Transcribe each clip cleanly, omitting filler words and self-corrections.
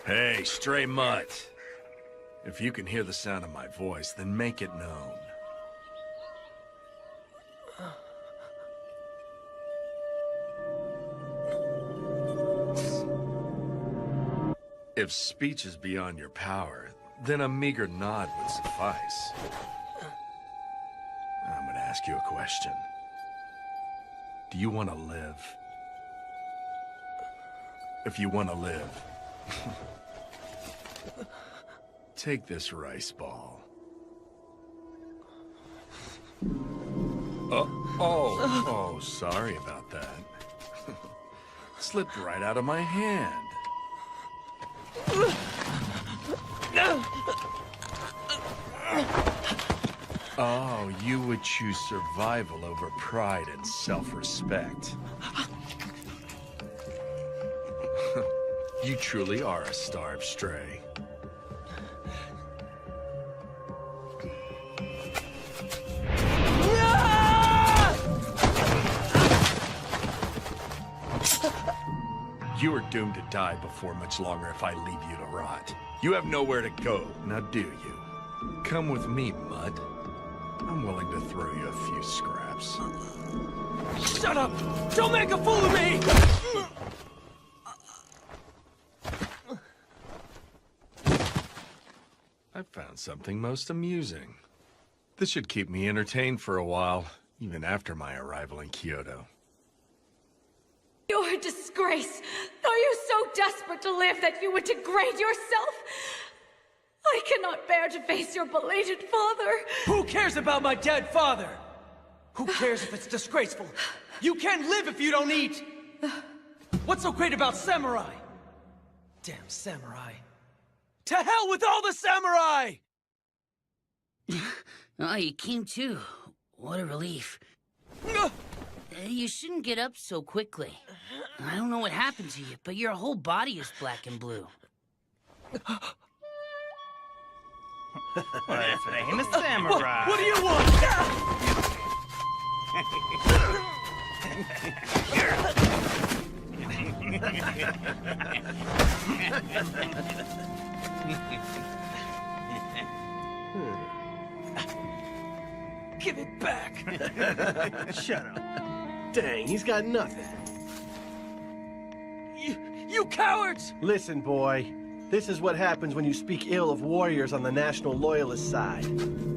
Hey, stray mutt. If you can hear the sound of my voice, then make it known. If speech is beyond your power, then a meager nod would suffice. I'm gonna ask you a question. Do you want to live? If you want to live, take this rice ball. Oh, sorry about that. Slipped right out of my hand. Oh, you would choose survival over pride and self-respect. You truly are a starved stray. You are doomed to die before much longer if I leave you to rot. You have nowhere to go, now do you? Come with me, Mutt. I'm willing to throw you a few scraps. Shut up! Don't make a fool of me! I found something most amusing. This should keep me entertained for a while, even after my arrival in Kyoto. You're a disgrace. Are you so desperate to live that you would degrade yourself? I cannot bear to face your belated father. Who cares about my dead father? Who cares if it's disgraceful? You can't live if you don't eat! What's so great about samurai? Damn samurai. To hell with all the samurai! Oh, you came too. What a relief. You shouldn't get up so quickly. I don't know what happened to you, but your whole body is black and blue. My famous samurai. What do you want? Give it back. Shut up. Dang, he's got nothing. You cowards! Listen, boy. This is what happens when you speak ill of warriors on the National Loyalist side.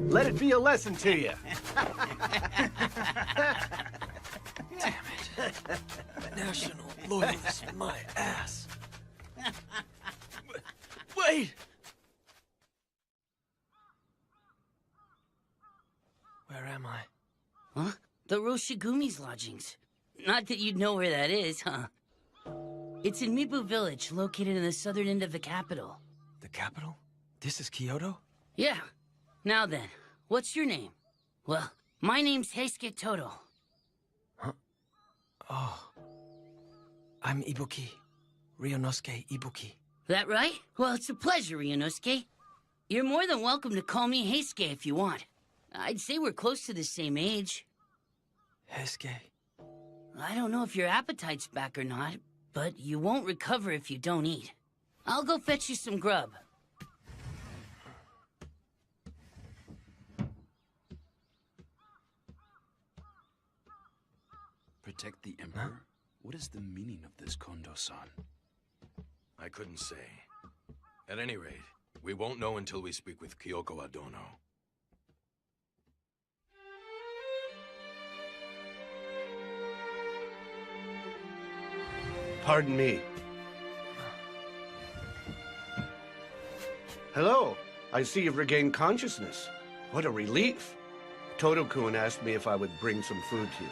Let it be a lesson to you. Damn it. National Loyalist, my ass. Wait! Where am I? Huh? The Roshigumi's lodgings. Not that you'd know where that is, huh? It's in Mibu Village, located in the southern end of the capital. The capital? This is Kyoto? Yeah. Now then, what's your name? Well, my name's Heisuke Todo. Huh? Oh. I'm Ibuki. Ryunosuke Ibuki. That right? Well, it's a pleasure, Ryunosuke. You're more than welcome to call me Heisuke if you want. I'd say we're close to the same age. Heisuke. I don't know if your appetite's back or not, but you won't recover if you don't eat. I'll go fetch you some grub. Protect the Emperor? Huh? What is the meaning of this, Kondo-san? I couldn't say. At any rate, we won't know until we speak with Kyoko Adono. Pardon me. Hello. I see you've regained consciousness. What a relief. Todo-kun asked me if I would bring some food to you.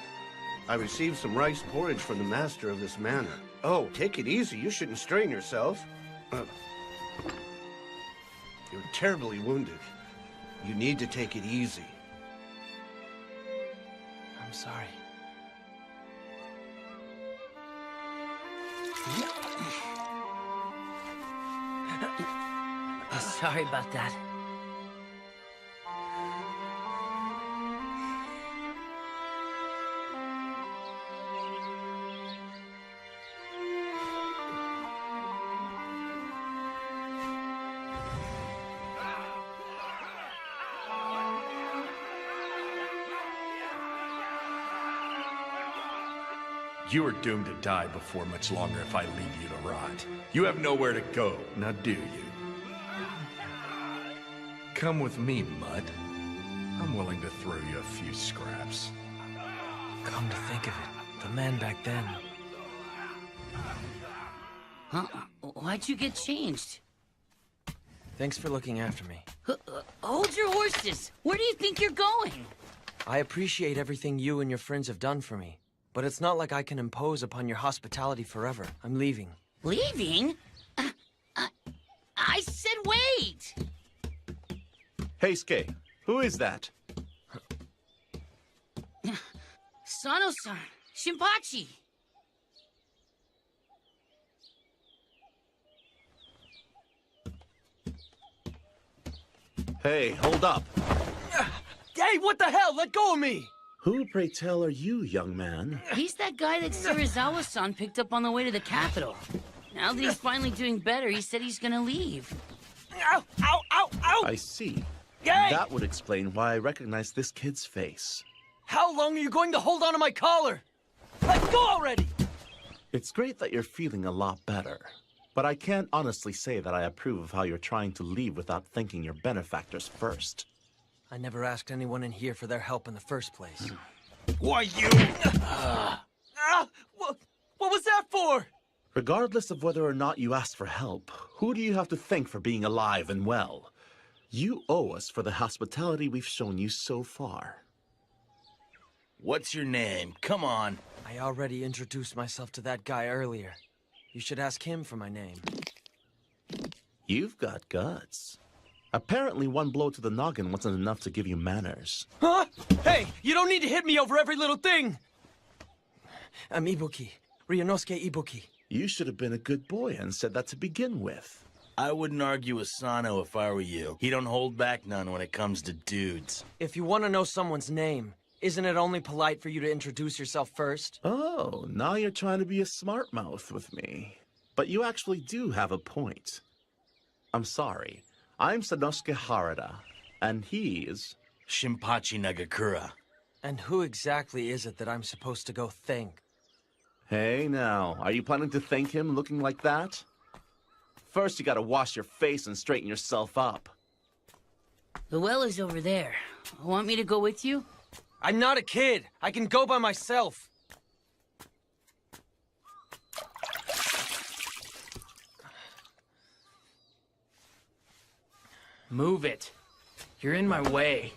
I received some rice porridge from the master of this manor. Oh, take it easy. You shouldn't strain yourself. You're terribly wounded. You need to take it easy. I'm sorry. Sorry about that. You are doomed to die before much longer if I leave you to rot. You have nowhere to go, now do you? Come with me, Mutt. I'm willing to throw you a few scraps. Come to think of it, the man back then. Huh? Why'd you get changed? Thanks for looking after me. Hold your horses! Where do you think you're going? I appreciate everything you and your friends have done for me, but it's not like I can impose upon your hospitality forever. I'm leaving. Leaving? I said wait! Hey, Skay, who is that? Sano-san, Shinpachi. Hey, hold up. Hey, what the hell? Let go of me! Who, pray tell, are you, young man? He's that guy that Serizawa-san picked up on the way to the capital. Now that he's finally doing better, he said he's gonna leave. Ow! Ow! Ow! Ow! I see. Hey! That would explain why I recognize this kid's face. How long are you going to hold on to my collar? Let go already! It's great that you're feeling a lot better. But I can't honestly say that I approve of how you're trying to leave without thanking your benefactors first. I never asked anyone in here for their help in the first place. Why, you... What was that for? Regardless of whether or not you asked for help, who do you have to thank for being alive and well? You owe us for the hospitality we've shown you so far. What's your name? Come on. I already introduced myself to that guy earlier. You should ask him for my name. You've got guts. Apparently one blow to the noggin wasn't enough to give you manners. Huh? Hey, you don't need to hit me over every little thing! I'm Ibuki. Ryunosuke Ibuki. You should have been a good boy and said that to begin with. I wouldn't argue with Sano if I were you. He don't hold back none when it comes to dudes. If you want to know someone's name, isn't it only polite for you to introduce yourself first? Oh, now you're trying to be a smart mouth with me. But you actually do have a point. I'm sorry. I'm Sanosuke Harada, and he's... Shinpachi Nagakura. And who exactly is it that I'm supposed to go thank? Hey now, are you planning to thank him looking like that? First you gotta wash your face and straighten yourself up. The well is over there. Want me to go with you? I'm not a kid. I can go by myself. Move it. You're in my way.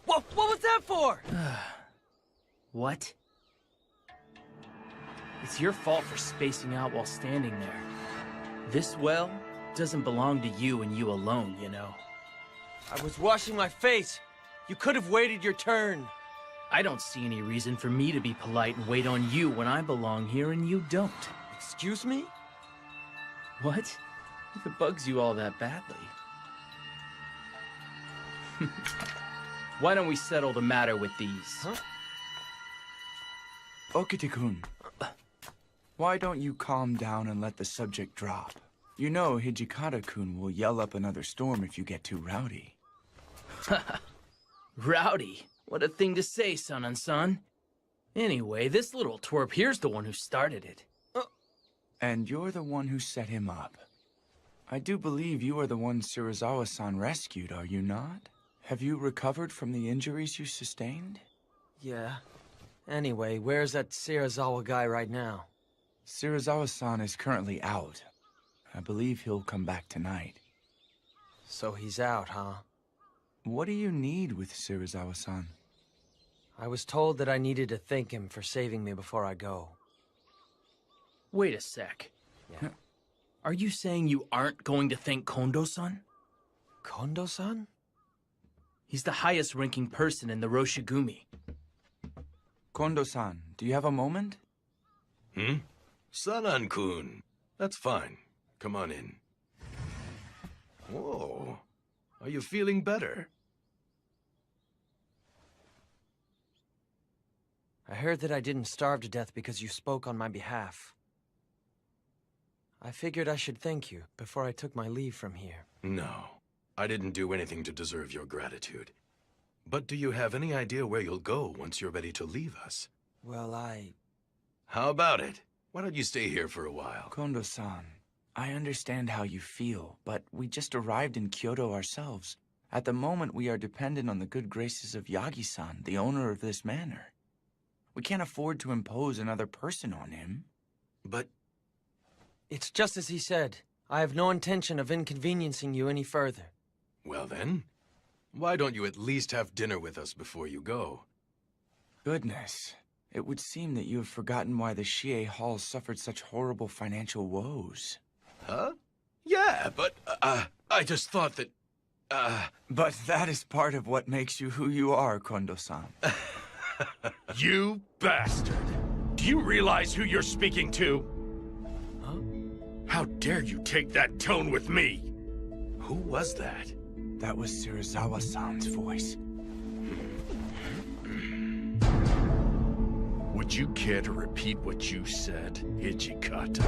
What was that for? What? It's your fault for spacing out while standing there. This well doesn't belong to you and you alone, you know. I was washing my face. You could have waited your turn. I don't see any reason for me to be polite and wait on you when I belong here and you don't. Excuse me? What? If it bugs you all that badly. Why don't we settle the matter with these? Huh? Okite-kun, why don't you calm down and let the subject drop? You know Hijikata-kun will yell up another storm if you get too rowdy. Rowdy? What a thing to say, son and son. Anyway, this little twerp here's the one who started it. And you're the one who set him up. I do believe you are the one Serizawa-san rescued, are you not? Have you recovered from the injuries you sustained? Yeah. Anyway, where's that Serizawa guy right now? Serizawa-san is currently out. I believe he'll come back tonight. So he's out, huh? What do you need with Serizawa-san? I was told that I needed to thank him for saving me before I go. Wait a sec. Yeah. Are you saying you aren't going to thank Kondo-san? Kondo-san? He's the highest-ranking person in the Roshigumi. Kondo-san, do you have a moment? Sanan-kun. That's fine. Come on in. Whoa. Are you feeling better? I heard that I didn't starve to death because you spoke on my behalf. I figured I should thank you before I took my leave from here. No. I didn't do anything to deserve your gratitude. But do you have any idea where you'll go once you're ready to leave us? Well, How about it? Why don't you stay here for a while? Kondo-san, I understand how you feel, but we just arrived in Kyoto ourselves. At the moment, we are dependent on the good graces of Yagi-san, the owner of this manor. We can't afford to impose another person on him. But it's just as he said. I have no intention of inconveniencing you any further. well then, why don't you at least have dinner with us before you go? Goodness, it would seem that you have forgotten why the Shie Hall suffered such horrible financial woes. Huh? Yeah, but, I just thought that, But that is part of what makes you who you are, Kondo-san. You bastard! Do you realize who you're speaking to? Huh? How dare you take that tone with me? Who was that? That was Serizawa-san's voice. Would you care to repeat what you said, Hijikata?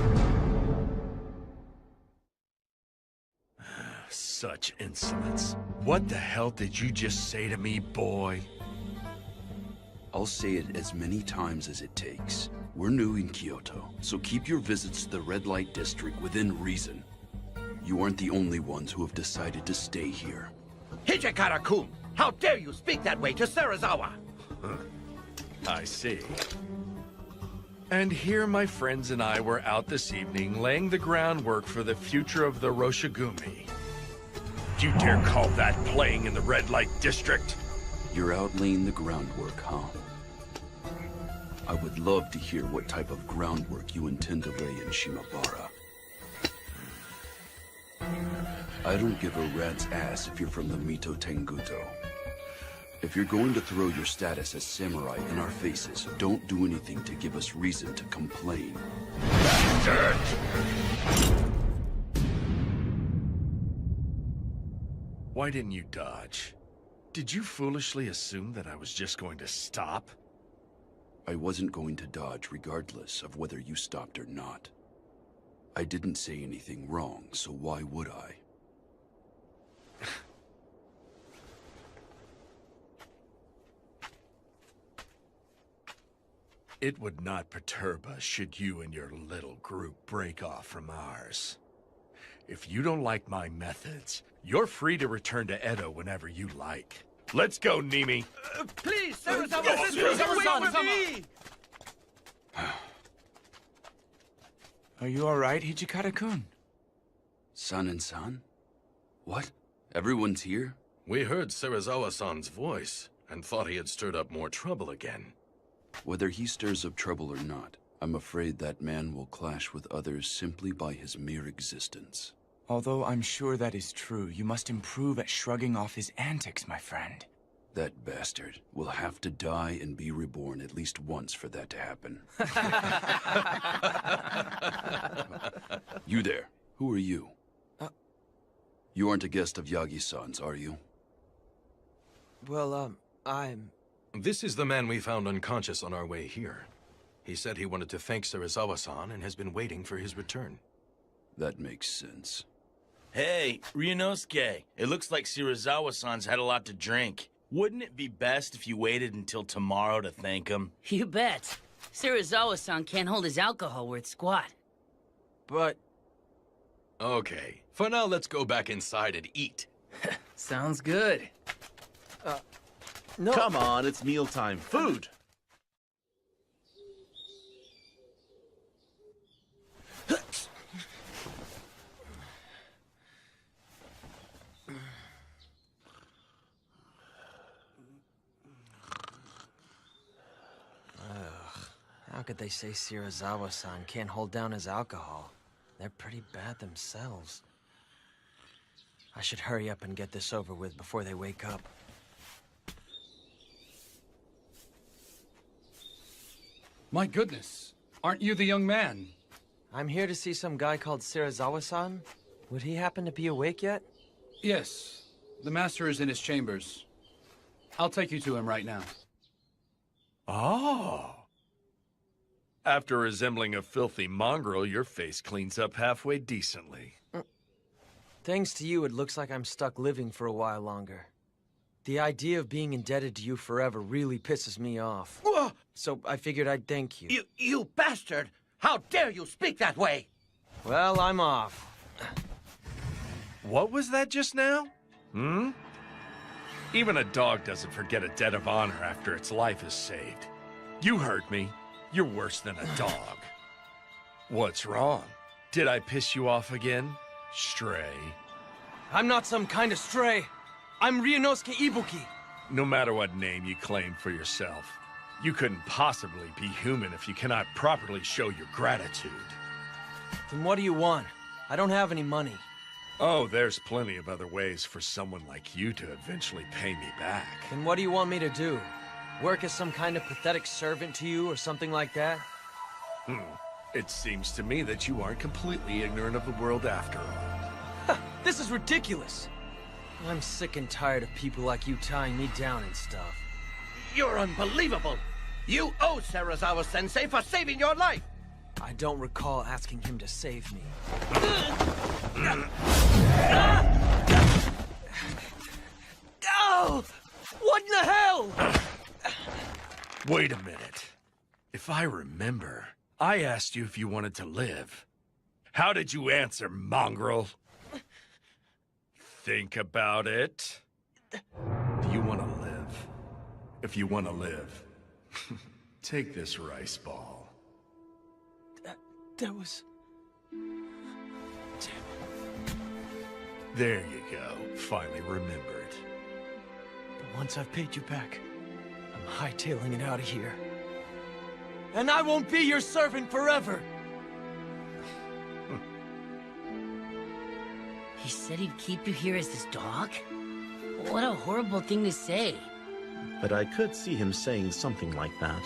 Such insolence. What the hell did you just say to me, boy? I'll say it as many times as it takes. We're new in Kyoto, so keep your visits to the red light district within reason. You aren't the only ones who have decided to stay here. Hijikata-kun! How dare you speak that way to Serizawa? I see. And here my friends and I were out this evening laying the groundwork for the future of the Roshigumi. Do you dare call that playing in the red light district? You're out laying the groundwork, huh? I would love to hear what type of groundwork you intend to lay in Shimabara. I don't give a rat's ass if you're from the Mito Tenguto. If you're going to throw your status as samurai in our faces, don't do anything to give us reason to complain. Bastard! Why didn't you dodge? Did you foolishly assume that I was just going to stop? I wasn't going to dodge regardless of whether you stopped or not. I didn't say anything wrong, so why would I? It would not perturb us should you and your little group break off from ours. If you don't like my methods, you're free to return to Edo whenever you like. Let's go, Nimi! Please, Serizawa-san, wait for me! Are you alright, Hijikata-kun? San and San? What? Everyone's here? We heard Serizawa-san's voice, and thought he had stirred up more trouble again. Whether he stirs up trouble or not, I'm afraid that man will clash with others simply by his mere existence. Although I'm sure that is true, you must improve at shrugging off his antics, my friend. That bastard will have to die and be reborn at least once for that to happen. You there. Who are you? You aren't a guest of Yagi-san's, are you? Well, I'm... This is the man we found unconscious on our way here. He said he wanted to thank Serizawa-san and has been waiting for his return. That makes sense. Hey, Ryunosuke, it looks like Serizawa-san's had a lot to drink. Wouldn't it be best if you waited until tomorrow to thank him? You bet. Serizawa-san can't hold his alcohol worth squat. But... Okay, for now let's go back inside and eat. Sounds good. No. Come on, it's mealtime. Food! How could they say Serizawa-san can't hold down his alcohol? They're pretty bad themselves. I should hurry up and get this over with before they wake up. My goodness, aren't you the young man? I'm here to see some guy called Serizawa-san. Would he happen to be awake yet? Yes, the master is in his chambers. I'll take you to him right now. Oh. After resembling a filthy mongrel, your face cleans up halfway decently. Thanks to you, it looks like I'm stuck living for a while longer. The idea of being indebted to you forever really pisses me off. So I figured I'd thank you. You bastard! How dare you speak that way? Well, I'm off. What was that just now? Hmm? Even a dog doesn't forget a debt of honor after its life is saved. You heard me. You're worse than a dog. What's wrong? Did I piss you off again? Stray. I'm not some kind of stray. I'm Ryunosuke Ibuki. No matter what name you claim for yourself, you couldn't possibly be human if you cannot properly show your gratitude. Then what do you want? I don't have any money. Oh, there's plenty of other ways for someone like you to eventually pay me back. Then what do you want me to do? Work as some kind of pathetic servant to you or something like that? It seems to me that you aren't completely ignorant of the world after all. This is ridiculous. I'm sick and tired of people like you tying me down and stuff. You're unbelievable! You owe Serizawa-sensei for saving your life! I don't recall asking him to save me. Oh! What in the hell? Wait a minute. If I remember, I asked you if you wanted to live. How did you answer, mongrel? Think about it. Do you want to live? If you want to live, take this rice ball. That was... There you go. Finally remembered. But once I've paid you back, I'm hightailing it out of here. And I won't be your servant forever! He said he'd keep you here as his dog? What a horrible thing to say. But I could see him saying something like that.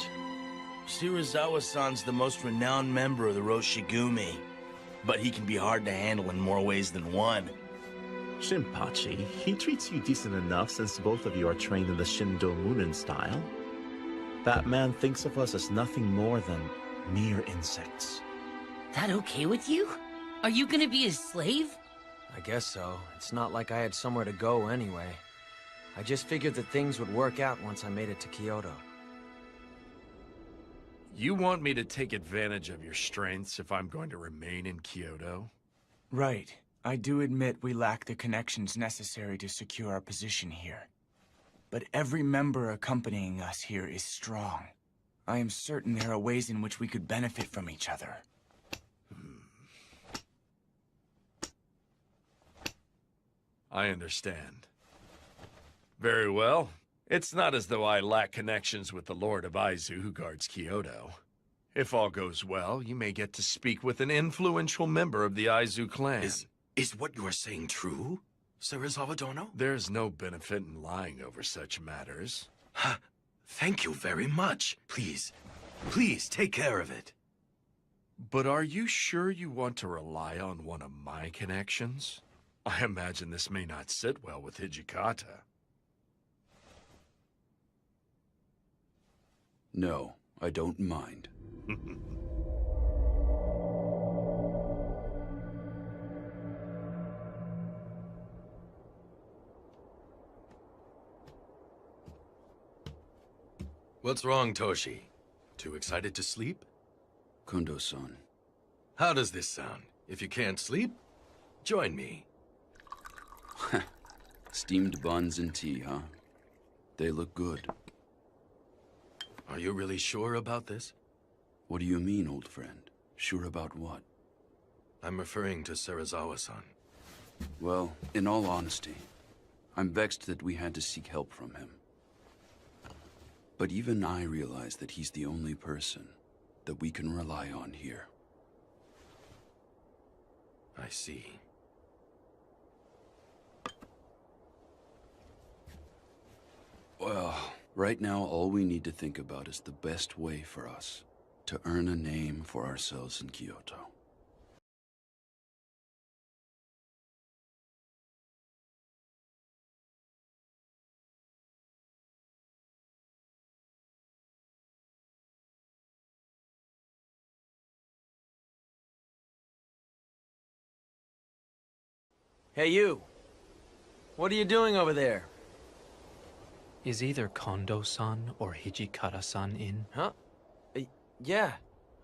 Shirazawa-san's the most renowned member of the Roshigumi, but he can be hard to handle in more ways than one. Shinpachi, he treats you decent enough since both of you are trained in the Shindo Munin style. That man thinks of us as nothing more than mere insects. That okay with you? Are you gonna be his slave? I guess so. It's not like I had somewhere to go anyway. I just figured that things would work out once I made it to Kyoto. You want me to take advantage of your strengths if I'm going to remain in Kyoto? Right. I do admit we lack the connections necessary to secure our position here. But every member accompanying us here is strong. I am certain there are ways in which we could benefit from each other. I understand. Very well. It's not as though I lack connections with the Lord of Aizu who guards Kyoto. If all goes well, you may get to speak with an influential member of the Aizu clan. Is what you are saying true, Serizawa Dono? There's no benefit in lying over such matters. Thank you very much. Please take care of it. But are you sure you want to rely on one of my connections? I imagine this may not sit well with Hijikata. No, I don't mind. What's wrong, Toshi? Too excited to sleep? Kundo-san. How does this sound? If you can't sleep, join me. Steamed buns and tea, huh? They look good. Are you really sure about this? What do you mean, old friend? Sure about what? I'm referring to Serizawa-san. Well, in all honesty, I'm vexed that we had to seek help from him. But even I realize that he's the only person that we can rely on here. I see. Well, right now all we need to think about is the best way for us to earn a name for ourselves in Kyoto. Hey, you. What are you doing over there? Is either Kondo-san or Hijikata-san in? Huh? Yeah.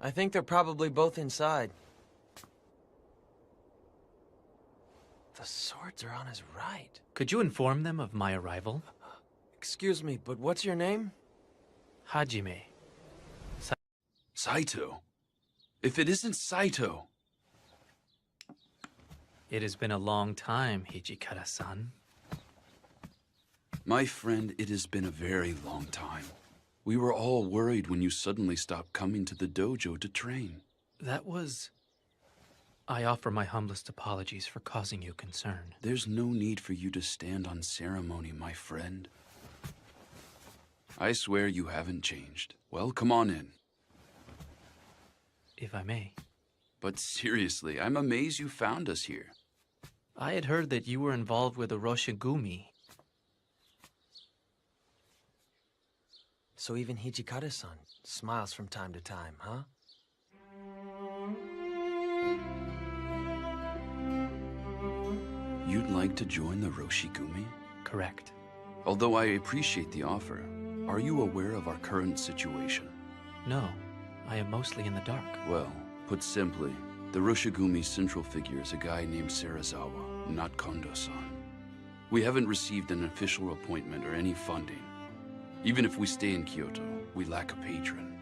I think they're probably both inside. The swords are on his right. Could you inform them of my arrival? Excuse me, but what's your name? Hajime. Saito. If it isn't Saito. It has been a long time, Hijikata-san. My friend, it has been a very long time. We were all worried when you suddenly stopped coming to the dojo to train. That was... I offer my humblest apologies for causing you concern. There's no need for you to stand on ceremony, my friend. I swear you haven't changed. Well, come on in. If I may. But seriously, I'm amazed you found us here. I had heard that you were involved with the Roshigumi. So even Hijikata-san smiles from time to time, huh? You'd like to join the Roshigumi? Correct. Although I appreciate the offer, are you aware of our current situation? No, I am mostly in the dark. Well, put simply, the Roshigumi's central figure is a guy named Serizawa, not Kondo-san. We haven't received an official appointment or any funding. Even if we stay in Kyoto, we lack a patron.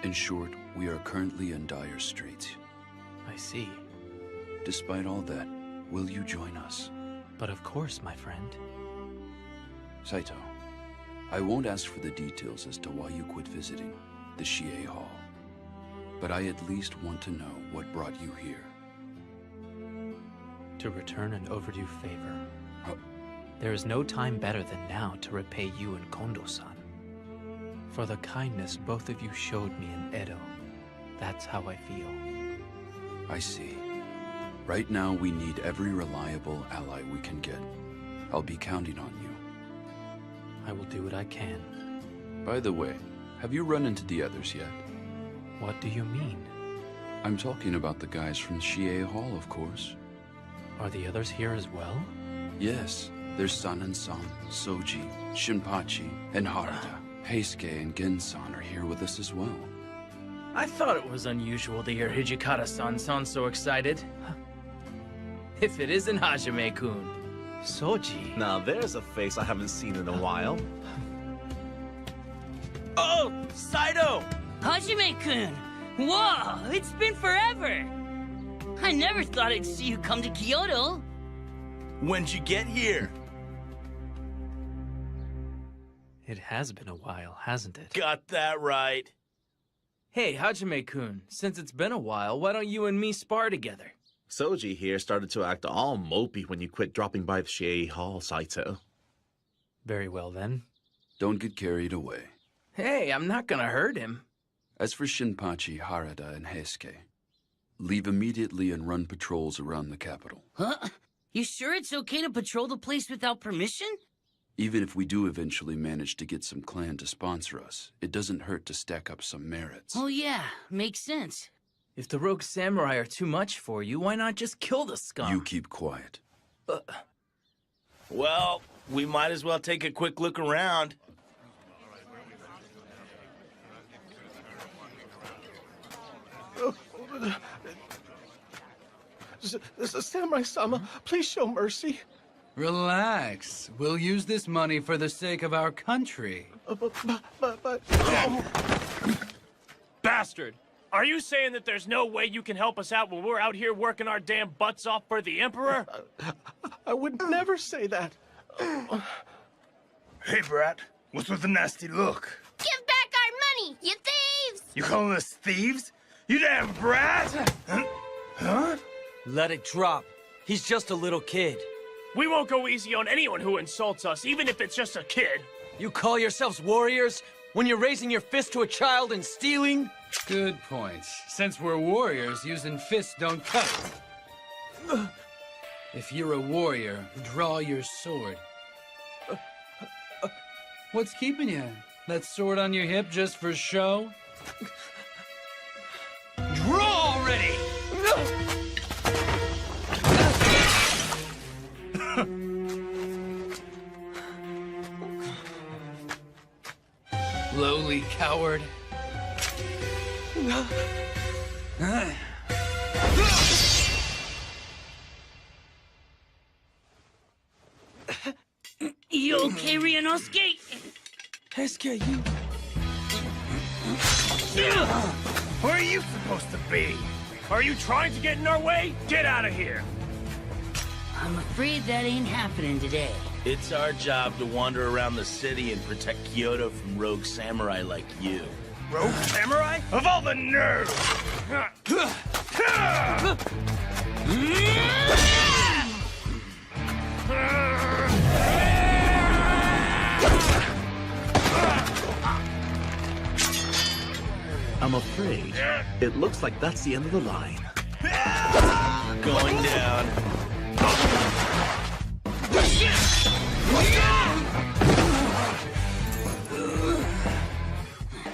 In short, we are currently in dire straits. I see. Despite all that, will you join us? But of course, my friend. Saito, I won't ask for the details as to why you quit visiting the Shie Hall. But I at least want to know what brought you here. To return an overdue favor. There is no time better than now to repay you and Kondo-san. For the kindness both of you showed me in Edo. That's how I feel. I see. Right now, we need every reliable ally we can get. I'll be counting on you. I will do what I can. By the way, have you run into the others yet? What do you mean? I'm talking about the guys from Shie Hall, of course. Are the others here as well? Yes. There's San-san, Soji, Shinpachi, and Harada. Heisuke and Gen-san are here with us as well. I thought it was unusual to hear Hijikata-san sound so excited. If it isn't Hajime-kun. Soji. Now there's a face I haven't seen in a while. Oh, Saito! Hajime-kun! Whoa, it's been forever! I never thought I'd see you come to Kyoto. When'd you get here? It has been a while, hasn't it? Got that right. Hey, Hajime-kun, since it's been a while, why don't you and me spar together? Soji here started to act all mopey when you quit dropping by the Shie Hall, Saito. Very well, then. Don't get carried away. Hey, I'm not gonna hurt him. As for Shinpachi, Harada, and Heisuke, leave immediately and run patrols around the capital. Huh? You sure it's okay to patrol the place without permission? Even if we do eventually manage to get some clan to sponsor us, it doesn't hurt to stack up some merits. Oh yeah, makes sense. If the rogue samurai are too much for you, why not just kill the scum? You keep quiet. Well, we might as well take a quick look around. Samurai-sama, please show mercy. Relax. We'll use this money for the sake of our country. But... Bastard! Are you saying that there's no way you can help us out when we're out here working our damn butts off for the Emperor? I would never say that. Hey, brat. What's with the nasty look? Give back our money, you thieves! You calling us thieves? You damn brat! Huh? Let it drop. He's just a little kid. We won't go easy on anyone who insults us, even if it's just a kid. You call yourselves warriors when you're raising your fist to a child and stealing? Good points. Since we're warriors, using fists don't cut. If you're a warrior, draw your sword. What's keeping you? That sword on your hip just for show? Draw already! Lowly coward. You okay, Ryunosuke? Heisuke, you... Where are you supposed to be? Are you trying to get in our way? Get out of here! I'm afraid that ain't happening today. It's our job to wander around the city and protect Kyoto from rogue samurai like you. Rogue samurai? Of all the nerve! I'm afraid it looks like that's the end of the line. Going down.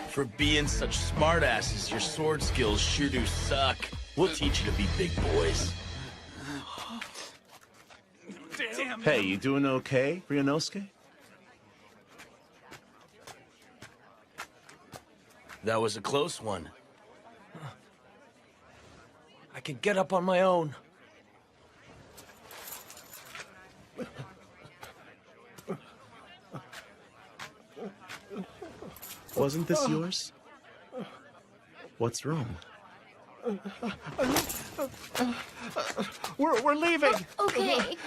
For being such smartasses, your sword skills sure do suck. We'll teach you to be big boys. Damn. Hey, you doing okay, Ryunosuke? That was a close one. I can get up on my own. Wasn't this yours? What's wrong? We're leaving. Okay.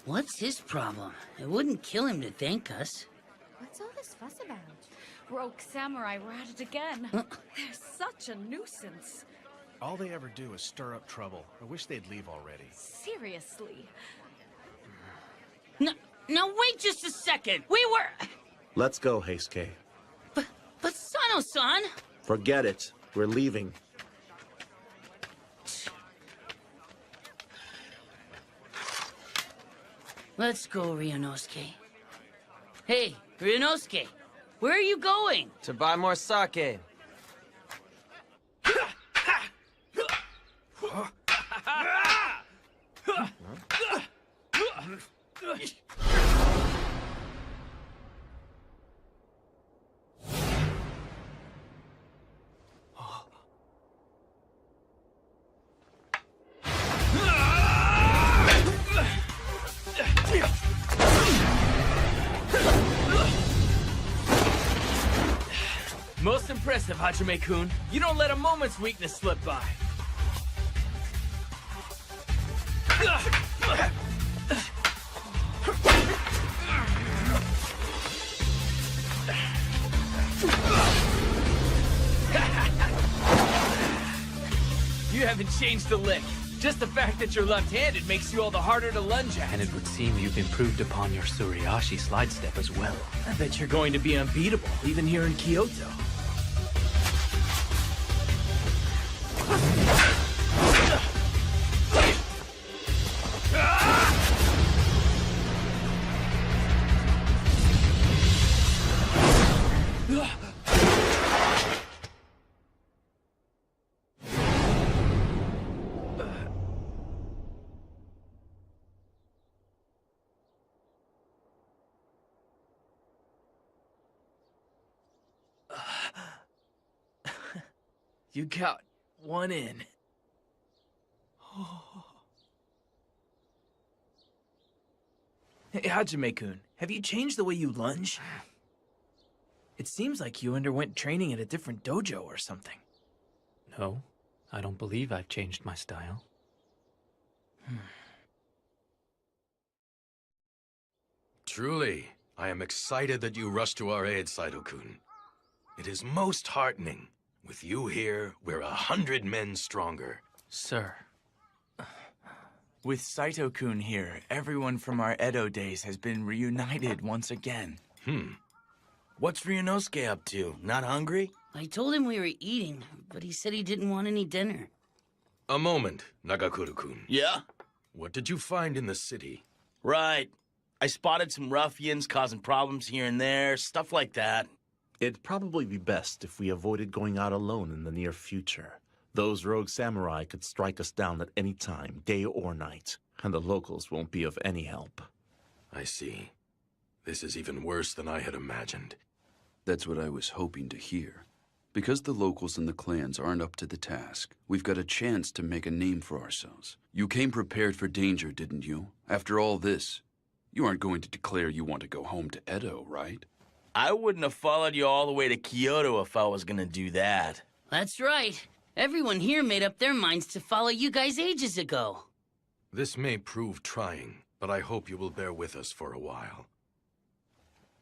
What's his problem? It wouldn't kill him to thank us. What's all this fuss about? Rogue samurai were at it again. They're such a nuisance. All they ever do is stir up trouble. I wish they'd leave already. Seriously. No, wait just a second. We were... Let's go, Heisuke. But Sano-san... Forget it. We're leaving. Let's go, Ryunosuke. Hey, Ryunosuke, where are you going? To buy more sake. Most impressive, Hajime-kun. You don't let a moment's weakness slip by. You haven't changed a lick. Just the fact that you're left-handed makes you all the harder to lunge at. And it would seem you've improved upon your Suriashi slide step as well. I bet you're going to be unbeatable, even here in Kyoto. You got one in. Hey, Hajime-kun, have you changed the way you lunge? It seems like you underwent training at a different dojo or something. No, I don't believe I've changed my style. Truly, I am excited that you rushed to our aid, Saito-kun. It is most heartening. With you here, we're 100 men stronger. Sir. With Saito-kun here, everyone from our Edo days has been reunited once again. What's Ryunosuke up to? Not hungry? I told him we were eating, but he said he didn't want any dinner. A moment, Nagakuru-kun. Yeah? What did you find in the city? Right. I spotted some ruffians causing problems here and there, stuff like that. It'd probably be best if we avoided going out alone in the near future. Those rogue samurai could strike us down at any time, day or night, and the locals won't be of any help. I see. This is even worse than I had imagined. That's what I was hoping to hear. Because the locals and the clans aren't up to the task, we've got a chance to make a name for ourselves. You came prepared for danger, didn't you? After all this, you aren't going to declare you want to go home to Edo, right? I wouldn't have followed you all the way to Kyoto if I was gonna do that. That's right. Everyone here made up their minds to follow you guys ages ago. This may prove trying, but I hope you will bear with us for a while.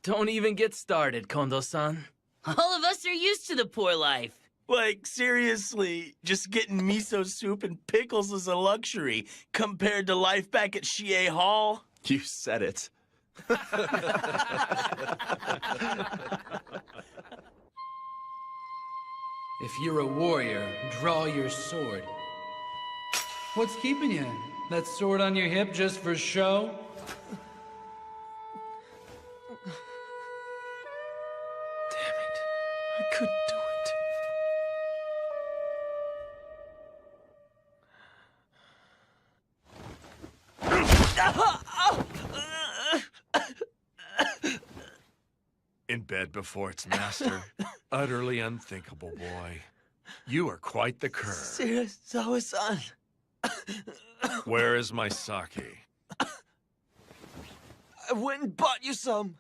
Don't even get started, Kondo-san. All of us are used to the poor life. Like, seriously, just getting miso soup and pickles is a luxury compared to life back at Shie Hall. You said it. If you're a warrior, draw your sword. What's keeping you? That sword on your hip just for show? I couldn't do it. In bed before its master. Utterly unthinkable, boy. You are quite the cur. Serizawa-san. Where is my sake? I went and bought you some.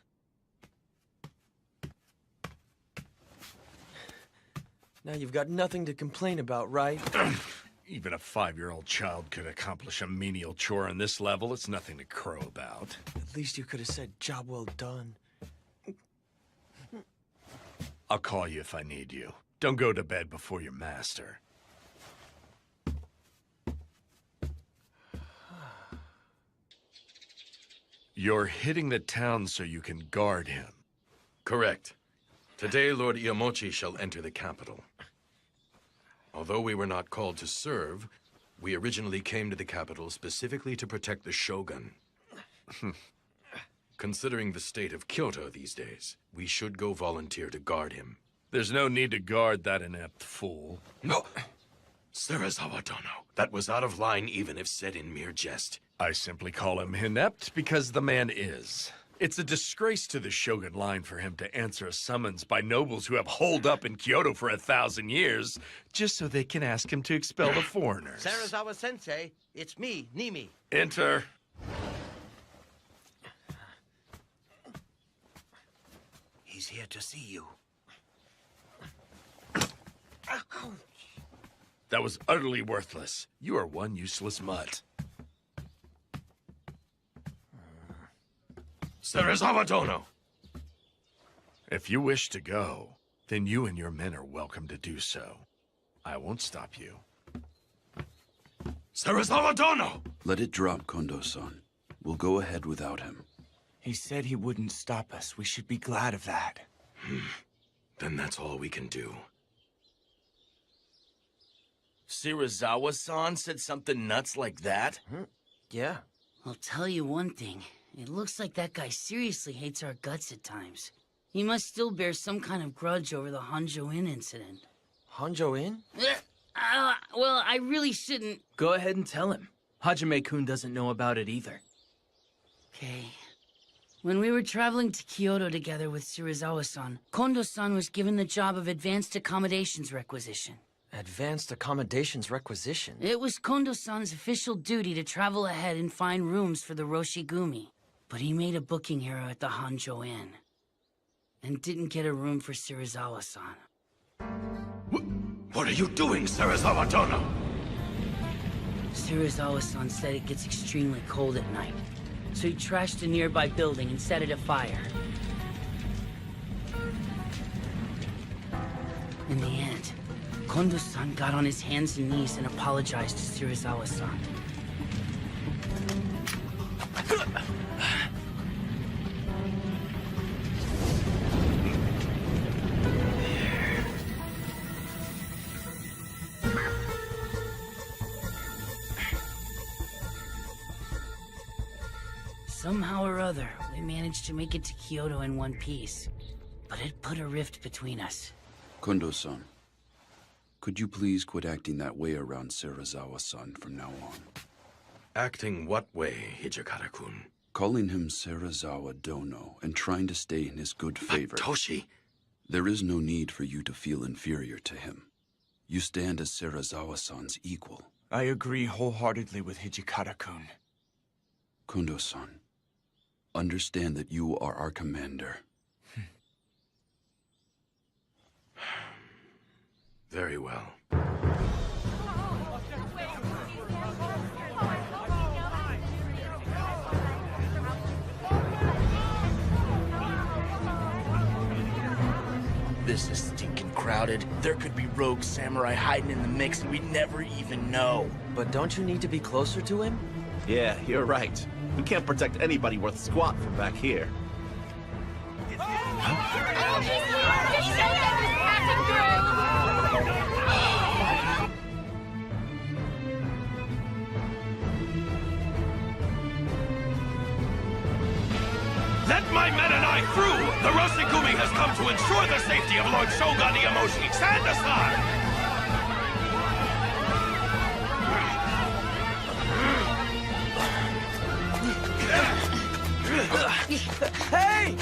Now you've got nothing to complain about, right? Even a 5-year-old child could accomplish a menial chore on this level. It's nothing to crow about. At least you could have said, job well done. I'll call you if I need you. Don't go to bed before your master. You're hitting the town so you can guard him. Correct. Today, Lord Iamochi shall enter the capital. Although we were not called to serve, we originally came to the capital specifically to protect the shogun. Considering the state of Kyoto these days, we should go volunteer to guard him. There's no need to guard that inept fool. No! Serizawa Dono, that was out of line even if said in mere jest. I simply call him inept because the man is. It's a disgrace to the Shogun line for him to answer a summons by nobles who have holed up in Kyoto for 1,000 years, just so they can ask him to expel the foreigners. Serizawa-sensei, it's me, Nimi. Enter. He's here to see you. That was utterly worthless. You are one useless mutt. Serizawa Dono! If you wish to go, then you and your men are welcome to do so. I won't stop you. Serizawa Dono! Let it drop, Kondo-san. We'll go ahead without him. He said he wouldn't stop us. We should be glad of that. Then that's all we can do. Serizawa-san said something nuts like that? Yeah. I'll tell you one thing. It looks like that guy seriously hates our guts at times. He must still bear some kind of grudge over the Hanjo Inn incident. Hanjo Inn? Well, I really shouldn't... Go ahead and tell him. Hajime-kun doesn't know about it either. Okay. When we were traveling to Kyoto together with Serizawa-san, Kondo-san was given the job of Advanced Accommodations Requisition. Advanced Accommodations Requisition? It was Kondo-san's official duty to travel ahead and find rooms for the Roshigumi. But he made a booking error at the Hanjo Inn. And didn't get a room for Serizawa-san. What are you doing, Serizawa Dono? Serizawa-san said it gets extremely cold at night. So he trashed a nearby building and set it afire. In the end, Kondo-san got on his hands and knees and apologized to Serizawa-san. Somehow or other, we managed to make it to Kyoto in one piece. But it put a rift between us. Kondo-san, could you please quit acting that way around Serizawa-san from now on? Acting what way, Hijikata-kun? Calling him Serizawa Dono and trying to stay in his good favor. Toshi! There is no need for you to feel inferior to him. You stand as Serizawa-san's equal. I agree wholeheartedly with Hijikata-kun. Kondo-san, understand that you are our commander. Very well. This is stinking crowded. There could be rogue samurai hiding in the mix and we'd never even know. But don't you need to be closer to him? Yeah, you're right. We can't protect anybody worth squat from back here. Let my men and I through! The Roshigumi has come to ensure the safety of Lord Shogun Iamoshi. Stand aside! Hey!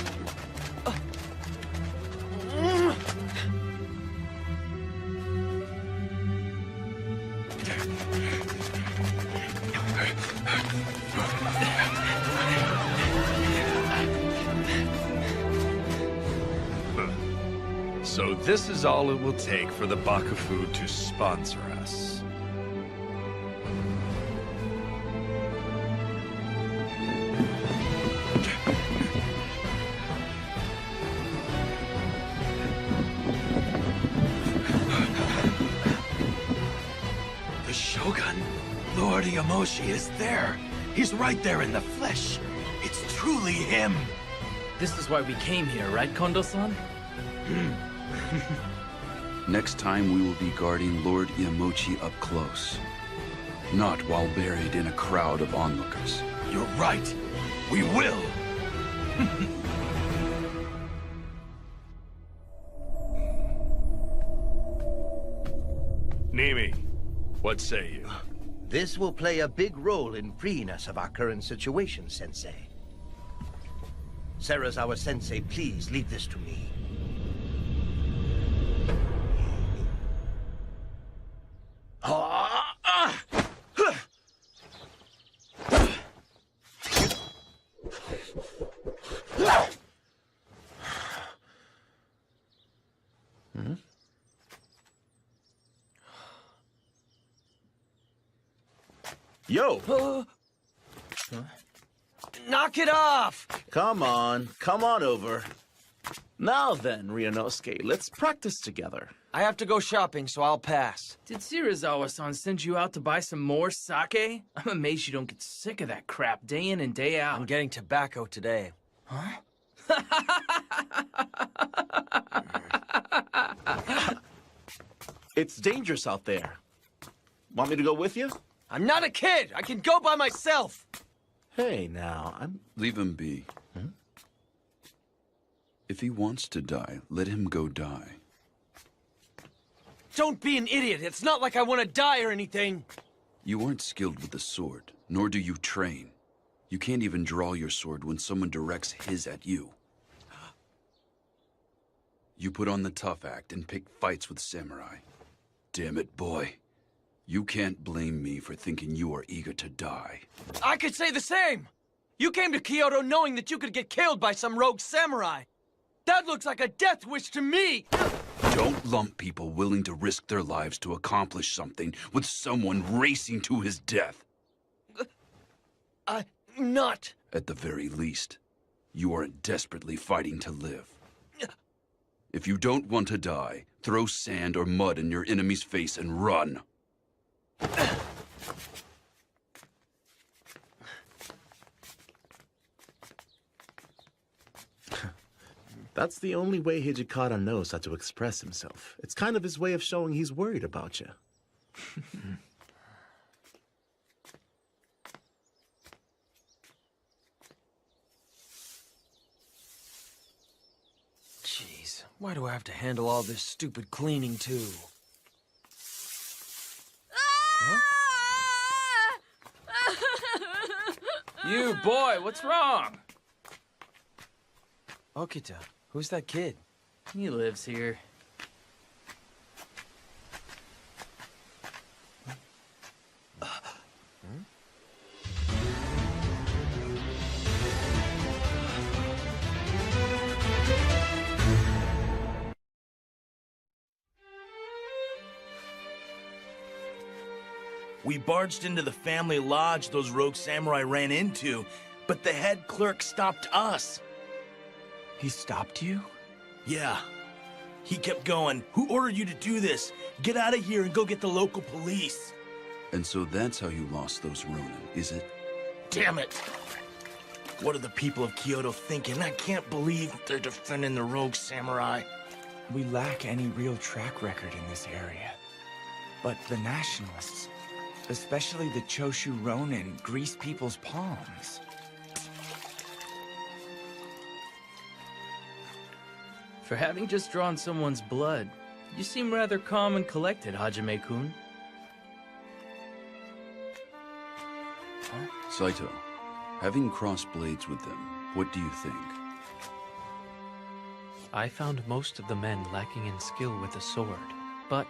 So this is all it will take for the Bakufu to sponsor us. The Shogun, Lord Iamoshi, is there. He's right there in the flesh. It's truly him. This is why we came here, right, Kondo-san? Next time we will be guarding Lord Iamochi up close. Not while buried in a crowd of onlookers. You're right. We will. Nimi, what say you? This will play a big role in freeing us of our current situation, Sensei. Serizawa Sensei, please leave this to me. Yo! Knock it off! Come on over. Now then, Ryunosuke, let's practice together. I have to go shopping, so I'll pass. Did Serizawa-san send you out to buy some more sake? I'm amazed you don't get sick of that crap day in and day out. I'm getting tobacco today. Huh? It's dangerous out there. Want me to go with you? I'm not a kid! I can go by myself! Hey, now, Leave him be. If he wants to die, let him go die. Don't be an idiot! It's not like I want to die or anything! You aren't skilled with the sword, nor do you train. You can't even draw your sword when someone directs his at you. You put on the tough act and pick fights with samurai. Damn it, boy. You can't blame me for thinking you are eager to die. I could say the same! You came to Kyoto knowing that you could get killed by some rogue samurai! That looks like a death wish to me! Don't lump people willing to risk their lives to accomplish something with someone racing to his death. I'm not. At the very least, you aren't desperately fighting to live. If you don't want to die, throw sand or mud in your enemy's face and run. That's the only way Hijikata knows how to express himself. It's kind of his way of showing he's worried about you. Jeez, why do I have to handle all this stupid cleaning, too? Huh? You, boy, what's wrong? Okita, who's that kid? He lives here. We barged into the family lodge those rogue samurai ran into, but the head clerk stopped us. He stopped you? Yeah. He kept going. Who ordered you to do this? Get out of here and go get the local police. And so that's how you lost those Ronin, is it? Damn it! What are the people of Kyoto thinking? I can't believe they're defending the rogue samurai. We lack any real track record in this area. But the nationalists, especially the Choshu Ronin, grease people's palms. For having just drawn someone's blood, you seem rather calm and collected, Hajime-kun. Saito, having crossed blades with them, what do you think? I found most of the men lacking in skill with the sword, but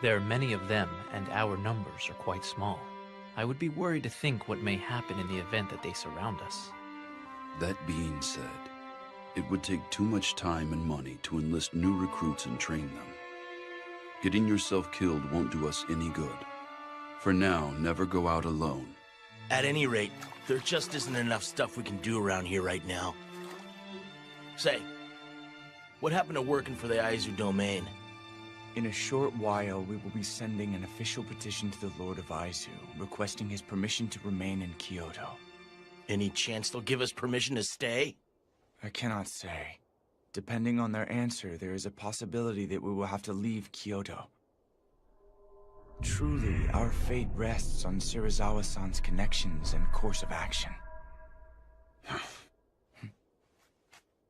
there are many of them and our numbers are quite small. I would be worried to think what may happen in the event that they surround us. That being said, it would take too much time and money to enlist new recruits and train them. Getting yourself killed won't do us any good. For now, never go out alone. At any rate, there just isn't enough stuff we can do around here right now. Say, what happened to working for the Aizu domain? In a short while, we will be sending an official petition to the Lord of Aizu, requesting his permission to remain in Kyoto. Any chance they'll give us permission to stay? I cannot say. Depending on their answer, there is a possibility that we will have to leave Kyoto. Truly, our fate rests on Shirazawa-san's connections and course of action.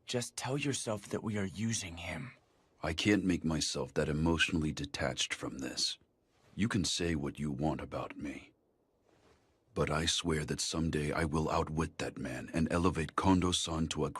Just tell yourself that we are using him. I can't make myself that emotionally detached from this. You can say what you want about me. But I swear that someday I will outwit that man and elevate Kondo-san to a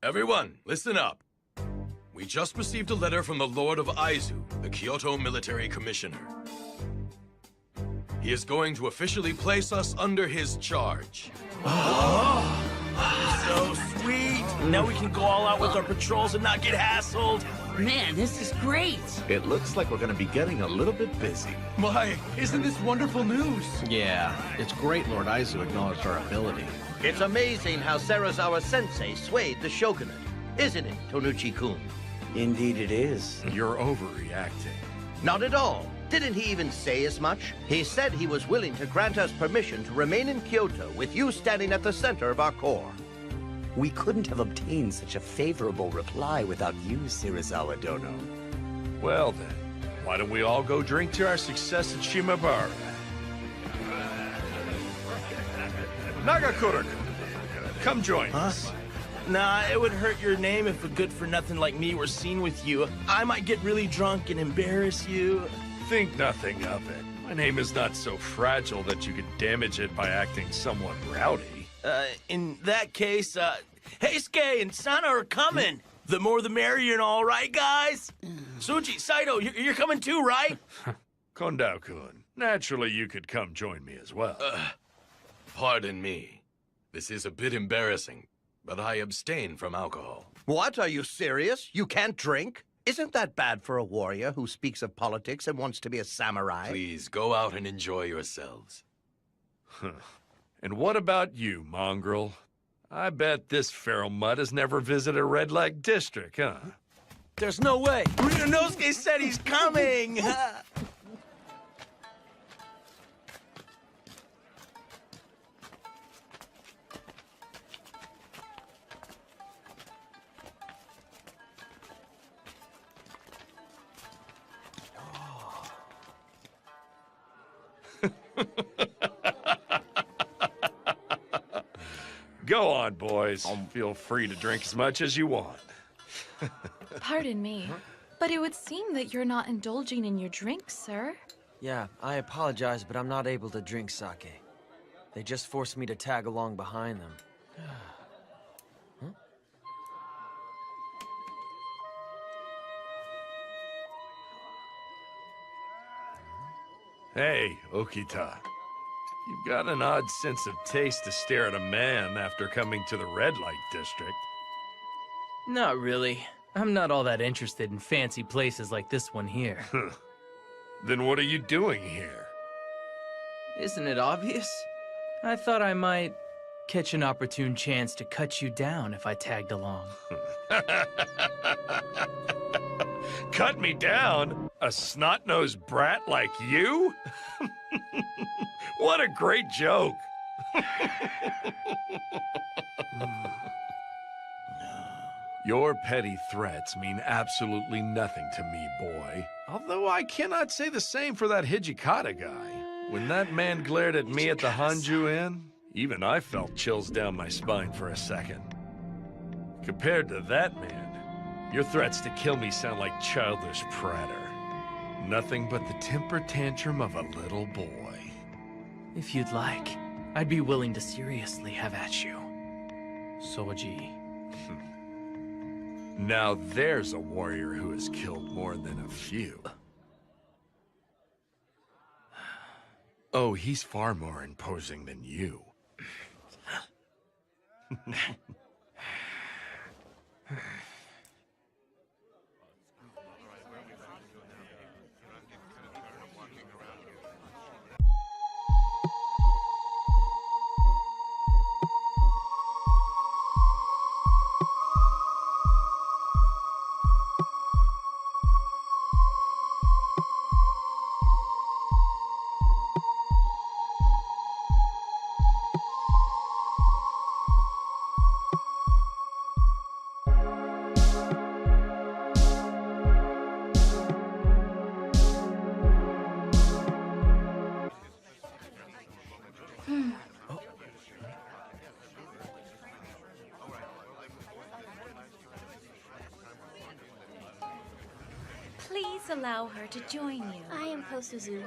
Everyone, listen up. We just received a letter from the Lord of Aizu, the Kyoto Military Commissioner. He is going to officially place us under his charge. So sweet! Now we can go all out with our patrols and not get hassled. Man, this is great! It looks like we're gonna be getting a little bit busy. Why, isn't this wonderful news? Yeah, it's great Lord Aizu acknowledged our ability. It's amazing how Serizawa-sensei swayed the shogunate, isn't it, Tonuchi-kun? Indeed it is. You're overreacting. Not at all. Didn't he even say as much? He said he was willing to grant us permission to remain in Kyoto with you standing at the center of our corps. We couldn't have obtained such a favorable reply without you, Shirazawa Dono. Well then, why don't we all go drink to our success at Shimabara? Nagakura, come join us. Nah, it would hurt your name if a good-for-nothing like me were seen with you. I might get really drunk and embarrass you. Think nothing of it. My name is not so fragile that you could damage it by acting somewhat rowdy. In that case, Heisuke and Sana are coming. The more the merrier and all, right, guys? Suji, Saito, you're coming too, right? Kondao-kun, naturally you could come join me as well. Pardon me. This is a bit embarrassing, but I abstain from alcohol. What? Are you serious? You can't drink? Isn't that bad for a warrior who speaks of politics and wants to be a samurai? Please, go out and enjoy yourselves. And what about you, mongrel? I bet this feral mutt has never visited a red light district, huh? There's no way. Ryunosuke said he's coming! Go on, boys. Feel free to drink as much as you want. Pardon me, but it would seem that you're not indulging in your drink, sir. Yeah, I apologize, but I'm not able to drink sake. They just forced me to tag along behind them. Hey, Okita. You've got an odd sense of taste to stare at a man after coming to the red light district. Not really. I'm not all that interested in fancy places like this one here. Then what are you doing here? Isn't it obvious? I thought I might catch an opportune chance to cut you down if I tagged along. Cut me down? A snot-nosed brat like you? What a great joke! Your petty threats mean absolutely nothing to me, boy. Although I cannot say the same for that Hijikata guy. When that man glared at me at the Hanju Inn, even I felt chills down my spine for a second. Compared to that man, your threats to kill me sound like childish pratter. Nothing but the temper tantrum of a little boy. If you'd like, I'd be willing to seriously have at you. Soji. Now there's a warrior who has killed more than a few. Oh, he's far more imposing than you. Please allow her to join you. I am Kosuzu.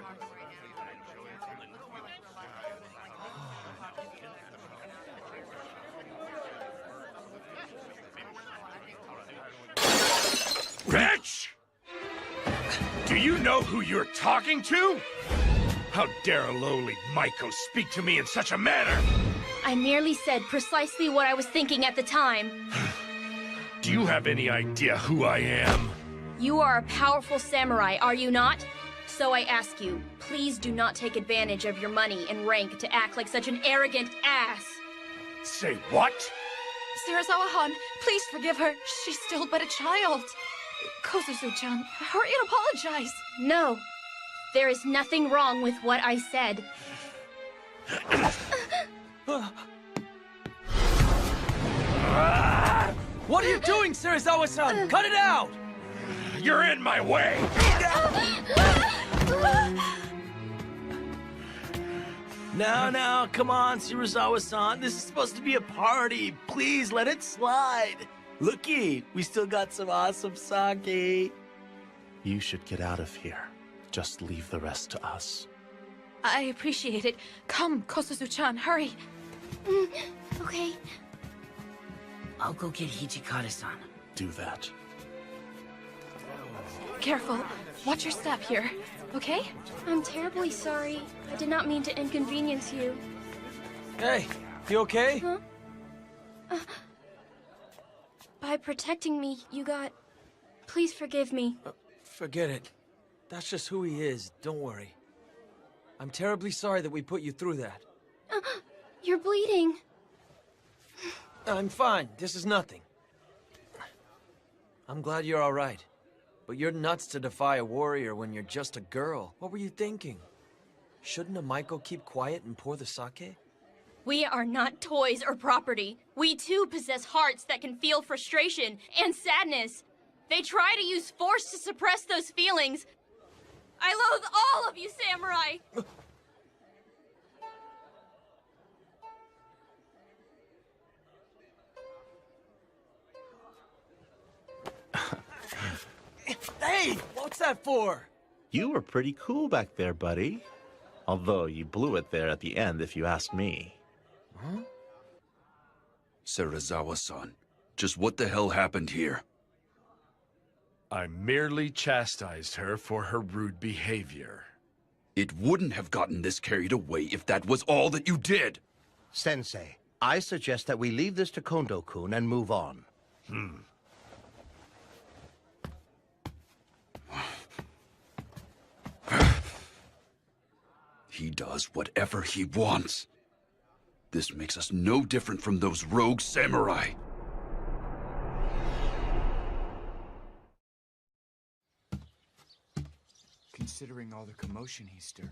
Bitch! Do you know who you're talking to? How dare a lowly Maiko speak to me in such a manner? I merely said precisely what I was thinking at the time. Do you have any idea who I am? You are a powerful samurai, are you not? So I ask you, please do not take advantage of your money and rank to act like such an arrogant ass. Say what? Serizawa-han, please forgive her. She's still but a child. Kosuzu-chan, hurry and apologize. No, there is nothing wrong with what I said. What are you doing, Serizawa-san? Cut it out! You're in my way! Now, come on, Serizawa-san. This is supposed to be a party. Please, let it slide. Looky, we still got some awesome sake. You should get out of here. Just leave the rest to us. I appreciate it. Come, Kosuzu-chan, hurry. Okay. I'll go get Hijikata-san. Do that. Careful. Watch your step here, okay? I'm terribly sorry. I did not mean to inconvenience you. Hey, you okay? Huh? By protecting me, you got... Please forgive me. Forget it. That's just who he is, don't worry. I'm terribly sorry that we put you through that. You're bleeding. I'm fine, this is nothing. I'm glad you're alright. But you're nuts to defy a warrior when you're just a girl. What were you thinking? Shouldn't a Maiko keep quiet and pour the sake? We are not toys or property. We too possess hearts that can feel frustration and sadness. They try to use force to suppress those feelings. I loathe all of you, samurai! What's that for? You were pretty cool back there, buddy. Although you blew it there at the end, if you ask me. Huh? Serizawa-san, just what the hell happened here? I merely chastised her for her rude behavior. It wouldn't have gotten this carried away if that was all that you did! Sensei, I suggest that we leave this to Kondo-kun and move on. He does whatever he wants. This makes us no different from those rogue samurai. Considering all the commotion he stirred.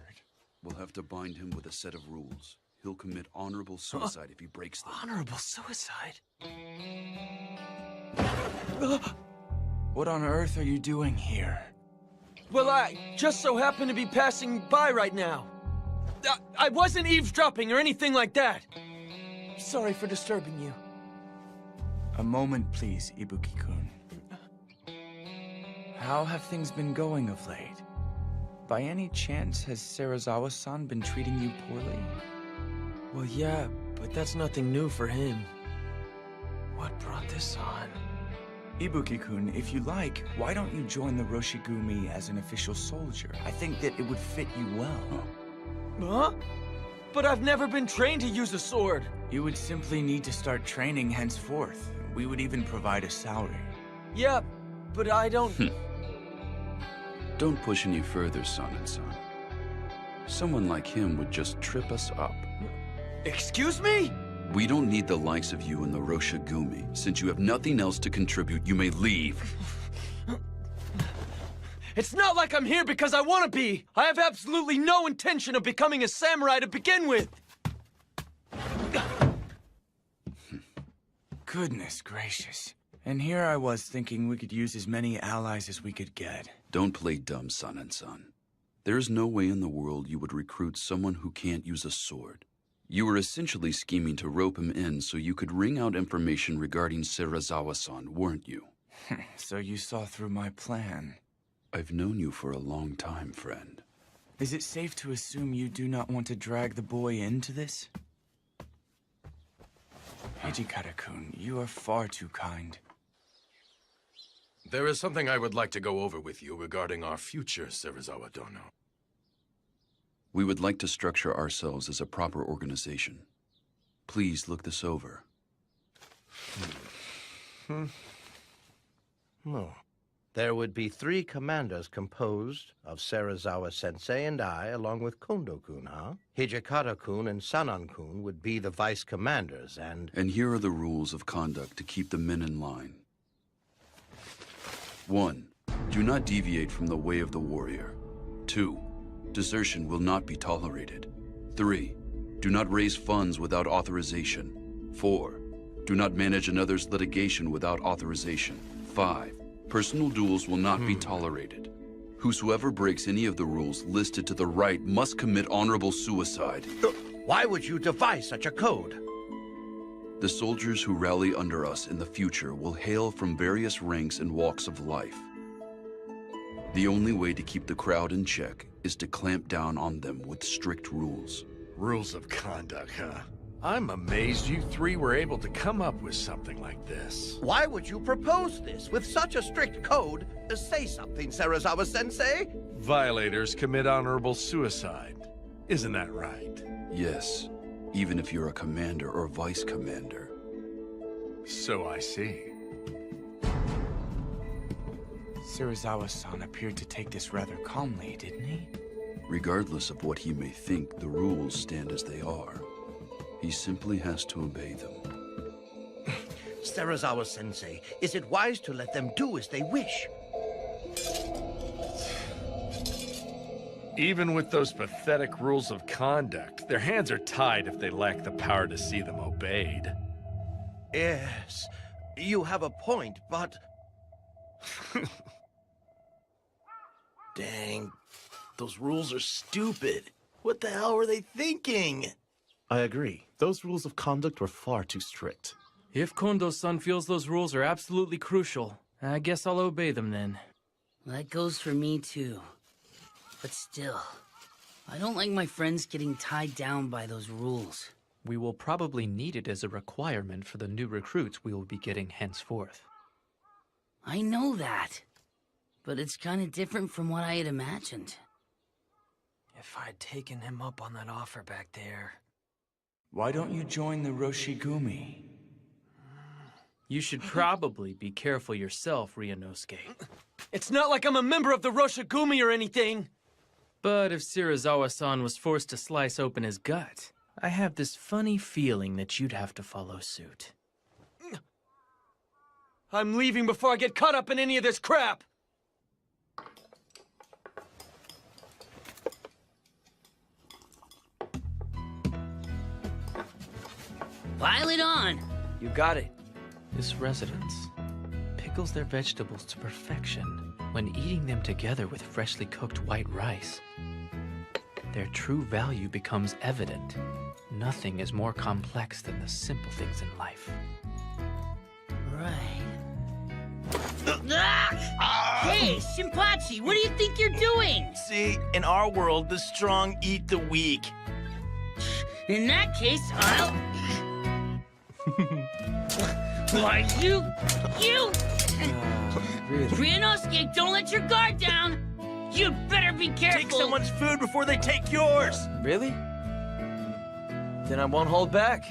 We'll have to bind him with a set of rules. He'll commit honorable suicide if he breaks them. Honorable suicide? What on earth are you doing here? Well, I just so happen to be passing by right now. I wasn't eavesdropping or anything like that. Sorry for disturbing you. A moment, please, Ibuki-kun. How have things been going of late? By any chance, has Serizawa-san been treating you poorly? Well, yeah, but that's nothing new for him. What brought this on? Ibuki-kun, if you like, why don't you join the Roshigumi as an official soldier? I think that it would fit you well. Huh? But I've never been trained to use a sword. You would simply need to start training henceforth. We would even provide a salary. Yeah, but I don't... Don't push any further, son-and-son. Someone like him would just trip us up. Excuse me? We don't need the likes of you in the Roshigumi. Since you have nothing else to contribute, you may leave. It's not like I'm here because I want to be. I have absolutely no intention of becoming a samurai to begin with. Goodness gracious. And here I was thinking we could use as many allies as we could get. Don't play dumb, son-and-son. There is no way in the world you would recruit someone who can't use a sword. You were essentially scheming to rope him in so you could wring out information regarding Serizawa-san, weren't you? So you saw through my plan. I've known you for a long time, friend. Is it safe to assume you do not want to drag the boy into this? Hijikata-kun, you are far too kind. There is something I would like to go over with you regarding our future, Serizawa-dono. We would like to structure ourselves as a proper organization. Please look this over. There would be 3 commanders composed of Serizawa-sensei and I, along with Kondo-kun, huh? Hijikata-kun and Sanan-kun would be the vice commanders, and... And here are the rules of conduct to keep the men in line. 1. Do not deviate from the way of the warrior. 2. Desertion will not be tolerated. 3. Do not raise funds without authorization. 4. Do not manage another's litigation without authorization. 5. Personal duels will not be tolerated. Whosoever breaks any of the rules listed to the right must commit honorable suicide. Why would you devise such a code? The soldiers who rally under us in the future will hail from various ranks and walks of life. The only way to keep the crowd in check is to clamp down on them with strict rules. Rules of conduct, huh? I'm amazed you 3 were able to come up with something like this. Why would you propose this with such a strict code? Say something, Serizawa-sensei. Violators commit honorable suicide. Isn't that right? Yes, even if you're a commander or vice commander. So I see. Serizawa-san appeared to take this rather calmly, didn't he? Regardless of what he may think, the rules stand as they are. He simply has to obey them. Serizawa-sensei, is it wise to let them do as they wish? Even with those pathetic rules of conduct, their hands are tied if they lack the power to see them obeyed. Yes, you have a point, but... Dang, those rules are stupid. What the hell were they thinking? I agree. Those rules of conduct were far too strict. If Kondo-san feels those rules are absolutely crucial, I guess I'll obey them then. That goes for me too. But still, I don't like my friends getting tied down by those rules. We will probably need it as a requirement for the new recruits we will be getting henceforth. I know that. But it's kind of different from what I had imagined. If I'd taken him up on that offer back there. Why don't you join the Roshigumi? You should probably be careful yourself, Ryunosuke. It's not like I'm a member of the Roshigumi or anything! But if Shirazawa-san was forced to slice open his gut, I have this funny feeling that you'd have to follow suit. I'm leaving before I get caught up in any of this crap! Pile it on! You got it. This residence pickles their vegetables to perfection when eating them together with freshly cooked white rice. Their true value becomes evident. Nothing is more complex than the simple things in life. Right. Hey, Shinpachi, what do you think you're doing? See, in our world, the strong eat the weak. In that case, I'll... Why, you... Really? Ryunosuke, don't let your guard down! You'd better be careful! Take someone's food before they take yours! Really? Then I won't hold back.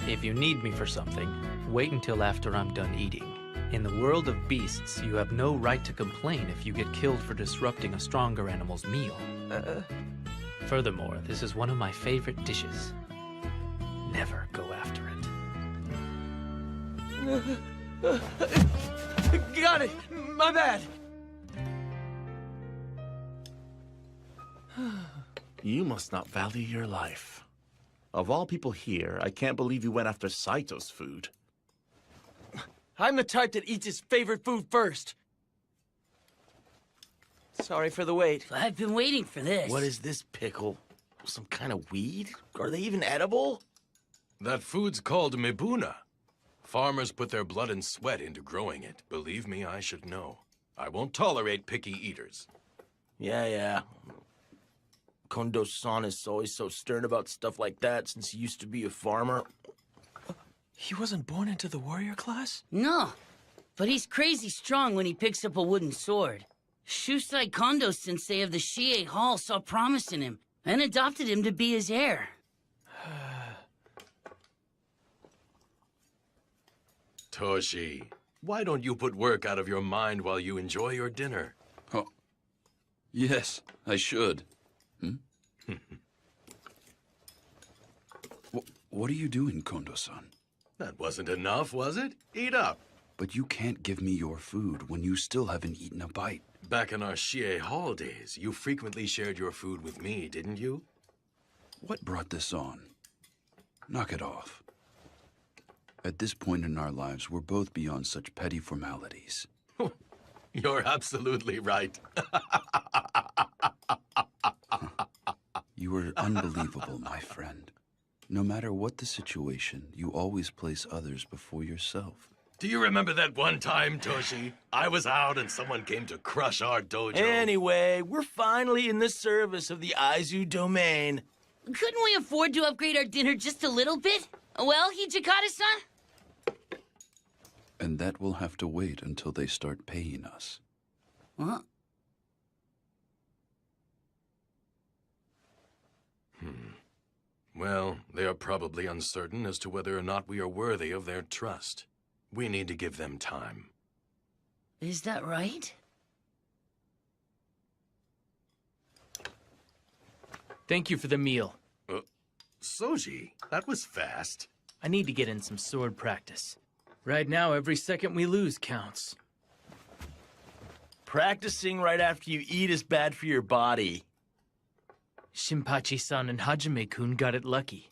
If you need me for something, wait until after I'm done eating. In the world of beasts, you have no right to complain if you get killed for disrupting a stronger animal's meal. Furthermore, this is one of my favorite dishes. Never go after it. Got it! My bad! You must not value your life. Of all people here, I can't believe you went after Saito's food. I'm the type that eats his favorite food first. Sorry for the wait. I've been waiting for this. What is this pickle? Some kind of weed? Are they even edible? That food's called mibuna. Farmers put their blood and sweat into growing it. Believe me, I should know. I won't tolerate picky eaters. Yeah. Kondo-san is always so stern about stuff like that since he used to be a farmer. He wasn't born into the warrior class? No, but he's crazy strong when he picks up a wooden sword. Shusai Kondo sensei of the Shie Hall saw promise in him and adopted him to be his heir. Toshi, why don't you put work out of your mind while you enjoy your dinner? Oh, yes, I should. What are you doing, Kondo-san? That wasn't enough, was it? Eat up. But you can't give me your food when you still haven't eaten a bite. Back in our Shie Hall days, you frequently shared your food with me, didn't you? What brought this on? Knock it off. At this point in our lives, we're both beyond such petty formalities. You're absolutely right. You are unbelievable, my friend. No matter what the situation, you always place others before yourself. Do you remember that one time, Toshi? I was out and someone came to crush our dojo. Anyway, we're finally in the service of the Aizu domain. Couldn't we afford to upgrade our dinner just a little bit? Well, Hijikata-san? And that will have to wait until they start paying us. What? Well, they are probably uncertain as to whether or not we are worthy of their trust. We need to give them time. Is that right? Thank you for the meal. Soji, that was fast. I need to get in some sword practice. Right now, every second we lose counts. Practicing right after you eat is bad for your body. Shinpachi-san and Hajime-kun got it lucky.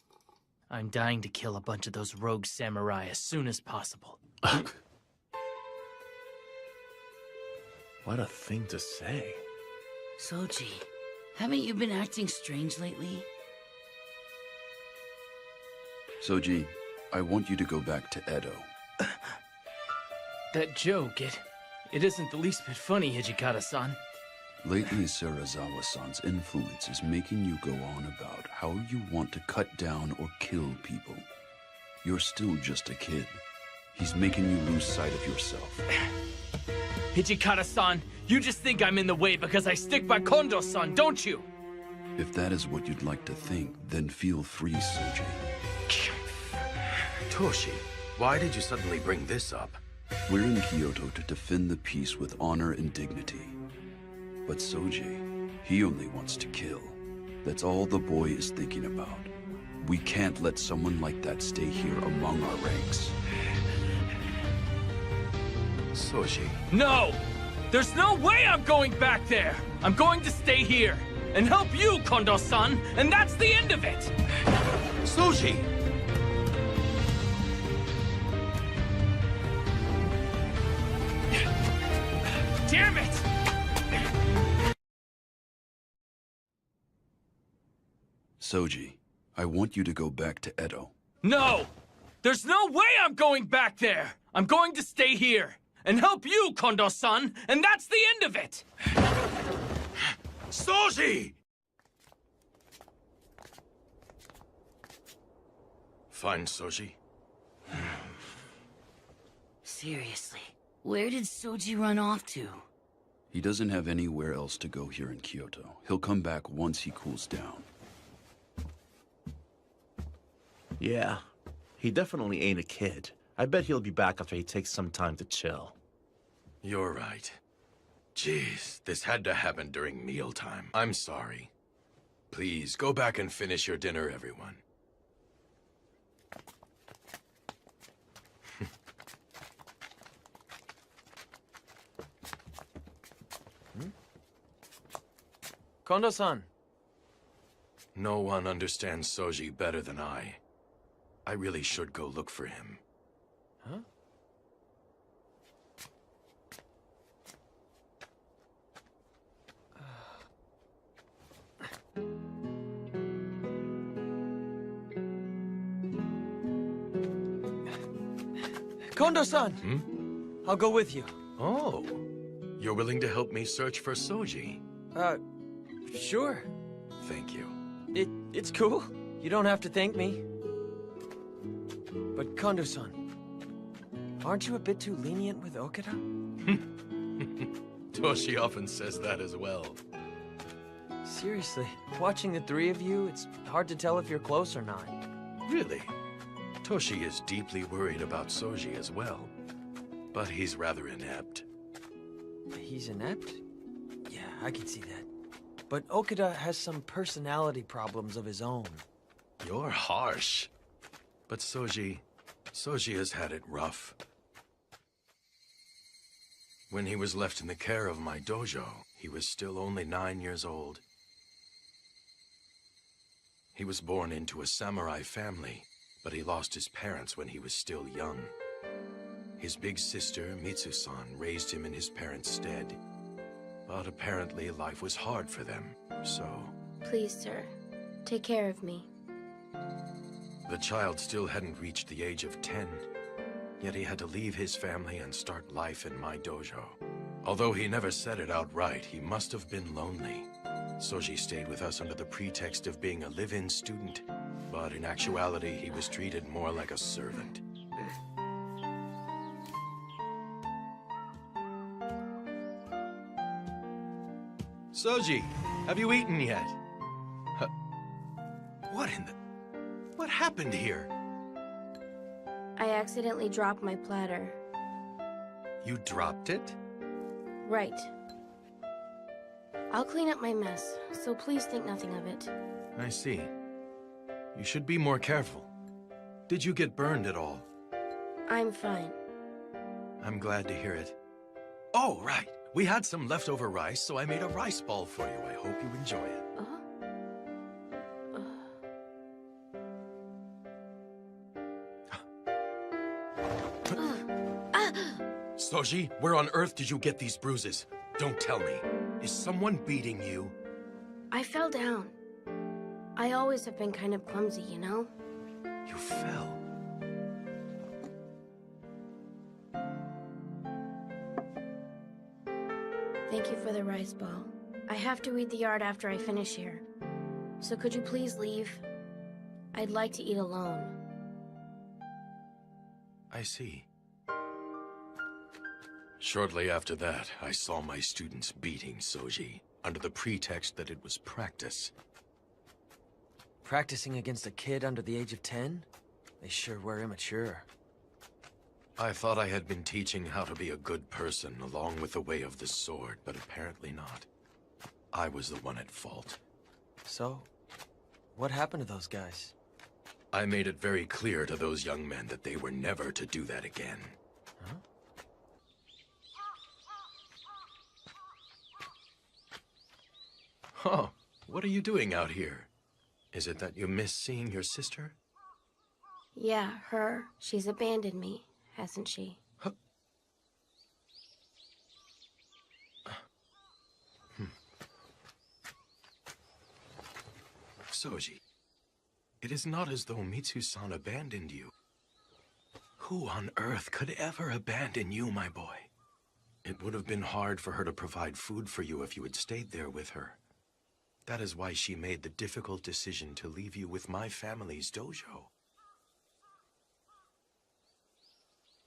I'm dying to kill a bunch of those rogue samurai as soon as possible. What a thing to say. Soji, haven't you been acting strange lately? Soji, I want you to go back to Edo. That joke, It isn't the least bit funny, Hijikata-san. Lately, Serizawa-san's influence is making you go on about how you want to cut down or kill people. You're still just a kid. He's making you lose sight of yourself. Hijikata-san, you just think I'm in the way because I stick by Kondo-san, don't you? If that is what you'd like to think, then feel free, Soji. Toshi, why did you suddenly bring this up? We're in Kyoto to defend the peace with honor and dignity. But Soji, he only wants to kill. That's all the boy is thinking about. We can't let someone like that stay here among our ranks. Soji. No! There's no way I'm going back there! I'm going to stay here and help you, Kondo-san, and that's the end of it! Soji! Damn it! Soji, I want you to go back to Edo. No! There's no way I'm going back there! I'm going to stay here and help you, Kondo-san, and that's the end of it! Soji! Fine, Soji. Seriously, where did Soji run off to? He doesn't have anywhere else to go here in Kyoto. He'll come back once he cools down. Yeah, he definitely ain't a kid. I bet he'll be back after he takes some time to chill. You're right. Jeez, this had to happen during mealtime. I'm sorry. Please, go back and finish your dinner, everyone. Kondo-san. No one understands Soji better than I. I really should go look for him. Huh? Kondo-san! I'll go with you. Oh, you're willing to help me search for Soji? Sure. Thank you. It's cool. You don't have to thank me. But Kondo-san, aren't you a bit too lenient with Okada? Toshi often says that as well. Seriously, watching the three of you, it's hard to tell if you're close or not. Really? Toshi is deeply worried about Soji as well. But he's rather inept. He's inept? Yeah, I can see that. But Okada has some personality problems of his own. You're harsh. But Soji has had it rough. When he was left in the care of my dojo, he was still only 9 years old. He was born into a samurai family, but he lost his parents when he was still young. His big sister, Mitsu-san, raised him in his parents' stead. But apparently life was hard for them, so... Please, sir, take care of me. The child still hadn't reached the age of 10, yet he had to leave his family and start life in my dojo. Although he never said it outright, he must have been lonely. Soji stayed with us under the pretext of being a live-in student, but in actuality, he was treated more like a servant. Soji, have you eaten yet? What in the... What happened here? I accidentally dropped my platter. You dropped it? Right. I'll clean up my mess, so please think nothing of it. I see. You should be more careful. Did you get burned at all? I'm fine. I'm glad to hear it. Oh, right. We had some leftover rice, so I made a rice ball for you. I hope you enjoy it. Soji, where on earth did you get these bruises? Don't tell me. Is someone beating you? I fell down. I always have been kind of clumsy, you know? You fell. Thank you for the rice ball. I have to weed the yard after I finish here. So could you please leave? I'd like to eat alone. I see. Shortly after that, I saw my students beating Soji, under the pretext that it was practice. Practicing against a kid under the age of 10? They sure were immature. I thought I had been teaching how to be a good person along with the way of the sword, but apparently not. I was the one at fault. So, what happened to those guys? I made it very clear to those young men that they were never to do that again. Huh? Oh, what are you doing out here? Is it that you miss seeing your sister? Yeah, her. She's abandoned me, hasn't she? Soji, it is not as though Mitsu-san abandoned you. Who on earth could ever abandon you, my boy? It would have been hard for her to provide food for you if you had stayed there with her. That is why she made the difficult decision to leave you with my family's dojo.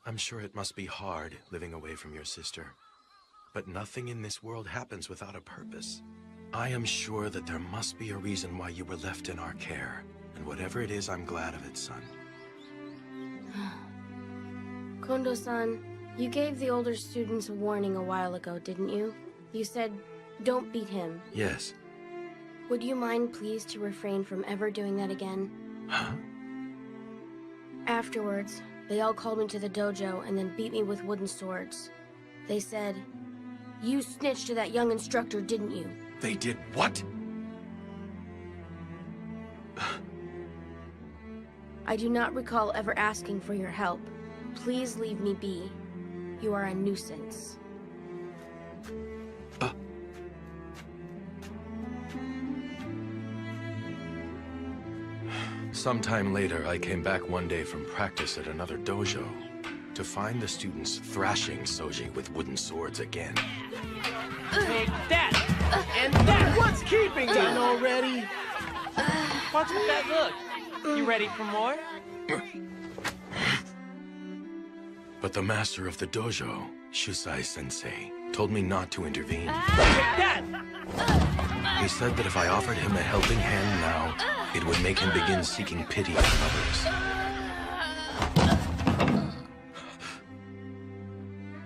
I'm sure it must be hard living away from your sister, but nothing in this world happens without a purpose. I am sure that there must be a reason why you were left in our care, and whatever it is, I'm glad of it, son. Kondo-san, you gave the older students a warning a while ago, didn't you? You said, don't beat him. Yes. Would you mind, please, to refrain from ever doing that again? Huh? Afterwards, they all called me to the dojo and then beat me with wooden swords. They said, you snitched to that young instructor, didn't you? They did what? I do not recall ever asking for your help. Please leave me be. You are a nuisance. Sometime later, I came back one day from practice at another dojo to find the students thrashing Soji with wooden swords again. Take that! And that! What's keeping you? Done already? What's with that look? You ready for more? But the master of the dojo, Shusai-sensei, told me not to intervene. Take that! He said that if I offered him a helping hand now, it would make him begin seeking pity from others.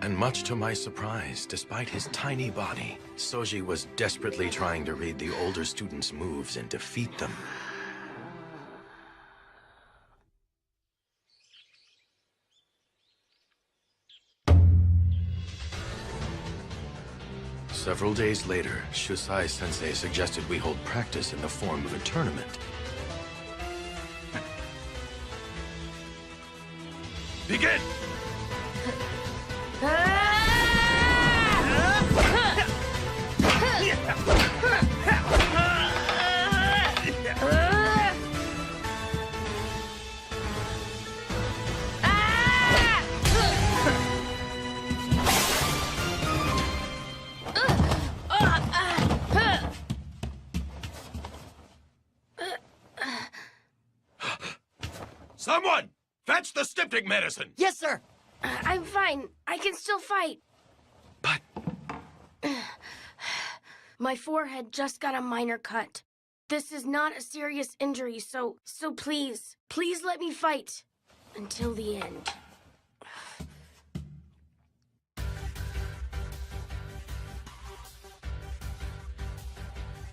And much to my surprise, despite his tiny body, Soji was desperately trying to read the older students' moves and defeat them. Several days later, Shusai-sensei suggested we hold practice in the form of a tournament. Begin! Someone! Fetch the styptic medicine! Yes, sir! I'm fine. I can still fight. But... My forehead just got a minor cut. This is not a serious injury, so please, please let me fight. Until the end.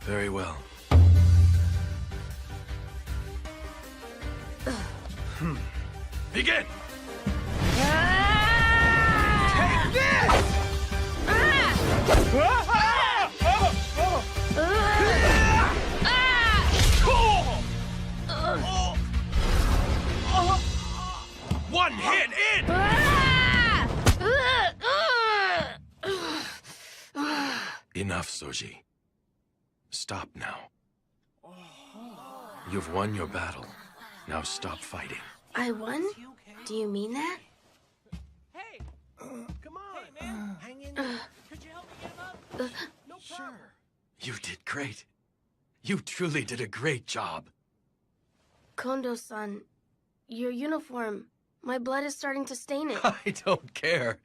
Very well. Begin! Take this! One hit in! Enough, Soji. Stop now. You've won your battle. Now stop fighting. I won? Do you mean that? Hey! Come on! Hey, man! Hang in there. Could you help me get him up? Sure. You did great. You truly did a great job. Kondo-san, your uniform. My blood is starting to stain it. I don't care.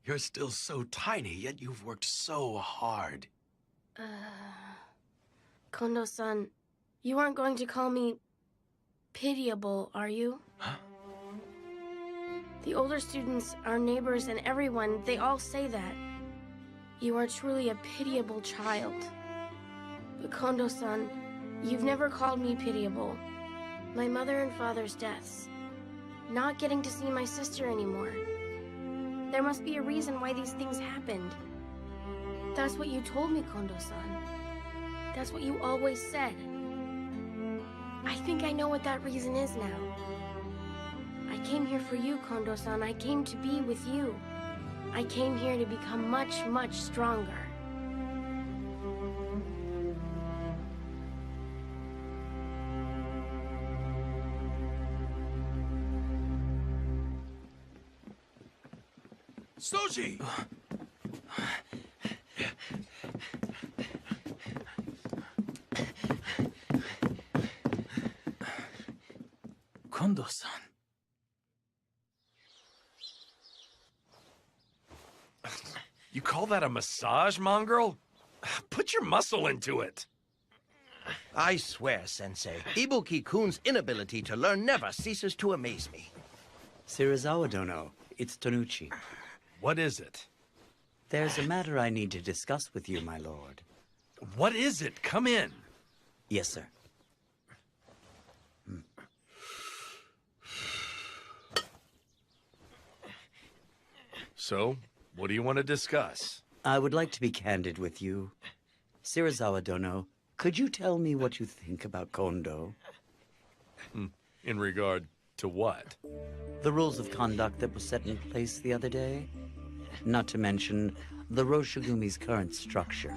You're still so tiny, yet you've worked so hard. Kondo-san, you aren't going to call me pitiable, are you? Huh? The older students, our neighbors, and everyone, they all say that. You are truly a pitiable child. But Kondo-san, you've never called me pitiable. My mother and father's deaths. Not getting to see my sister anymore. There must be a reason why these things happened. That's what you told me, Kondo-san. That's what you always said. I think I know what that reason is now. I came here for you, Kondo-san. I came to be with you. I came here to become much, much stronger. Soji! Kondo-san. You call that a massage, mongrel? Put your muscle into it. I swear, Sensei, Ibuki-kun's inability to learn never ceases to amaze me. Shirazawa Dono, it's Tonuchi. What is it? There's a matter I need to discuss with you, my lord. What is it? Come in. Yes, sir. So, what do you want to discuss? I would like to be candid with you. Shirazawa Dono, could you tell me what you think about Kondo? In regard to what? The rules of conduct that were set in place the other day? Not to mention the Roshigumi's current structure.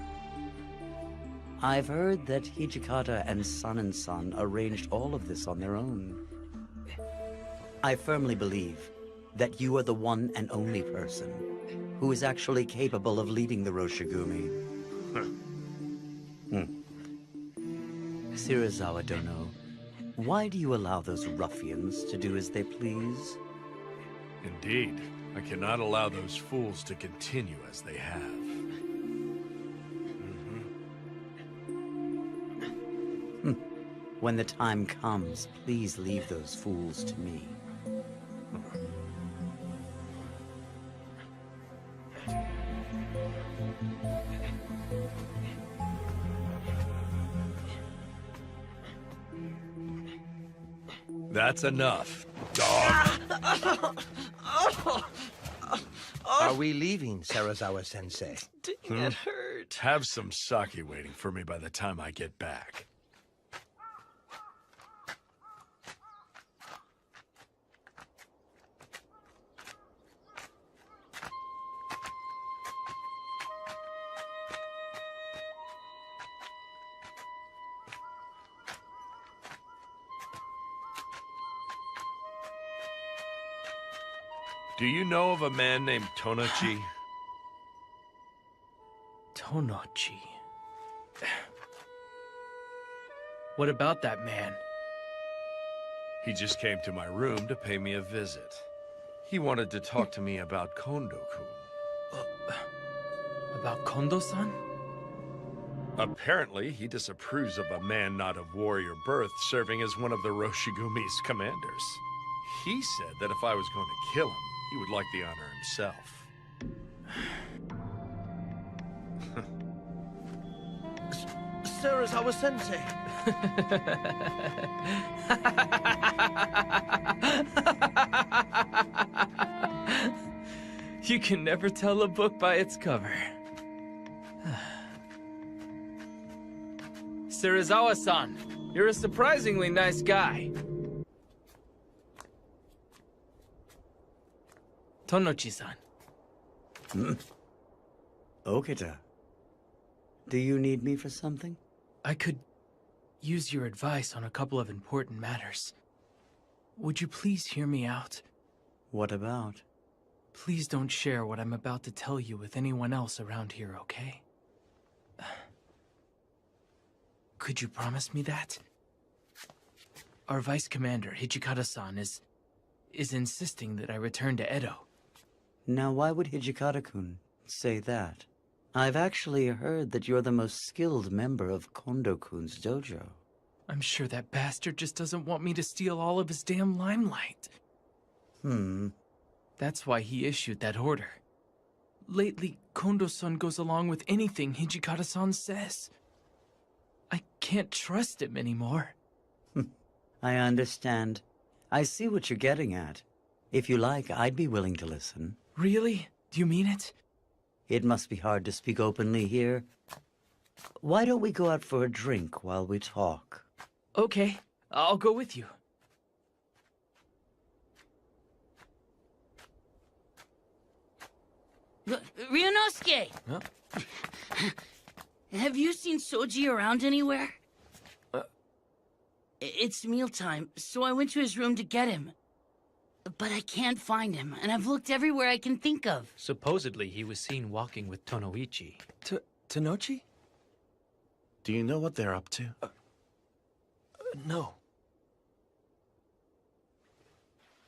I've heard that Hijikata and Son arranged all of this on their own. I firmly believe that you are the one and only person who is actually capable of leading the Roshigumi. Shirazawa Dono, why do you allow those ruffians to do as they please? Indeed. I cannot allow those fools to continue as they have. When the time comes, please leave those fools to me. That's enough, dog. Are we leaving, Shirazawa-sensei? It hurt. Have some sake waiting for me by the time I get back. Do you know of a man named Tonochi? Tonochi. What about that man? He just came to my room to pay me a visit. He wanted to talk to me about Kondo-kun. About Kondo-san? Apparently, he disapproves of a man not of warrior birth serving as one of the Roshigumi's commanders. He said that if I was going to kill him, he would like the honor himself. Shirazawa-sensei! You can never tell a book by its cover. Shirazawa-san, you're a surprisingly nice guy. Tonochi-san. Okita. Do you need me for something? I could use your advice on a couple of important matters. Would you please hear me out? What about? Please don't share what I'm about to tell you with anyone else around here, okay? Could you promise me that? Our Vice Commander, Hijikata-san, is insisting that I return to Edo. Now, why would Hijikata-kun say that? I've actually heard that you're the most skilled member of Kondo-kun's dojo. I'm sure that bastard just doesn't want me to steal all of his damn limelight. That's why he issued that order. Lately, Kondo-san goes along with anything Hijikata-san says. I can't trust him anymore. I understand. I see what you're getting at. If you like, I'd be willing to listen. Really? Do you mean it? It must be hard to speak openly here. Why don't we go out for a drink while we talk? Okay, I'll go with you. Ryunosuke! Huh? Have you seen Soji around anywhere? It's mealtime, so I went to his room to get him. But I can't find him, and I've looked everywhere I can think of. Supposedly, he was seen walking with Tonoichi. Tanochi? Do you know what they're up to? No.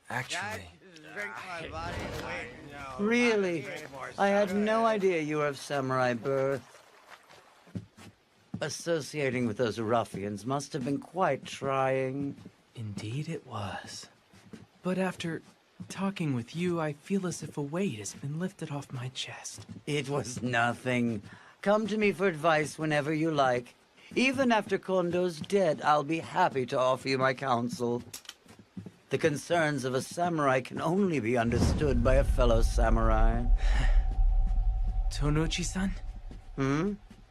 Actually... Really? I had no idea you were of samurai birth. Associating with those ruffians must have been quite trying. Indeed it was. But after talking with you, I feel as if a weight has been lifted off my chest. It was nothing. Come to me for advice whenever you like. Even after Kondo's dead, I'll be happy to offer you my counsel. The concerns of a samurai can only be understood by a fellow samurai. Tonochi-san?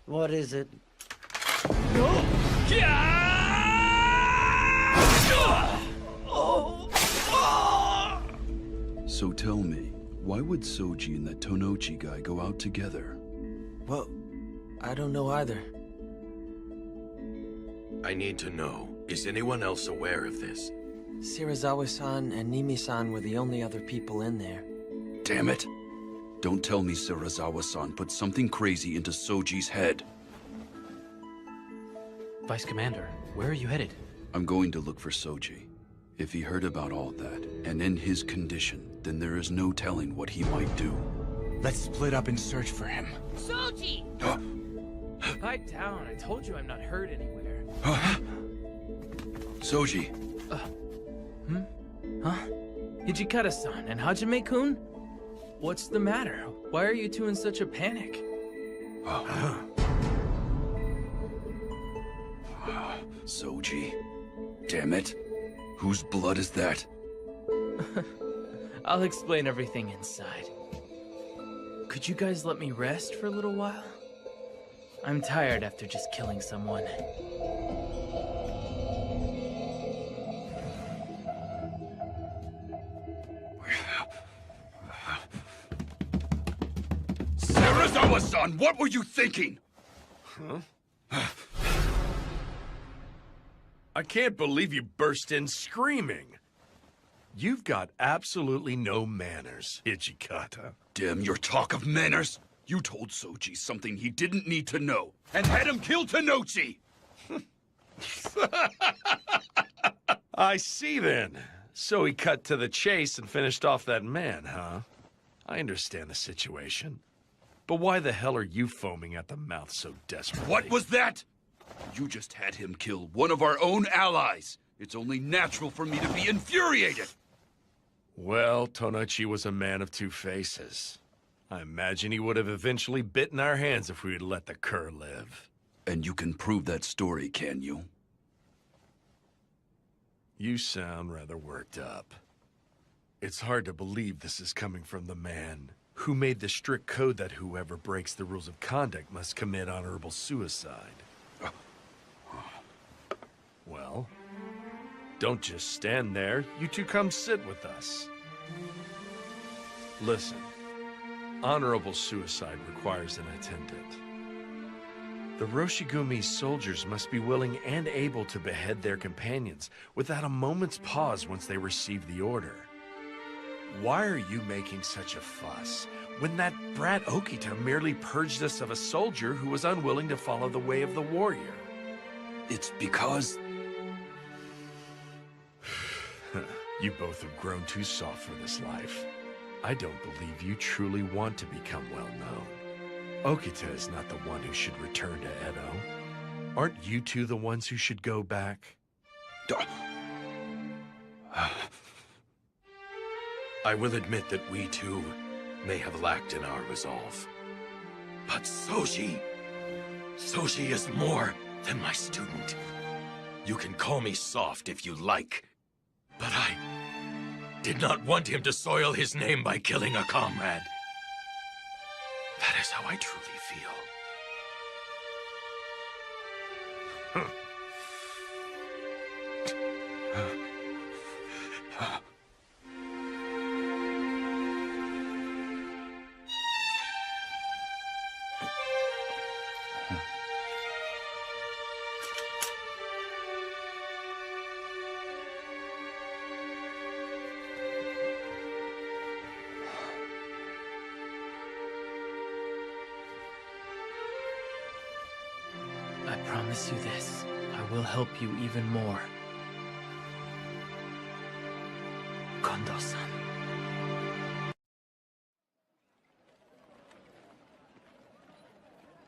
What is it? So tell me, why would Soji and that Tonochi guy go out together? Well, I don't know either. I need to know. Is anyone else aware of this? Shirazawa-san and Nimi-san were the only other people in there. Damn it! Don't tell me Shirazawa-san put something crazy into Soji's head. Vice Commander, where are you headed? I'm going to look for Soji. If he heard about all that, and in his condition, then there is no telling what he might do. Let's split up and search for him. Soji! Pipe down. I told you I'm not hurt anywhere. Soji! Huh? Hijikata-san and Hajime-kun? What's the matter? Why are you two in such a panic? Soji. Damn it. Whose blood is that? I'll explain everything inside. Could you guys let me rest for a little while? I'm tired after just killing someone. Shirazawa-san, what were you thinking? I can't believe you burst in screaming. You've got absolutely no manners, Hijikata. Damn your talk of manners! You told Soji something he didn't need to know, and had him kill Tanochi! I see then. So he cut to the chase and finished off that man, huh? I understand the situation. But why the hell are you foaming at the mouth so desperately? What was that? You just had him kill one of our own allies. It's only natural for me to be infuriated. Well, Tonochi was a man of two faces. I imagine he would have eventually bitten our hands if we had let the cur live. And you can prove that story, can you? You sound rather worked up. It's hard to believe this is coming from the man who made the strict code that whoever breaks the rules of conduct must commit honorable suicide. Well, don't just stand there. You two come sit with us. Listen, honorable suicide requires an attendant. The Roshigumi's soldiers must be willing and able to behead their companions without a moment's pause once they receive the order. Why are you making such a fuss when that brat Okita merely purged us of a soldier who was unwilling to follow the way of the warrior? It's because... You both have grown too soft for this life. I don't believe you truly want to become well known. Okita is not the one who should return to Edo. Aren't you two the ones who should go back? I will admit that we too may have lacked in our resolve. But Soji is more than my student. You can call me soft if you like, but I did not want him to soil his name by killing a comrade. That is how I truly feel. I promise you this. I will help you even more. Kondo-san.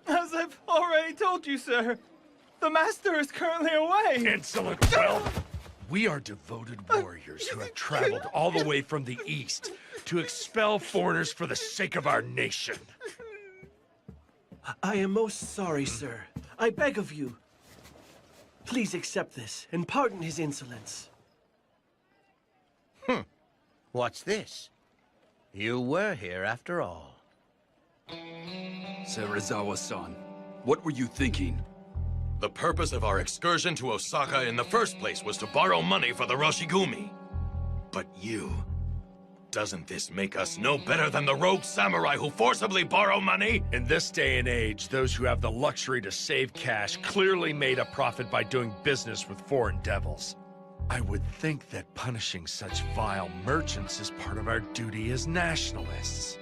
As I've already told you, sir, the master is currently away. Insolent whelp! We are devoted warriors who have traveled all the way from the east to expel foreigners for the sake of our nation. I am most sorry, sir. I beg of you. Please accept this and pardon his insolence. What's this? You were here after all. Serizawa-san, what were you thinking? The purpose of our excursion to Osaka in the first place was to borrow money for the Roshigumi. But you... Doesn't this make us no better than the rogue samurai who forcibly borrow money? In this day and age, those who have the luxury to save cash clearly made a profit by doing business with foreign devils. I would think that punishing such vile merchants is part of our duty as nationalists.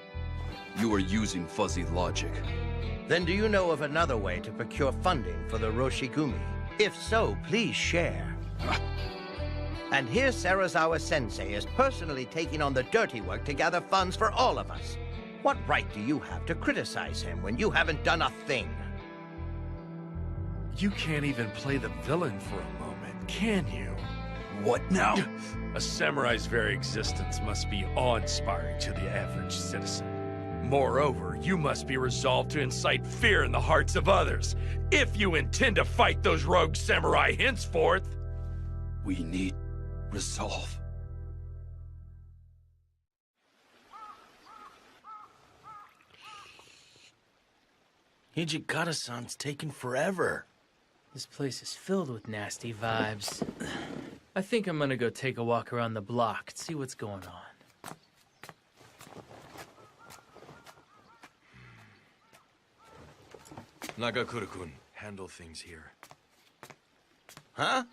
You are using fuzzy logic. Then do you know of another way to procure funding for the Roshigumi? If so, please share. And here Serizawa-sensei is personally taking on the dirty work to gather funds for all of us. What right do you have to criticize him when you haven't done a thing? You can't even play the villain for a moment, can you? What now? A samurai's very existence must be awe-inspiring to the average citizen. Moreover, you must be resolved to incite fear in the hearts of others, if you intend to fight those rogue samurai henceforth. We need resolve. Hijikata-san's taking forever. This place is filled with nasty vibes. I think I'm gonna go take a walk around the block and see what's going on. Nagakura-kun, handle things here. Huh?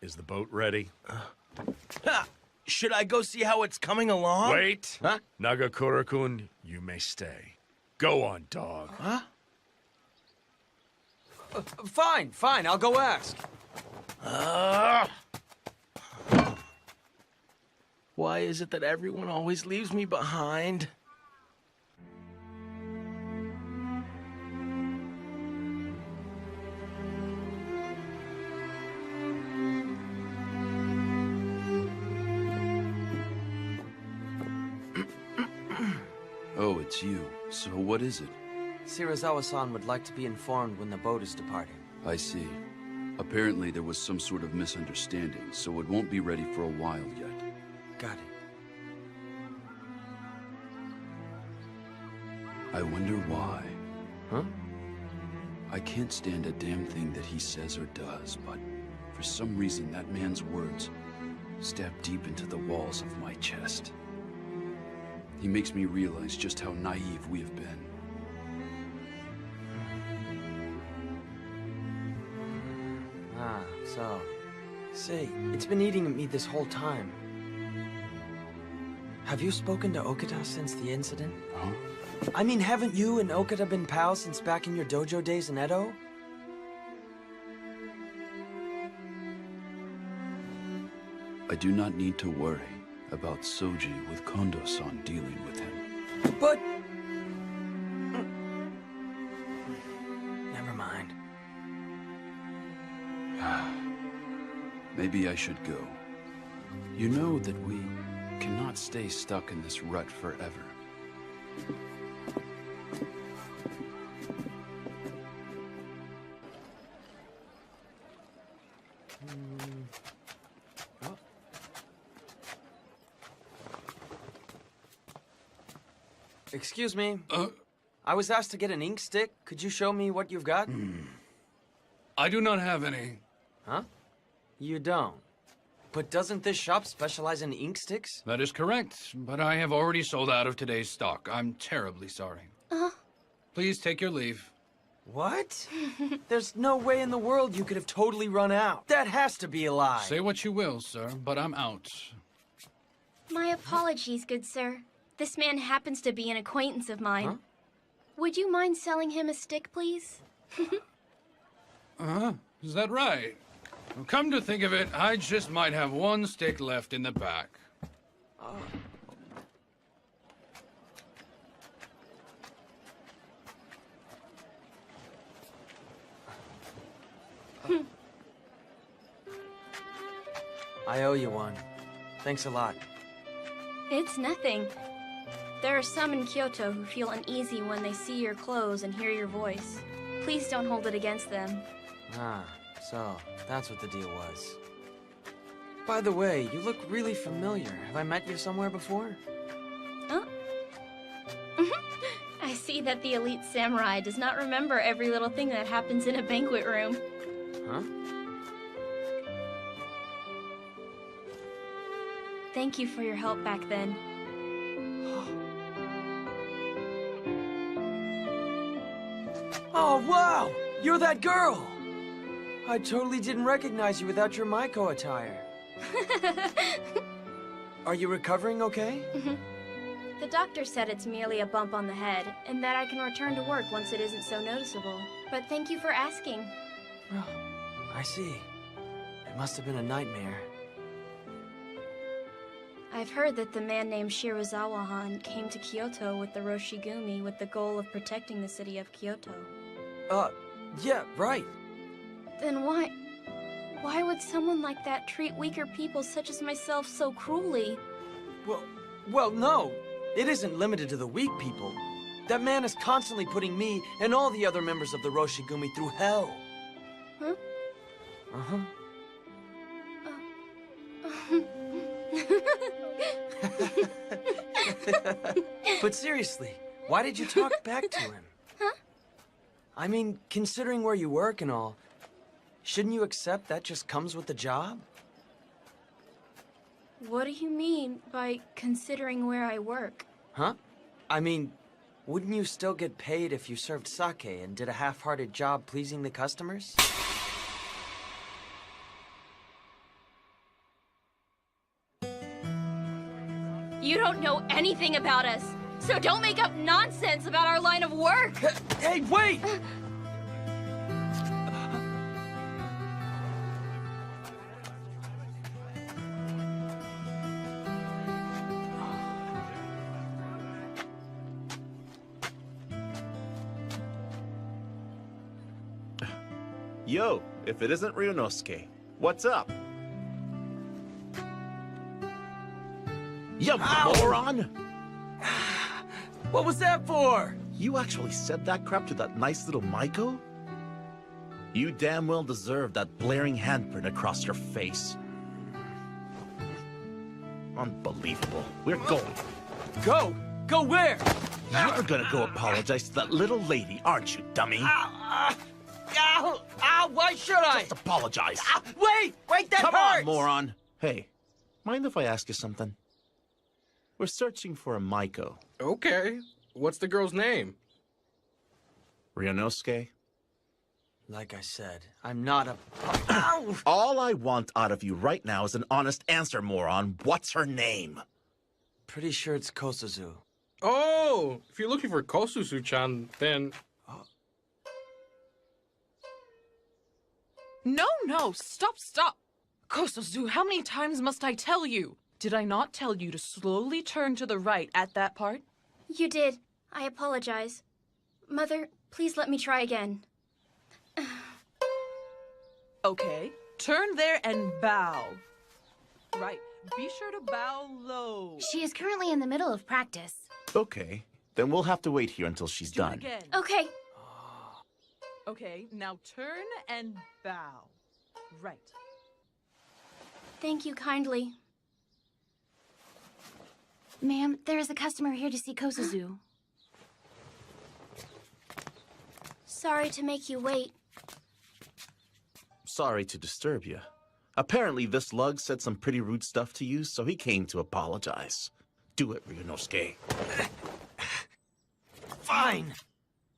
Is the boat ready? Should I go see how it's coming along? Wait! Huh? Nagakura-kun, you may stay. Go on, dog. Huh? Fine, I'll go ask. Why is it that everyone always leaves me behind? Oh, it's you. So what is it? Serizawa-san would like to be informed when the boat is departing. I see. Apparently there was some sort of misunderstanding, so it won't be ready for a while yet. Got it. I wonder why. Huh? I can't stand a damn thing that he says or does, but for some reason that man's words stab deep into the walls of my chest. He makes me realize just how naive we have been. So. Say, it's been eating at me this whole time. Have you spoken to Okita since the incident? Huh? I mean, haven't you and Okita been pals since back in your dojo days in Edo? I do not need to worry about Soji with Kondo-san dealing with him. But... Never mind. Maybe I should go. You know that we cannot stay stuck in this rut forever. Excuse me. I was asked to get an ink stick. Could you show me what you've got? I do not have any. Huh? You don't? But doesn't this shop specialize in ink sticks? That is correct, but I have already sold out of today's stock. I'm terribly sorry. Please take your leave. What? There's no way in the world you could have totally run out. That has to be a lie. Say what you will, sir, but I'm out. My apologies, good sir. This man happens to be an acquaintance of mine. Huh? Would you mind selling him a stick, please? Is that right? Well, come to think of it, I just might have one stick left in the back. I owe you one. Thanks a lot. It's nothing. There are some in Kyoto who feel uneasy when they see your clothes and hear your voice. Please don't hold it against them. Ah, so that's what the deal was. By the way, you look really familiar. Have I met you somewhere before? Oh? I see that the elite samurai does not remember every little thing that happens in a banquet room. Huh? Thank you for your help back then. Oh, wow! You're that girl! I totally didn't recognize you without your Maiko attire. Are you recovering okay? The doctor said it's merely a bump on the head, and that I can return to work once it isn't so noticeable. But thank you for asking. Oh, I see. It must have been a nightmare. I've heard that the man named Shirazawa-han came to Kyoto with the Roshigumi with the goal of protecting the city of Kyoto. Yeah, right. Then why would someone like that treat weaker people such as myself so cruelly? Well, no. It isn't limited to the weak people. That man is constantly putting me and all the other members of the Roshigumi through hell. Huh? Uh-huh. But seriously, why did you talk back to him? Huh? I mean, considering where you work and all, shouldn't you accept that just comes with the job? What do you mean by considering where I work? Huh? I mean, wouldn't you still get paid if you served sake and did a half-hearted job pleasing the customers? You don't know anything about us, so don't make up nonsense about our line of work! Hey, wait! Yo, if it isn't Ryunosuke, what's up? You moron! What was that for? You actually said that crap to that nice little Maiko? You damn well deserve that blaring handprint across your face. Unbelievable. We're going. Go? Go where? You're gonna go apologize to that little lady, aren't you, dummy? Ow! Ow! Why should I? Just apologize. Wait! That Come hurts! on, moron! Hey, mind if I ask you something? We're searching for a Maiko. Okay. What's the girl's name? Ryunosuke? Like I said, I'm not a... Ow! All I want out of you right now is an honest answer, moron. What's her name? Pretty sure it's Kosuzu. Oh, if you're looking for Kosuzu-chan, then... No, stop. Kosuzu, how many times must I tell you? Did I not tell you to slowly turn to the right at that part? You did. I apologize. Mother, please let me try again. Okay, turn there and bow. Right, be sure to bow low. She is currently in the middle of practice. Okay, then we'll have to wait here until she's Do it done. again. Okay. Okay, now turn and bow. Right. Thank you kindly. Ma'am, there is a customer here to see Kosuzu. Sorry to make you wait. Sorry to disturb you. Apparently this lug said some pretty rude stuff to you, so he came to apologize. Do it, Ryunosuke. Fine!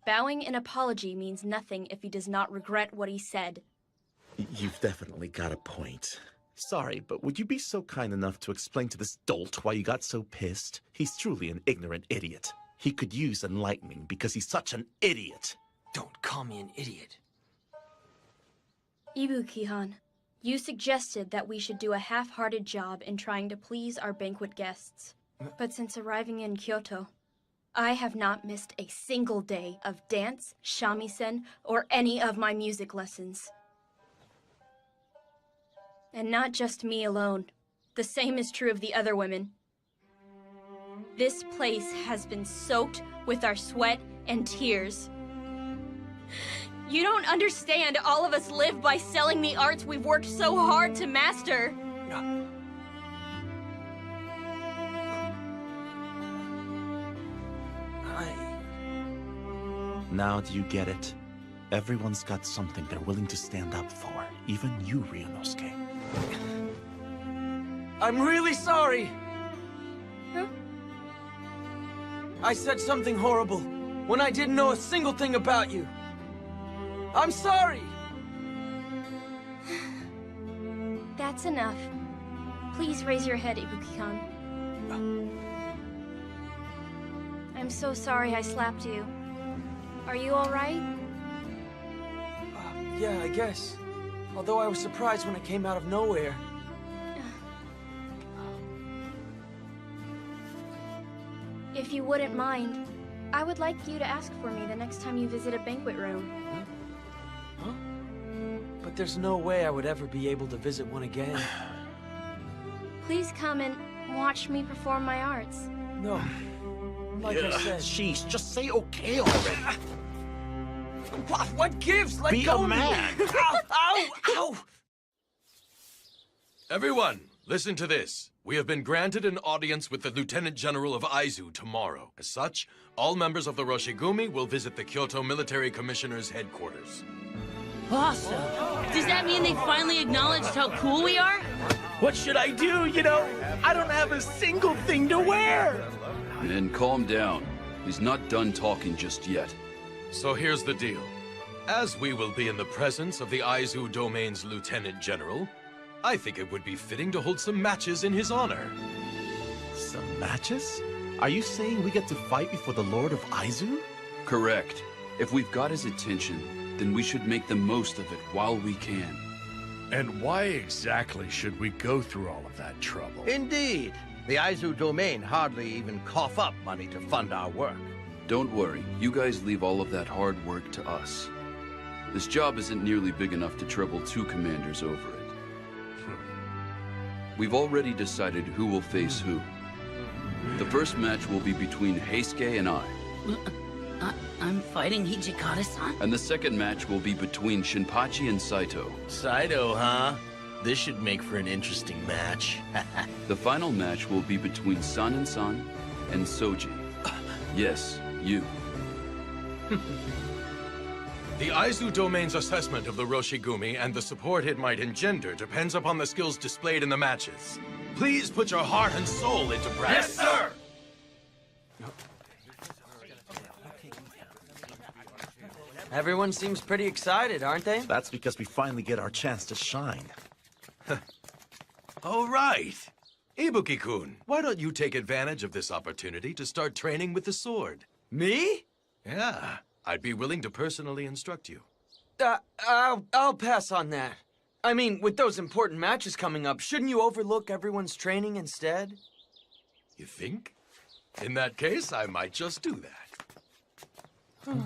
Bowing an apology means nothing if he does not regret what he said. You've definitely got a point. Sorry, but would you be so kind enough to explain to this dolt why you got so pissed? He's truly an ignorant idiot. He could use enlightening because he's such an idiot. Don't call me an idiot. Ibuki-han, you suggested that we should do a half-hearted job in trying to please our banquet guests. But since arriving in Kyoto, I have not missed a single day of dance, shamisen, or any of my music lessons. And not just me alone. The same is true of the other women. This place has been soaked with our sweat and tears. You don't understand, all of us live by selling the arts we've worked so hard to master. Now do you get it? Everyone's got something they're willing to stand up for. Even you, Ryunosuke. I'm really sorry! Huh? I said something horrible when I didn't know a single thing about you. I'm sorry! That's enough. Please raise your head, Ibuki-kan. I'm so sorry I slapped you. Are you alright? Yeah, I guess. Although I was surprised when it came out of nowhere. If you wouldn't mind, I would like you to ask for me the next time you visit a banquet room. Huh? But there's no way I would ever be able to visit one again. Please come and watch me perform my arts. No. Like I said... Jeez, just say okay already. What gives? Let Be go a of me. man. Ow! Ow! Ow! Everyone, listen to this. We have been granted an audience with the Lieutenant General of Aizu tomorrow. As such, all members of the Roshigumi will visit the Kyoto Military Commissioner's headquarters. Awesome. Does that mean they finally acknowledged how cool we are? What should I do? You know, I don't have a single thing to wear. Men, calm down. He's not done talking just yet. So here's the deal. As we will be in the presence of the Aizu Domain's Lieutenant General, I think it would be fitting to hold some matches in his honor. Some matches? Are you saying we get to fight before the Lord of Aizu? Correct. If we've got his attention, then we should make the most of it while we can. And why exactly should we go through all of that trouble? Indeed. The Aizu Domain hardly even cough up money to fund our work. Don't worry. You guys leave all of that hard work to us. This job isn't nearly big enough to trouble two commanders over it. We've already decided who will face who. The first match will be between Heisuke and I. I'm fighting Hijikata-san? And the second match will be between Shinpachi and Saito. Saito, huh? This should make for an interesting match. The final match will be between San and Soji. Yes, you. The Aizu Domain's assessment of the Roshigumi and the support it might engender depends upon the skills displayed in the matches. Please put your heart and soul into practice. Yes, sir! Everyone seems pretty excited, aren't they? That's because we finally get our chance to shine. All right. Ibuki-kun, why don't you take advantage of this opportunity to start training with the sword? Me? Yeah, I'd be willing to personally instruct you. I'll pass on that. I mean, with those important matches coming up, shouldn't you overlook everyone's training instead? You think? In that case, I might just do that.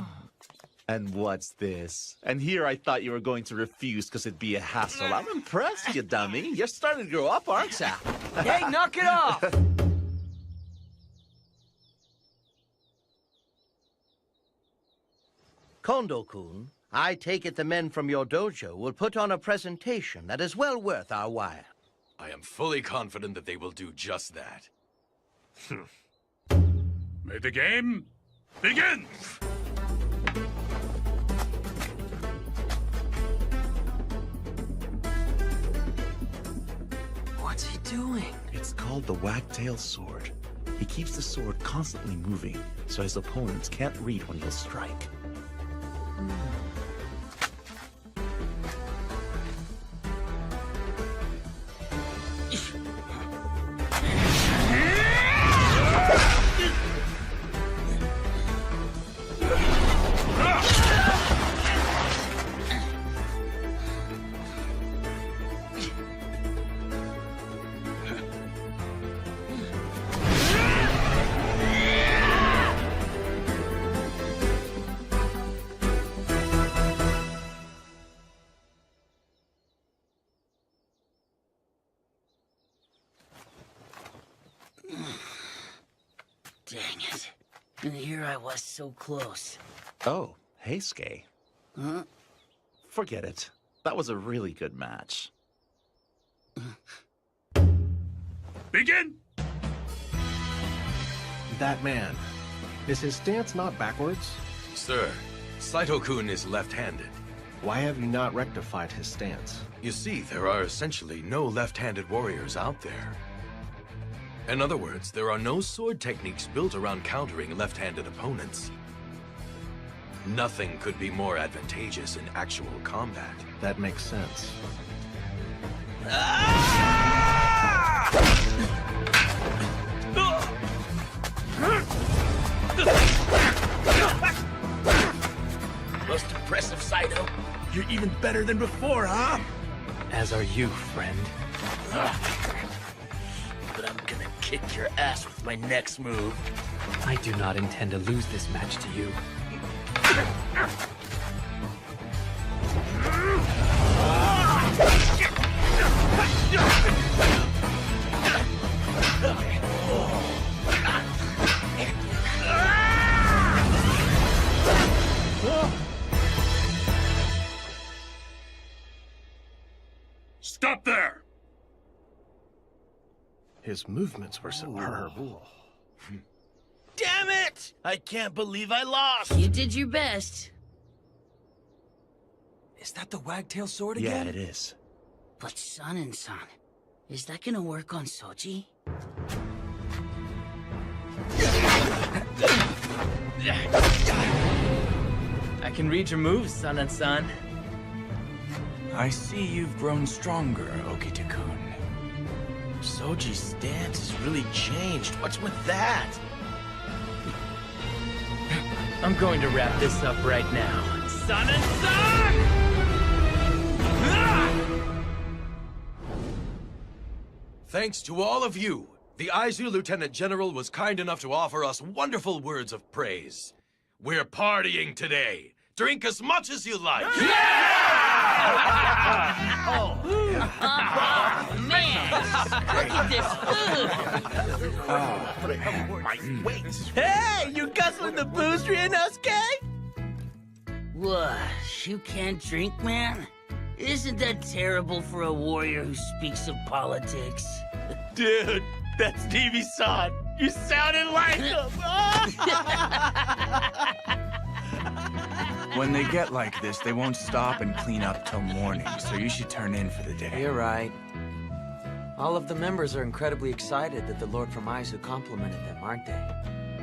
And what's this? And here I thought you were going to refuse because it'd be a hassle. I'm impressed, you dummy. You're starting to grow up, aren't ya? Hey, knock it off! Kondo-kun, I take it the men from your dojo will put on a presentation that is well worth our while. I am fully confident that they will do just that. May the game begin! What's he doing? It's called the wagtail sword. He keeps the sword constantly moving, so his opponents can't read when he'll strike. Dang it. And here I was so close. Oh, hey, Skay. Huh? Forget it. That was a really good match. Begin! That man. Is his stance not backwards? Sir, Saito-kun is left-handed. Why have you not rectified his stance? You see, there are essentially no left-handed warriors out there. In other words, there are no sword techniques built around countering left-handed opponents. Nothing could be more advantageous in actual combat. That makes sense. Most impressive, Saito. You're even better than before, huh? As are you, friend. But I'm gonna kick your ass with my next move. I do not intend to lose this match to you. Stop there! His movements were superb. Damn it! I can't believe I lost! You did your best. Is that the wagtail sword Yeah, again? it is. But San, is that gonna work on Soji? I can read your moves, San. I see you've grown stronger, Okita-kun. Soji's stance has really changed. What's with that? I'm going to wrap this up right now. San! Thanks to all of you, the Aizu Lieutenant General was kind enough to offer us wonderful words of praise. We're partying today. Drink as much as you like. Oh, man! Look at this food! Hey, you guzzling the booze, Ryunosuke? What? You can't drink, man? Isn't that terrible for a warrior who speaks of politics? Dude, that's Stevie-san. You sounded like him. When they get like this, they won't stop and clean up till morning, so you should turn in for the day. You're right. All of the members are incredibly excited that the Lord from Aizu complimented them, aren't they?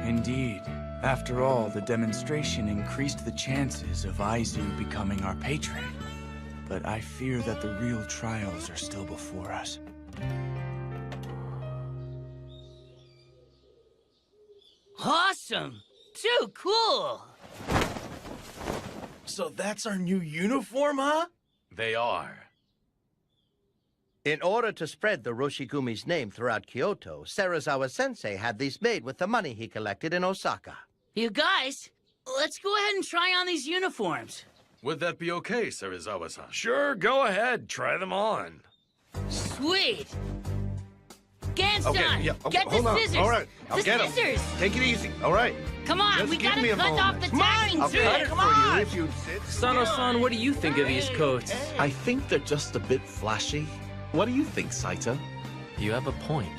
Indeed. After all, the demonstration increased the chances of Aizu becoming our patron. But I fear that the real trials are still before us. Awesome! Too cool! So that's our new uniform, huh? They are. In order to spread the Roshigumi's name throughout Kyoto, Serizawa-sensei had these made with the money he collected in Osaka. You guys, let's go ahead and try on these uniforms. Would that be okay, Serizawa-san? Sure, go ahead. Try them on. Sweet! Ganstein, Okay, yeah, okay, get the hold on. scissors! All right, I'll the get 'em. scissors! Take it easy. All right. Come on, Just we give gotta me a cut off moment. the tagging I'll to cut it! it Come for on! you if you sit. Sano-san, what do you think of these coats? I think they're just a bit flashy. What do you think, Saito? You have a point.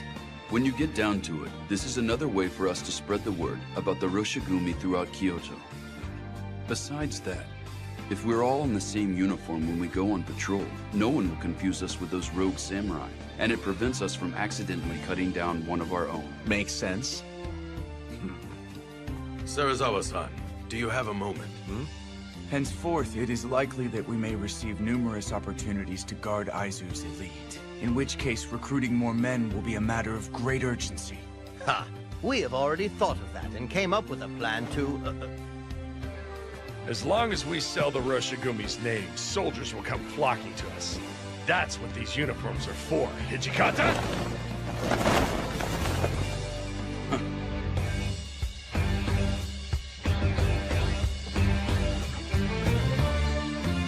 When you get down to it, this is another way for us to spread the word about the Roshigumi throughout Kyoto. Besides that, if we're all in the same uniform when we go on patrol, no one will confuse us with those rogue samurai, and it prevents us from accidentally cutting down one of our own. Makes sense. Serizawa-san, do you have a moment? Henceforth, it is likely that we may receive numerous opportunities to guard Aizu's elite, in which case recruiting more men will be a matter of great urgency. Ha! We have already thought of that and came up with a plan to... As long as we sell the Roshigumi's name, soldiers will come flocking to us. That's what these uniforms are for, Hijikata!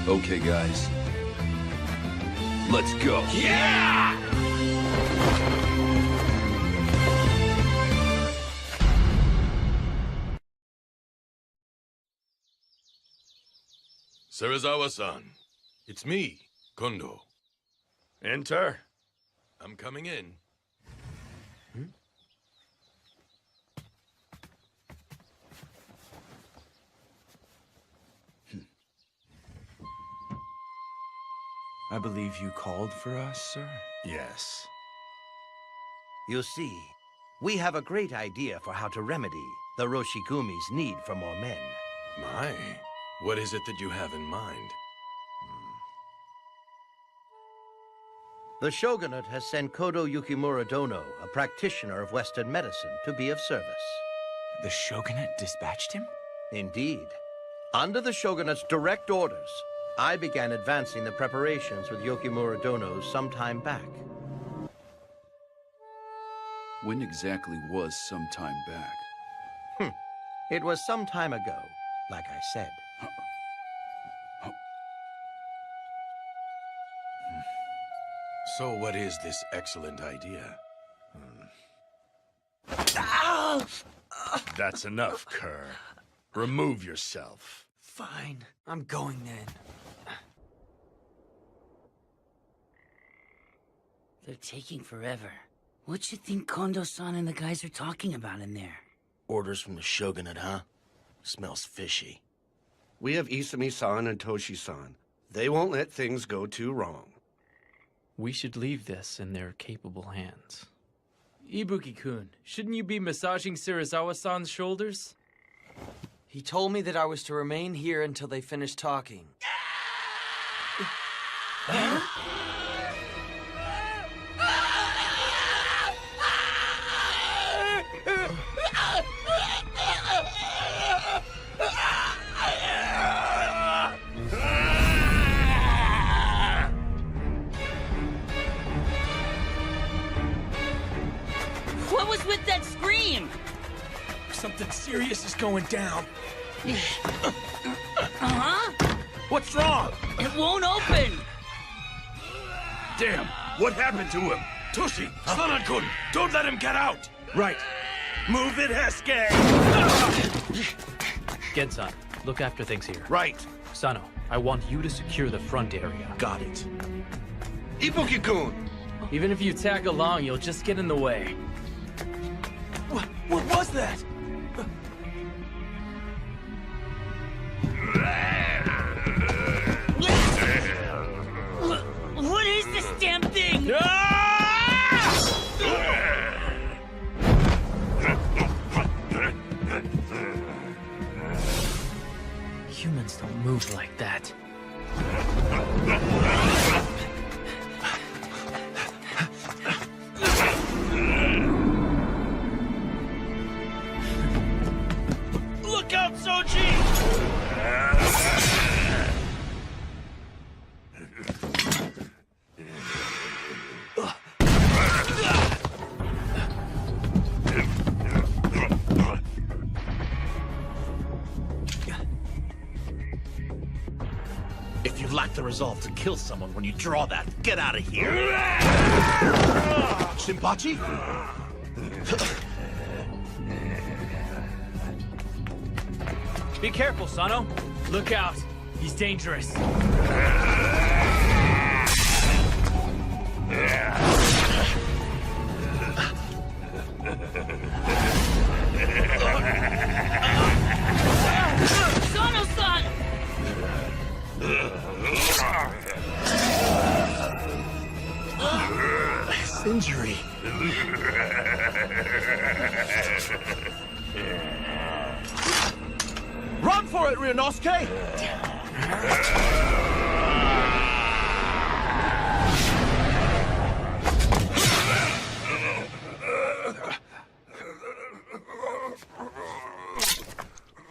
Okay, guys. Let's go. Yeah! Serizawa-san, it's me, Kondo. Enter. I'm coming in. I believe you called for us, sir? Yes. You see, we have a great idea for how to remedy the Roshigumi's need for more men. My, what is it that you have in mind? The Shogunate has sent Kodo Yukimura Dono, a practitioner of Western medicine, to be of service. The Shogunate dispatched him? Indeed. Under the Shogunate's direct orders, I began advancing the preparations with Yukimura Dono some time back. When exactly was some time back? It was some time ago, like I said. So what is this excellent idea? That's enough, Kerr. Remove yourself. Fine, I'm going then. They're taking forever. What you think Kondo-san and the guys are talking about in there? Orders from the Shogunate, huh? Smells fishy. We have Isami-san and Toshi-san. They won't let things go too wrong. We should leave this in their capable hands. Ibuki-kun, shouldn't you be massaging Serizawa-san's shoulders? He told me that I was to remain here until they finish talking. What was with that scream? Something serious is going down. Uh-huh? What's wrong? It won't open! Damn, what happened to him? Toshi, Sanan-kun, don't let him get out! Right. Move it, Hesuke! Gensan, look after things here. Right. Sano, I want you to secure the front area. Got it. Ibuki-kun! Even if you tag along, you'll just get in the way. What was that? What is this damn thing? the resolve to kill someone when you draw that. Get out of here! Shinpachi? Be careful, Sano. Look out. He's dangerous. Sano-san! His injury. Run for it, Ryunosuke!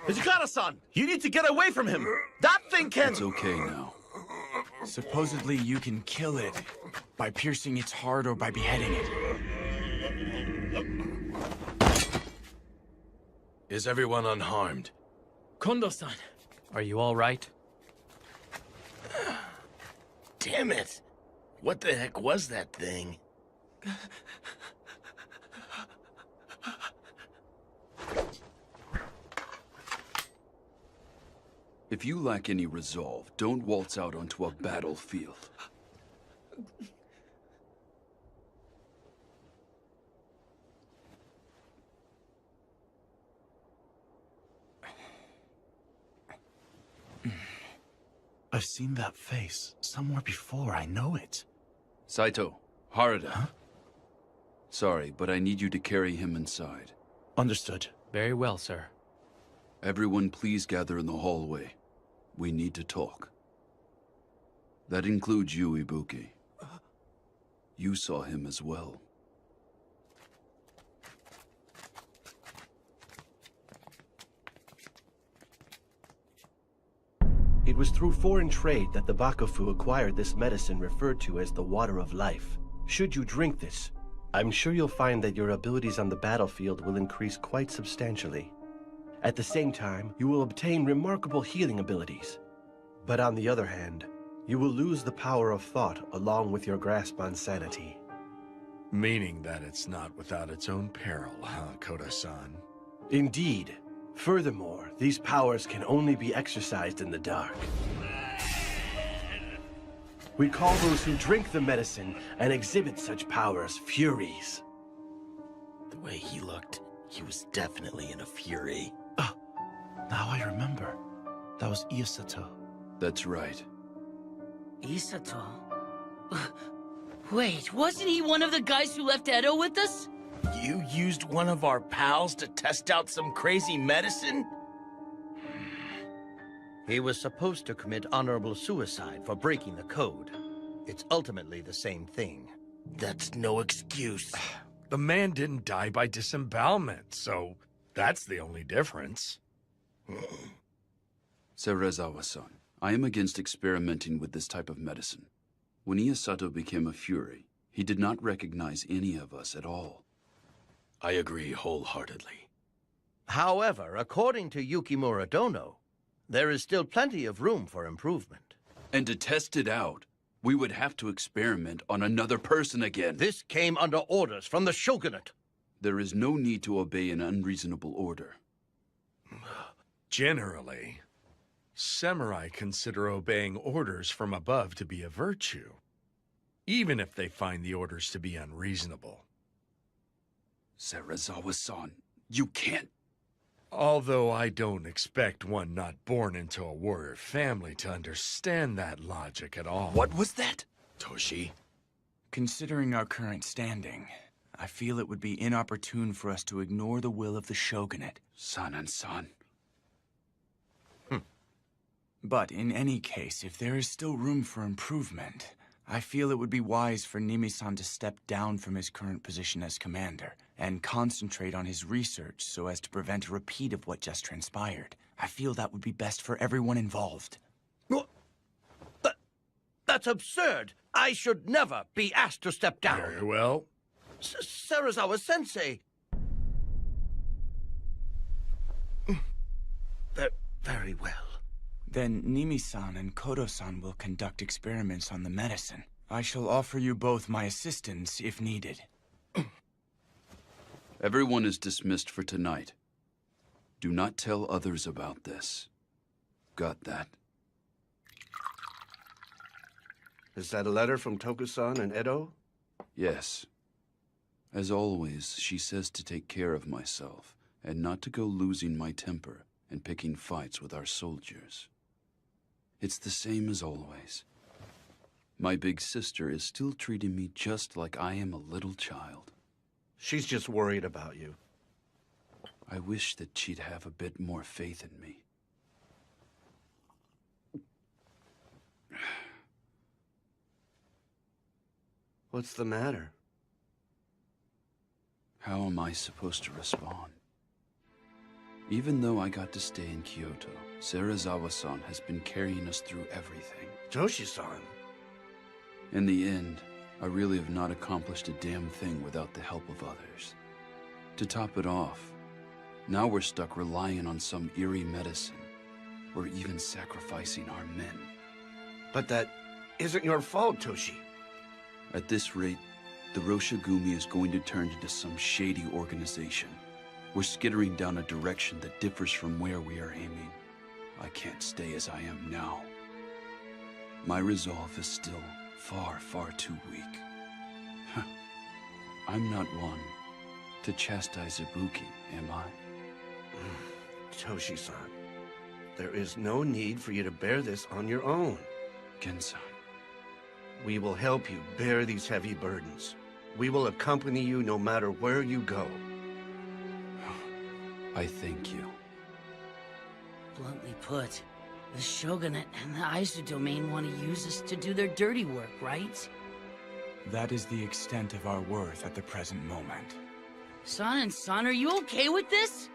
Hijikata-san, you need to get away from him. That thing can... It's okay now. Supposedly you can kill it by piercing its heart or by beheading it. Is everyone unharmed? Kondo-san, are you all right? Damn it! What the heck was that thing? If you lack any resolve, don't waltz out onto a battlefield. I've seen that face somewhere before. I know it. Saito, Harada. Huh? Sorry, but I need you to carry him inside. Understood. Very well, sir. Everyone please gather in the hallway. We need to talk. That includes you, Ibuki. You saw him as well. It was through foreign trade that the Bakufu acquired this medicine referred to as the Water of Life. Should you drink this, I'm sure you'll find that your abilities on the battlefield will increase quite substantially. At the same time, you will obtain remarkable healing abilities. But on the other hand, you will lose the power of thought along with your grasp on sanity. Meaning that it's not without its own peril, huh, Koda-san? Indeed. Furthermore, these powers can only be exercised in the dark. We call those who drink the medicine and exhibit such powers Furies. The way he looked, he was definitely in a fury. Now I remember. That was Isato. That's right. Isato? Wait, wasn't he one of the guys who left Edo with us? You used one of our pals to test out some crazy medicine? He was supposed to commit honorable suicide for breaking the code. It's ultimately the same thing. That's no excuse. The man didn't die by disembowelment, so that's the only difference. Serizawa-san, I am against experimenting with this type of medicine. When Isato became a Fury, he did not recognize any of us at all. I agree wholeheartedly. However, according to Yukimura Dono, there is still plenty of room for improvement. And to test it out, we would have to experiment on another person again. This came under orders from the shogunate. There is no need to obey an unreasonable order. Generally, samurai consider obeying orders from above to be a virtue, even if they find the orders to be unreasonable. Serizawa-san, you can't... Although I don't expect one not born into a warrior family to understand that logic at all. What was that? Toshi? Considering our current standing, I feel it would be inopportune for us to ignore the will of the shogunate. San. But in any case, if there is still room for improvement, I feel it would be wise for Nimi-san to step down from his current position as commander and concentrate on his research so as to prevent a repeat of what just transpired. I feel that would be best for everyone involved. That's absurd! I should never be asked to step down! Very well. Serizawa-sensei! Very well. Then Nimi-san and Kodo-san will conduct experiments on the medicine. I shall offer you both my assistance if needed. Everyone is dismissed for tonight. Do not tell others about this. Got that? Is that a letter from Toku-san and Edo? Yes. As always, she says to take care of myself and not to go losing my temper and picking fights with our soldiers. It's the same as always. My big sister is still treating me just like I am a little child. She's just worried about you. I wish that she'd have a bit more faith in me. What's the matter? How am I supposed to respond? Even though I got to stay in Kyoto, Serizawa-san has been carrying us through everything. Joshi-san! In the end, I really have not accomplished a damn thing without the help of others. To top it off, now we're stuck relying on some eerie medicine. We're even sacrificing our men. But that isn't your fault, Toshi. At this rate, the Roshigumi is going to turn into some shady organization. We're skittering down a direction that differs from where we are aiming. I can't stay as I am now. My resolve is still far, far too weak. I'm not one to chastise Ibuki, am I? Toshi-san, there is no need for you to bear this on your own. Gen-san. We will help you bear these heavy burdens. We will accompany you no matter where you go. I thank you. Bluntly put, the Shogunate and the Aizu domain want to use us to do their dirty work, right? That is the extent of our worth at the present moment. San and San, are you okay with this?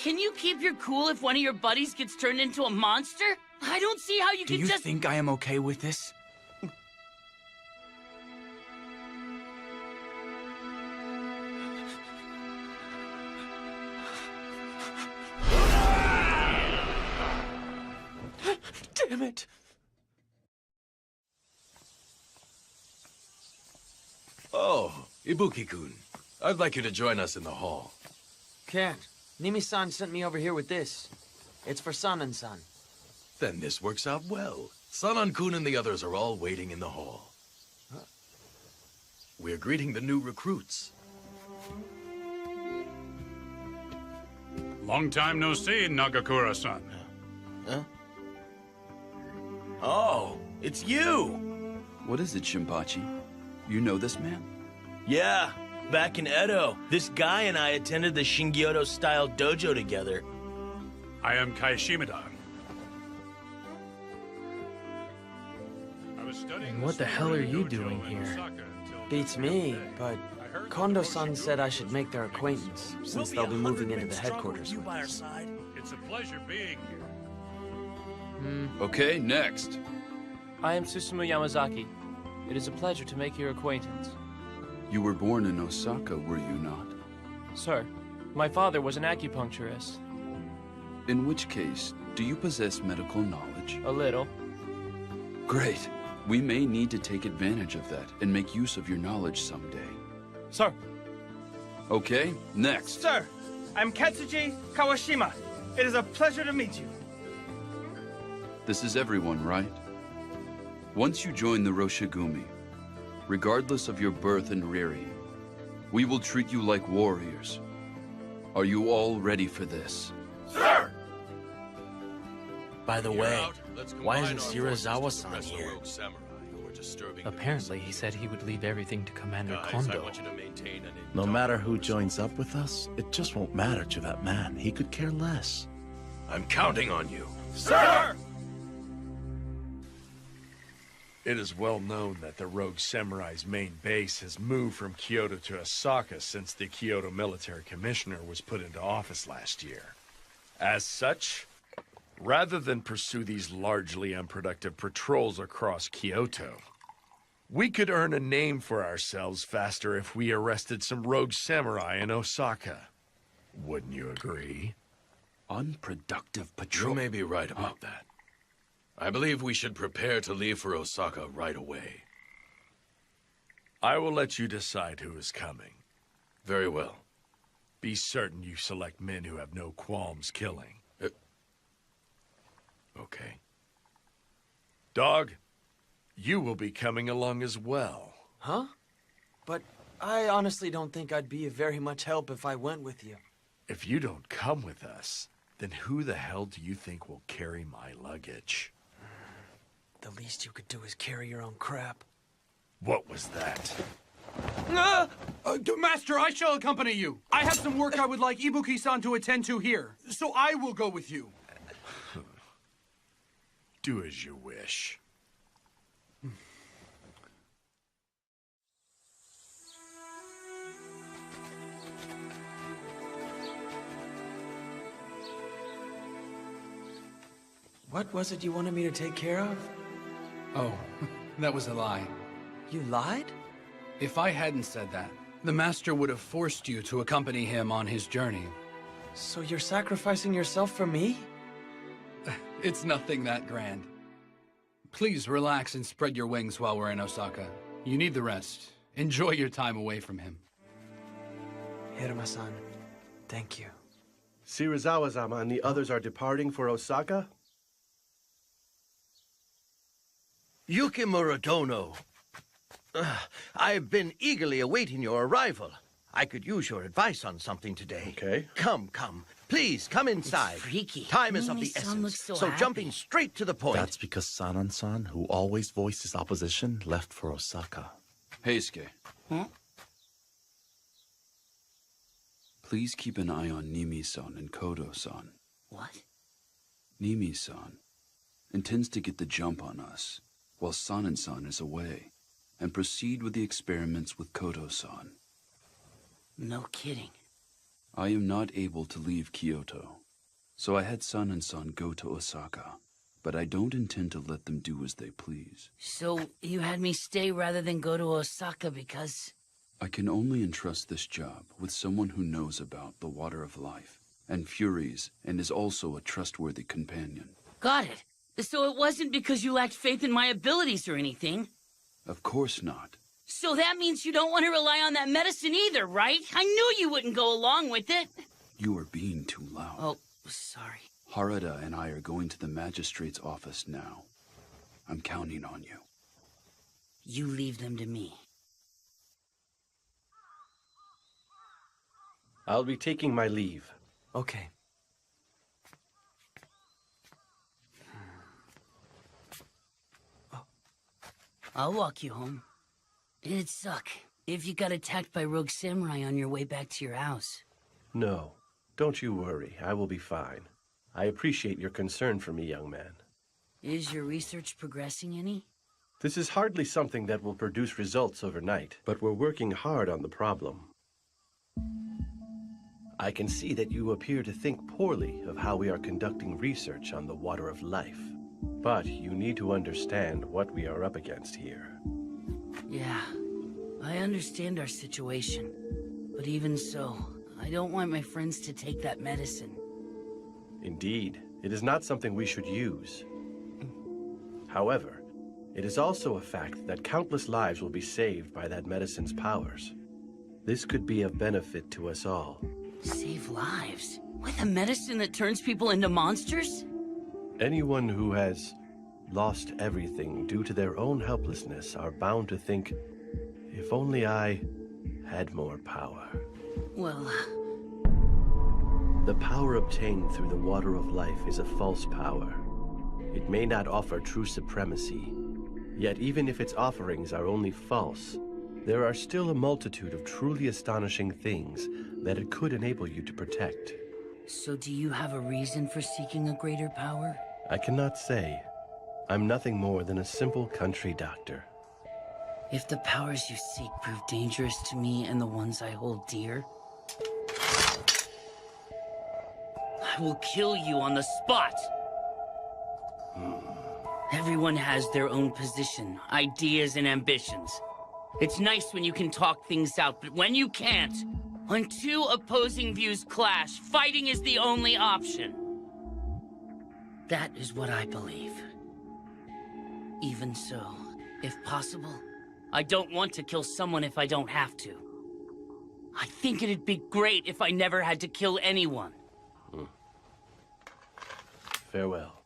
Can you keep your cool if one of your buddies gets turned into a monster? I don't see how you Do can you just— think I am okay with this? Damn it! Oh, Ibuki-kun. I'd like you to join us in the hall. Can't. Nimi-san sent me over here with this. It's for San-san. Then this works out well. Sanan-kun and the others are all waiting in the hall. We're greeting the new recruits. Long time no see, Nagakura-san. Huh? Oh, it's you! What is it, Shinpachi? You know this man? Yeah, back in Edo, this guy and I attended the Shingyodo-style dojo together. I am Kai Shimada. And what the hell are you doing here? Beats me, but Kondo-san said I should make their acquaintance, since they'll be moving into the headquarters with us. It's a pleasure being here. Okay, next. I am Susumu Yamazaki. It is a pleasure to make your acquaintance. You were born in Osaka, were you not? Sir, my father was an acupuncturist. In which case, do you possess medical knowledge? A little. Great. We may need to take advantage of that and make use of your knowledge someday. Sir. Okay, next. Sir, I'm Katsuji Kawashima. It is a pleasure to meet you. This is everyone, right? Once you join the Roshigumi, regardless of your birth and rearing, we will treat you like warriors. Are you all ready for this? Sir! By the way, why isn't Serizawa-san here? Apparently, he said he would leave everything to Commander Kondo. No matter who joins up with us, it just won't matter to that man. He could care less. I'm counting on you. Sir! It is well known that the Rogue Samurai's main base has moved from Kyoto to Osaka since the Kyoto Military Commissioner was put into office last year. As such, rather than pursue these largely unproductive patrols across Kyoto, we could earn a name for ourselves faster if we arrested some rogue samurai in Osaka. Wouldn't you agree? Unproductive patrol? You may be right about that. I believe we should prepare to leave for Osaka right away. I will let you decide who is coming. Very well. Be certain you select men who have no qualms killing. Okay. Dog, you will be coming along as well. Huh? But I honestly don't think I'd be of very much help if I went with you. If you don't come with us, then who the hell do you think will carry my luggage? The least you could do is carry your own crap. What was that? Master, I shall accompany you. I have some work I would like Ibuki-san to attend to here, so I will go with you. Do as you wish. What was it you wanted me to take care of? Oh, that was a lie. You lied? If I hadn't said that, the Master would have forced you to accompany him on his journey. So you're sacrificing yourself for me? It's nothing that grand. Please relax and spread your wings while we're in Osaka. You need the rest. Enjoy your time away from him. Hiruma-san, thank you. Shirazawa-sama and the others are departing for Osaka? Yukimura Dono. I've been eagerly awaiting your arrival. I could use your advice on something today. Okay. Come. Please, come inside. It's freaky. Time is of the Mimi-san essence. looks so happy. Jumping straight to the point. That's because Sanan-san, who always voiced his opposition, left for Osaka. Heisuke. Huh? Please keep an eye on Nimi-san and Kodo-san. What? Nimi-san intends to get the jump on us while Sanan-san is away and proceed with the experiments with Kodo-san. No kidding. I am not able to leave Kyoto, so I had Sanan-san go to Osaka, but I don't intend to let them do as they please. So you had me stay rather than go to Osaka because... I can only entrust this job with someone who knows about the Water of Life and Furies and is also a trustworthy companion. Got it. So it wasn't because you lacked faith in my abilities or anything? Of course not. So that means you don't want to rely on that medicine either, right? I knew you wouldn't go along with it. You are being too loud. Oh, sorry. Harada and I are going to the magistrate's office now. I'm counting on you. You leave them to me. I'll be taking my leave. Okay. I'll walk you home. It'd suck if you got attacked by rogue samurai on your way back to your house. No, don't you worry. I will be fine. I appreciate your concern for me, young man. Is your research progressing any? This is hardly something that will produce results overnight, but we're working hard on the problem. I can see that you appear to think poorly of how we are conducting research on the Water of Life. But you need to understand what we are up against here. Yeah, I understand our situation. But even so, I don't want my friends to take that medicine. Indeed, it is not something we should use. However, it is also a fact that countless lives will be saved by that medicine's powers. This could be of benefit to us all. Save lives? With a medicine that turns people into monsters? Anyone who has lost everything due to their own helplessness are bound to think, if only I had more power. Well... The power obtained through the Water of Life is a false power. It may not offer true supremacy, yet even if its offerings are only false, there are still a multitude of truly astonishing things that it could enable you to protect. So do you have a reason for seeking a greater power? I cannot say. I'm nothing more than a simple country doctor. If the powers you seek prove dangerous to me and the ones I hold dear, I will kill you on the spot! Everyone has their own position, ideas, and ambitions. It's nice when you can talk things out, but when you can't, when two opposing views clash, fighting is the only option. That is what I believe. Even so, if possible, I don't want to kill someone if I don't have to. I think it'd be great if I never had to kill anyone. Farewell.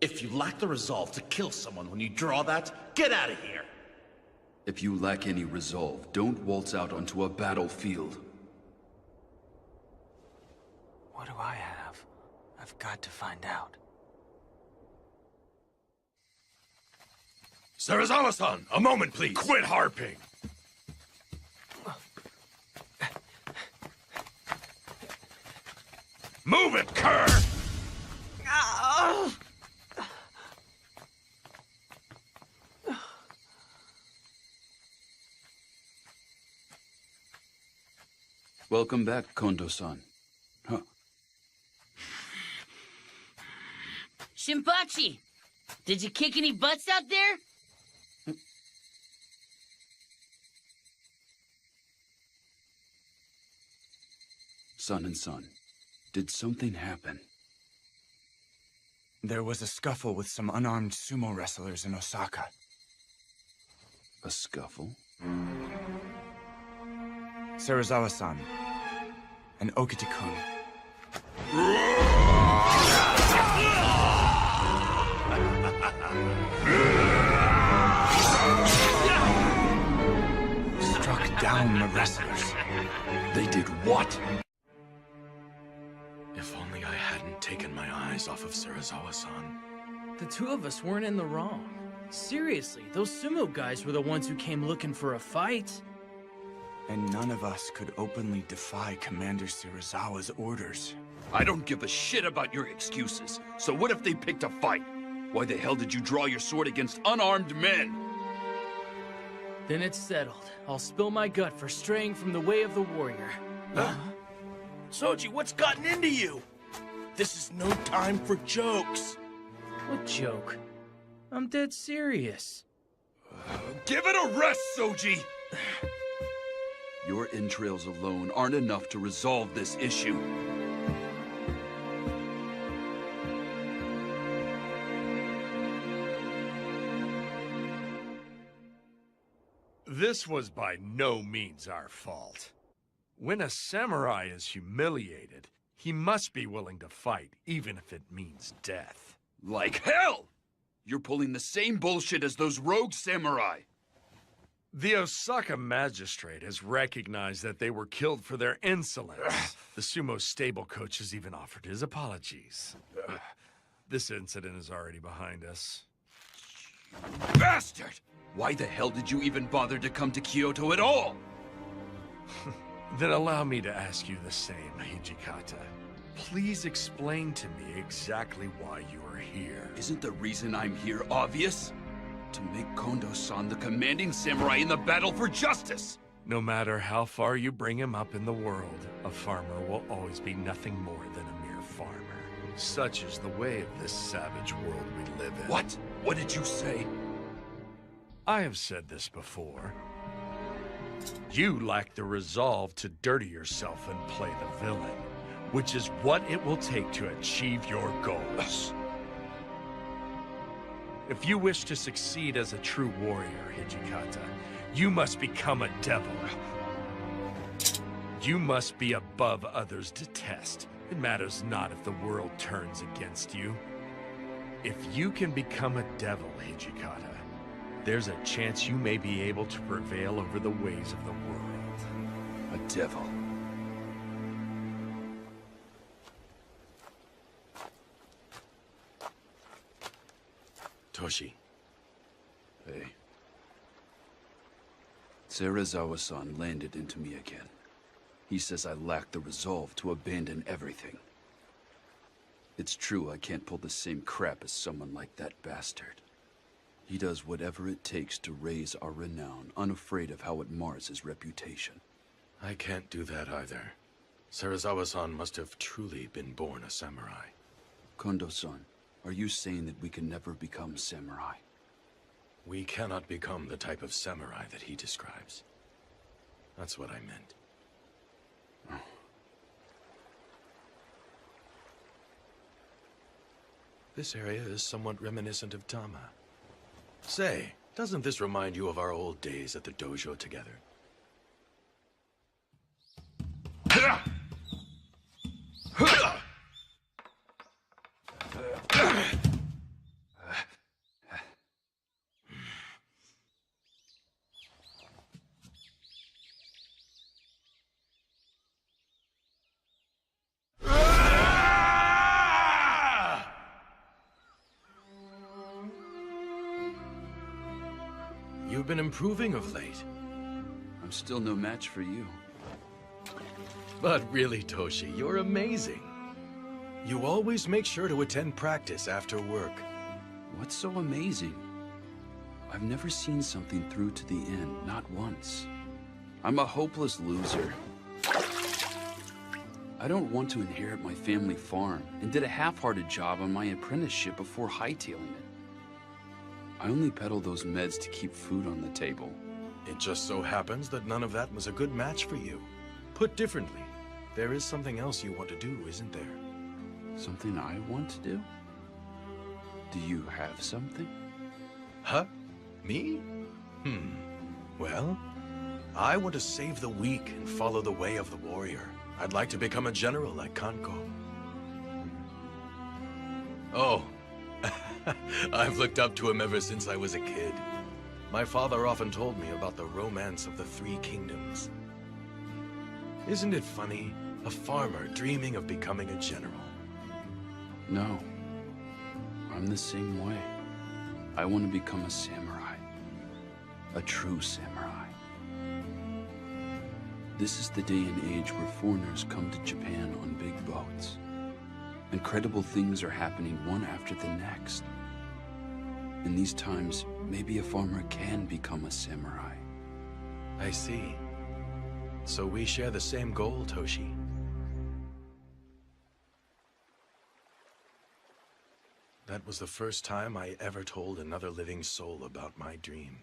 If you lack the resolve to kill someone when you draw that, get out of here! If you lack any resolve, don't waltz out onto a battlefield. What do I have? I've got to find out. Serizawa-san, a moment, please. Quit harping. Move it, cur! Welcome back, Kondo-san. Huh. Shinpachi! Did you kick any butts out there? Son and son, did something happen? There was a scuffle with some unarmed sumo wrestlers in Osaka. A scuffle? Serizawa-san and Okita-kun. Struck down the wrestlers. They did what? If only I hadn't taken my eyes off of Serizawa-san. The two of us weren't in the wrong. Seriously, those sumo guys were the ones who came looking for a fight. And none of us could openly defy Commander Serizawa's orders. I don't give a shit about your excuses. So what if they picked a fight? Why the hell did you draw your sword against unarmed men? Then it's settled. I'll spill my gut for straying from the way of the warrior. Huh? Soji, what's gotten into you? This is no time for jokes. What joke? I'm dead serious. Give it a rest, Soji! Your entrails alone aren't enough to resolve this issue. This was by no means our fault. When a samurai is humiliated, he must be willing to fight, even if it means death. Like hell! You're pulling the same bullshit as those rogue samurai. The Osaka magistrate has recognized that they were killed for their insolence. The sumo stable coach has even offered his apologies. This incident is already behind us. Bastard! Why the hell did you even bother to come to Kyoto at all? Then allow me to ask you the same, Hijikata. Please explain to me exactly why you are here. Isn't the reason I'm here obvious? To make Kondo-san the commanding samurai in the battle for justice! No matter how far you bring him up in the world, a farmer will always be nothing more than a mere farmer. Such is the way of this savage world we live in. What? What did you say? I have said this before. You lack the resolve to dirty yourself and play the villain, which is what it will take to achieve your goals. If you wish to succeed as a true warrior, Hijikata, you must become a devil. You must be above others' detest. It matters not if the world turns against you. If you can become a devil, Hijikata, there's a chance you may be able to prevail over the ways of the world. A devil. Toshi. Hey. Serizawa-san landed into me again. He says I lack the resolve to abandon everything. It's true I can't pull the same crap as someone like that bastard. He does whatever it takes to raise our renown, unafraid of how it mars his reputation. I can't do that either. Serizawa-san must have truly been born a samurai. Kondo-san, are you saying that we can never become samurai? We cannot become the type of samurai that he describes. That's what I meant. This area is somewhat reminiscent of Tama. Say, doesn't this remind you of our old days at the dojo together? You've been improving of late. I'm still no match for you. But really, Toshi, you're amazing. You always make sure to attend practice after work. What's so amazing? I've never seen something through to the end, not once. I'm a hopeless loser. I don't want to inherit my family farm, and did a half-hearted job on my apprenticeship before hightailing it. I only peddle those meds to keep food on the table. It just so happens that none of that was a good match for you. Put differently, there is something else you want to do, isn't there? Something I want to do? Do you have something? Huh? Me? Well, I want to save the weak and follow the way of the warrior. I'd like to become a general like Kanko. Oh, I've looked up to him ever since I was a kid. My father often told me about the romance of the Three Kingdoms. Isn't it funny? A farmer dreaming of becoming a general. No. I'm the same way. I want to become a samurai. A true samurai. This is the day and age where foreigners come to Japan on big boats. Incredible things are happening one after the next. In these times, maybe a farmer can become a samurai. I see. So we share the same goal, Toshi. That was the first time I ever told another living soul about my dream.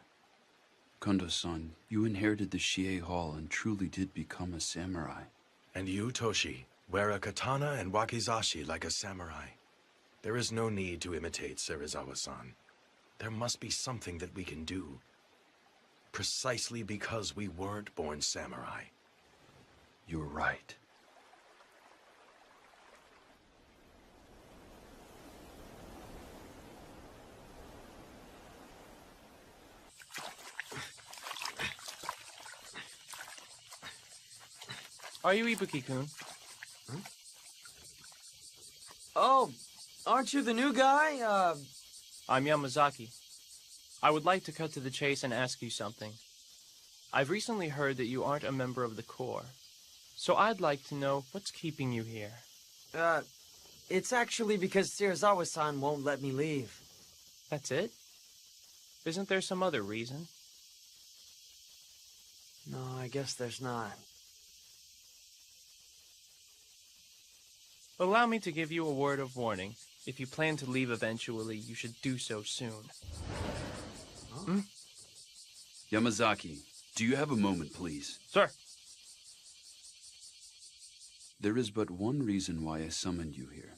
Kondo-san, you inherited the Shie Hall and truly did become a samurai. And you, Toshi, wear a katana and wakizashi like a samurai. There is no need to imitate Serizawa-san. There must be something that we can do. Precisely because we weren't born samurai. You're right. Are you Ibuki-kun? Oh, aren't you the new guy? I'm Yamazaki. I would like to cut to the chase and ask you something. I've recently heard that you aren't a member of the Corps. So I'd like to know what's keeping you here. It's actually because Serizawa-san won't let me leave. That's it? Isn't there some other reason? No, I guess there's not. Allow me to give you a word of warning. If you plan to leave eventually, you should do so soon. Huh? Yamazaki, do you have a moment, please? Sir. There is but one reason why I summoned you here.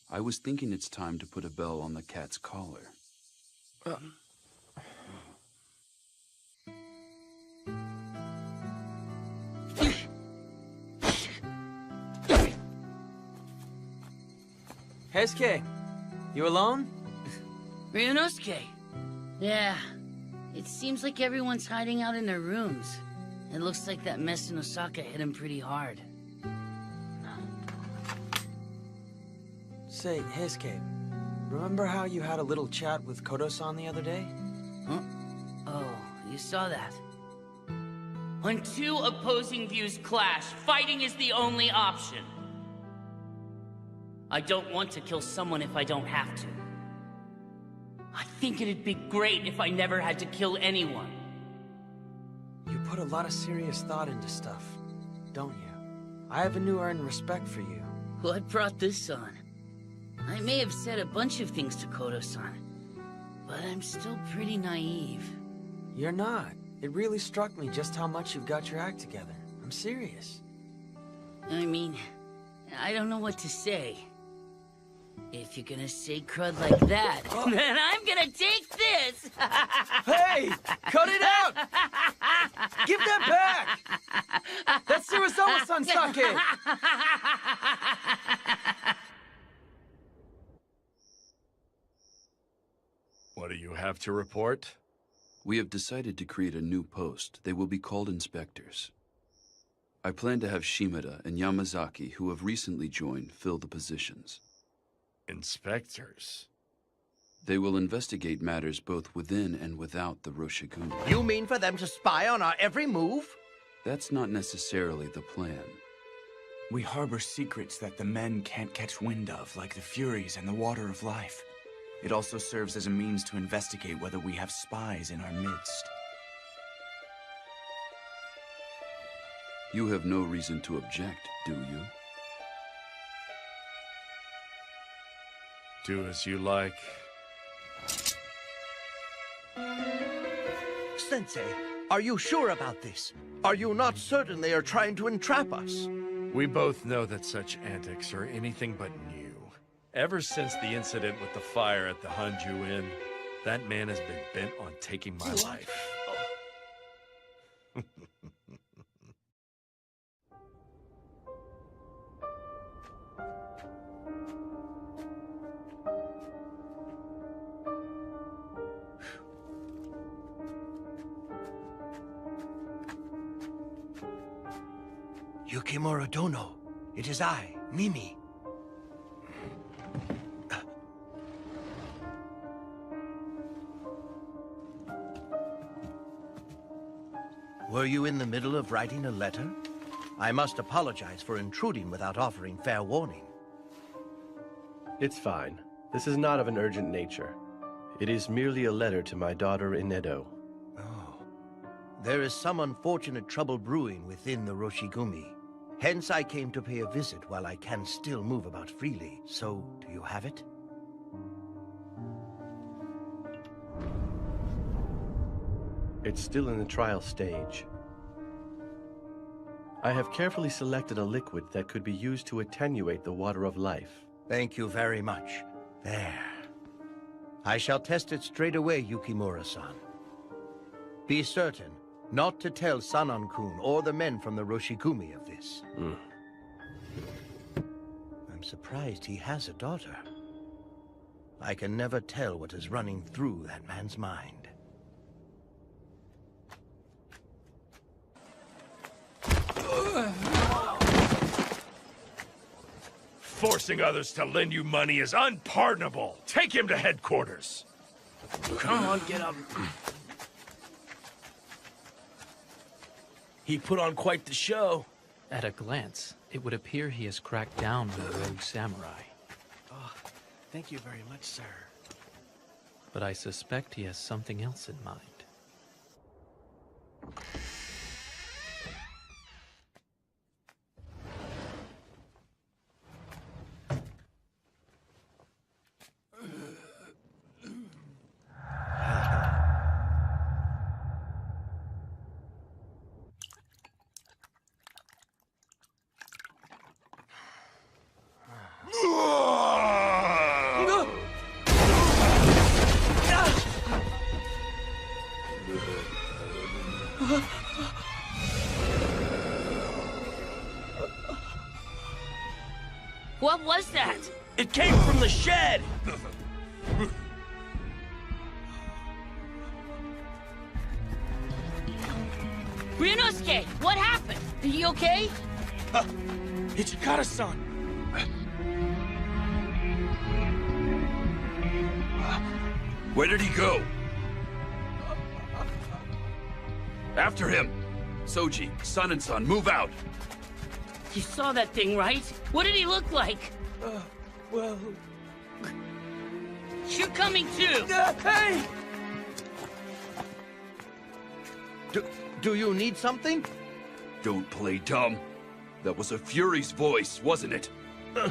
I was thinking it's time to put a bell on the cat's collar. Heisuke, you alone? Ryunosuke. Yeah. It seems like everyone's hiding out in their rooms. It looks like that mess in Osaka hit him pretty hard. Say, Heisuke, remember how you had a little chat with Kodo-san the other day? Huh? Oh, you saw that. When two opposing views clash, fighting is the only option. I don't want to kill someone if I don't have to. I think it'd be great if I never had to kill anyone. You put a lot of serious thought into stuff, don't you? I have a new earned respect for you. What brought this on? I may have said a bunch of things to Kodo-san, but I'm still pretty naive. You're not. It really struck me just how much you've got your act together. I'm serious. I mean, I don't know what to say. If you're gonna say crud like that, then I'm gonna take this! Hey! Cut it out! Give that back! That's Shirazawa-san sake! What do you have to report? We have decided to create a new post. They will be called inspectors. I plan to have Shimada and Yamazaki, who have recently joined, fill the positions. Inspectors? They will investigate matters both within and without the Roshigumi. You mean for them to spy on our every move? That's not necessarily the plan. We harbor secrets that the men can't catch wind of, like the Furies and the Water of Life. It also serves as a means to investigate whether we have spies in our midst. You have no reason to object, do you? Do as you like. Sensei, are you sure about this? Are you not certain they are trying to entrap us? We both know that such antics are anything but new. Ever since the incident with the fire at the Hanju Inn, that man has been bent on taking my life. Yukimura Dono, it is I, Mimi. Were you in the middle of writing a letter? I must apologize for intruding without offering fair warning. It's fine. This is not of an urgent nature. It is merely a letter to my daughter in Edo. Oh. There is some unfortunate trouble brewing within the Roshigumi. Hence I came to pay a visit while I can still move about freely. So, do you have it? It's still in the trial stage. I have carefully selected a liquid that could be used to attenuate the water of life. Thank you very much. There. I shall test it straight away, Yukimura-san. Be certain not to tell Sanan-kun or the men from the Roshigumi of this. I'm surprised he has a daughter. I can never tell what is running through that man's mind. Forcing others to lend you money is unpardonable. Take him to headquarters. Come on, get up. He put on quite the show. At a glance, it would appear he has cracked down on the rogue samurai. Oh, thank you very much, sir. But I suspect he has something else in mind. What was that? It came from the shed! Ryunosuke, what happened? Are you okay? Ichikara-san! Where did he go? After him! Soji, Sun-and-Son, move out! You saw that thing, right? What did he look like? Well... You're coming too! Hey! Do you need something? Don't play dumb. That was a Fury's voice, wasn't it? Do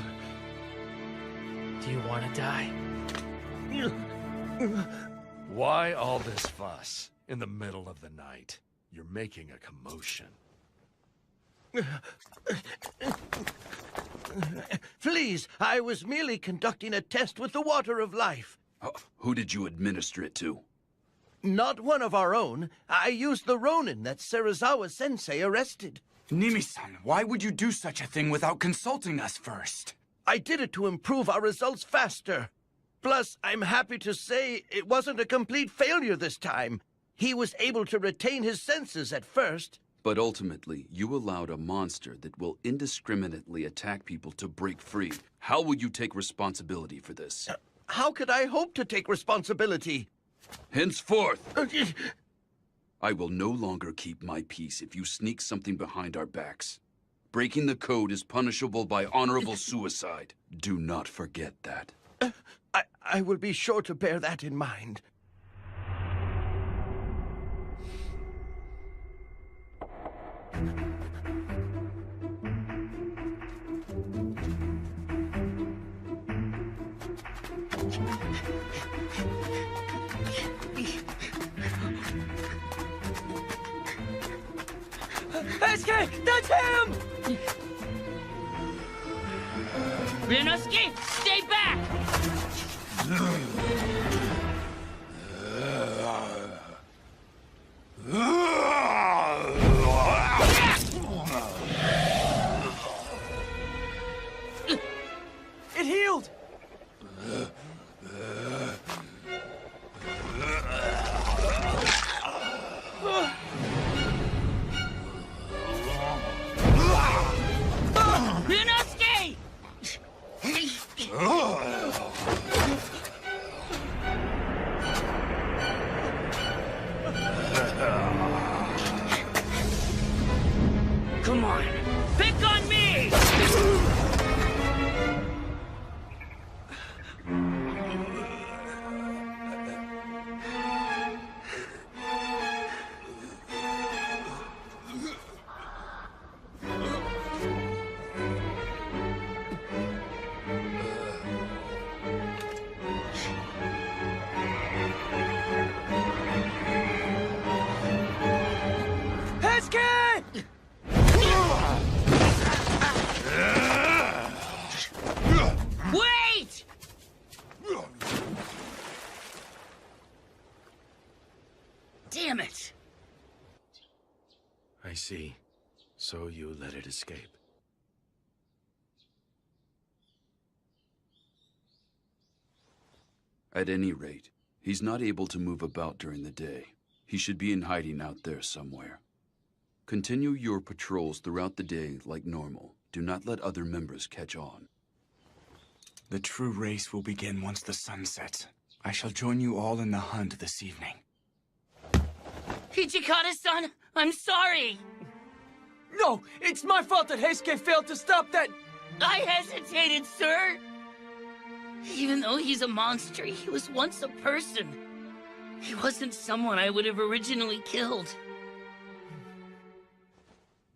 you want to die? Why all this fuss in the middle of the night? You're making a commotion. Please, I was merely conducting a test with the water of life. Who did you administer it to? Not one of our own. I used the Ronin that Serizawa-sensei arrested. Nimi-san, why would you do such a thing without consulting us first? I did it to improve our results faster. Plus, I'm happy to say it wasn't a complete failure this time. He was able to retain his senses at first. But ultimately, you allowed a monster that will indiscriminately attack people to break free. How will you take responsibility for this? How could I hope to take responsibility? Henceforth, I will no longer keep my peace if you sneak something behind our backs. Breaking the code is punishable by honorable suicide. Do not forget that. I will be sure to bear that in mind. SK, that's him! Ryunosuke, stay back! It healed! Ryunosuke! Come on, pick on me! Wait! Damn it! I see. So you let it escape. At any rate, he's not able to move about during the day. He should be in hiding out there somewhere. Continue your patrols throughout the day like normal. Do not let other members catch on. The true race will begin once the sun sets. I shall join you all in the hunt this evening. Hichikata-san, I'm sorry! No, it's my fault that Heisuke failed to stop that! I hesitated, sir! Even though he's a monster, he was once a person. He wasn't someone I would have originally killed.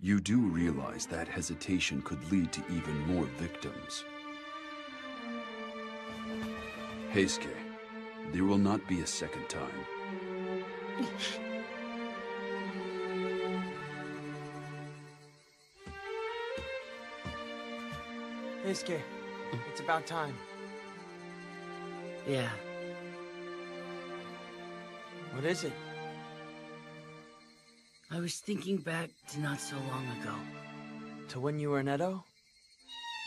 You do realize that hesitation could lead to even more victims. Heisuke, there will not be a second time. Heisuke, it's about time. Yeah. What is it? I was thinking back to not so long ago. To when you were in Edo?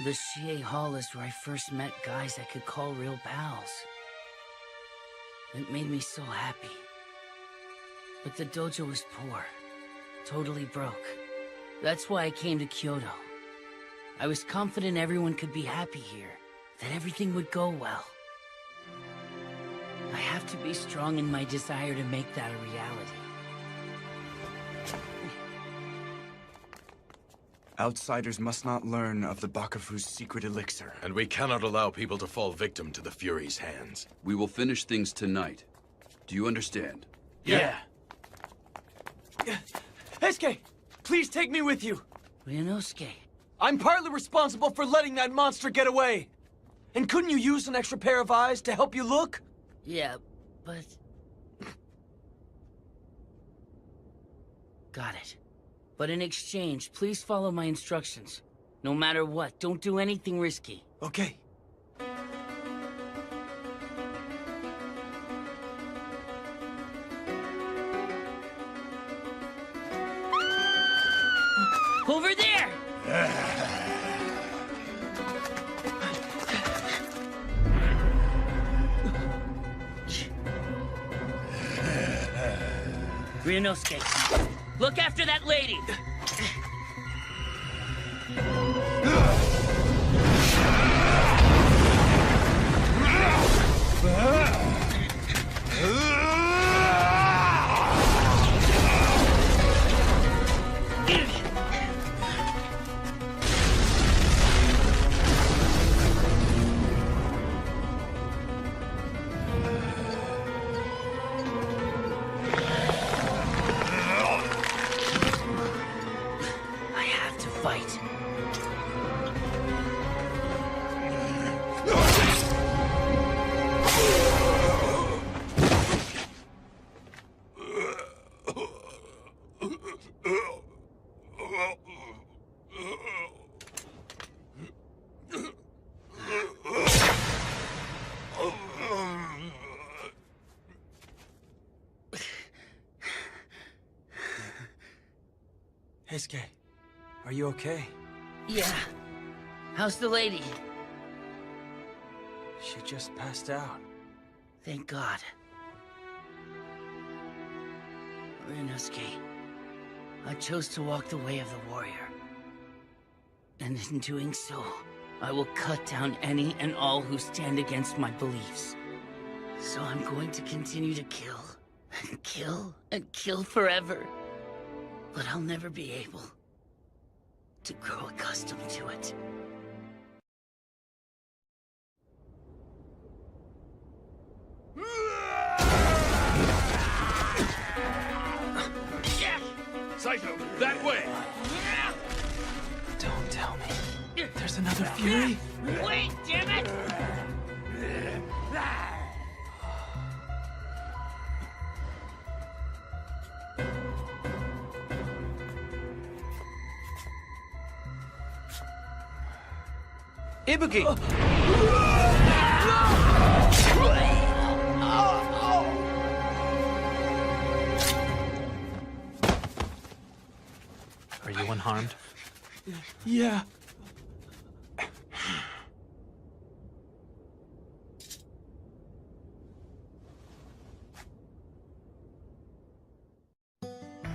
The Shie Hall is where I first met guys I could call real pals. It made me so happy. But the dojo was poor. Totally broke. That's why I came to Kyoto. I was confident everyone could be happy here. That everything would go well. I have to be strong in my desire to make that a reality. Outsiders must not learn of the Bakufu's secret elixir. And we cannot allow people to fall victim to the Fury's hands. We will finish things tonight. Do you understand? Yeah. Heisuke, please take me with you. Ryunosuke. I'm partly responsible for letting that monster get away. And couldn't you use an extra pair of eyes to help you look? Yeah, but... Got it. But in exchange, please follow my instructions. No matter what, don't do anything risky. Okay. Over there! Ryunosuke, look after that lady! I have to fight. Heisuke, are you okay? Yeah. How's the lady? She just passed out. Thank God. Ryunosuke, I chose to walk the way of the warrior. And in doing so, I will cut down any and all who stand against my beliefs. So I'm going to continue to kill, and kill, and kill forever. But I'll never be able to grow accustomed to it. Saito, that way! Don't tell me. There's another Fury? Wait, damn it! Ibuki! Are you unharmed? Yeah.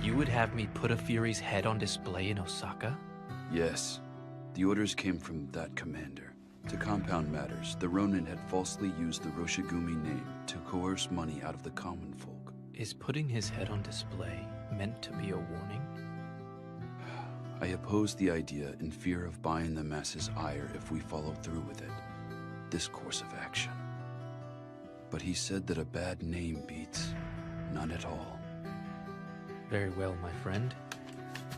You would have me put a Fury's head on display in Osaka? Yes. The orders came from that commander. To compound matters, the Ronin had falsely used the Roshigumi name to coerce money out of the common folk. Is putting his head on display meant to be a warning? I opposed the idea in fear of buying the masses' ire if we followed through with it. This course of action. But he said that a bad name beats none at all. Very well, my friend.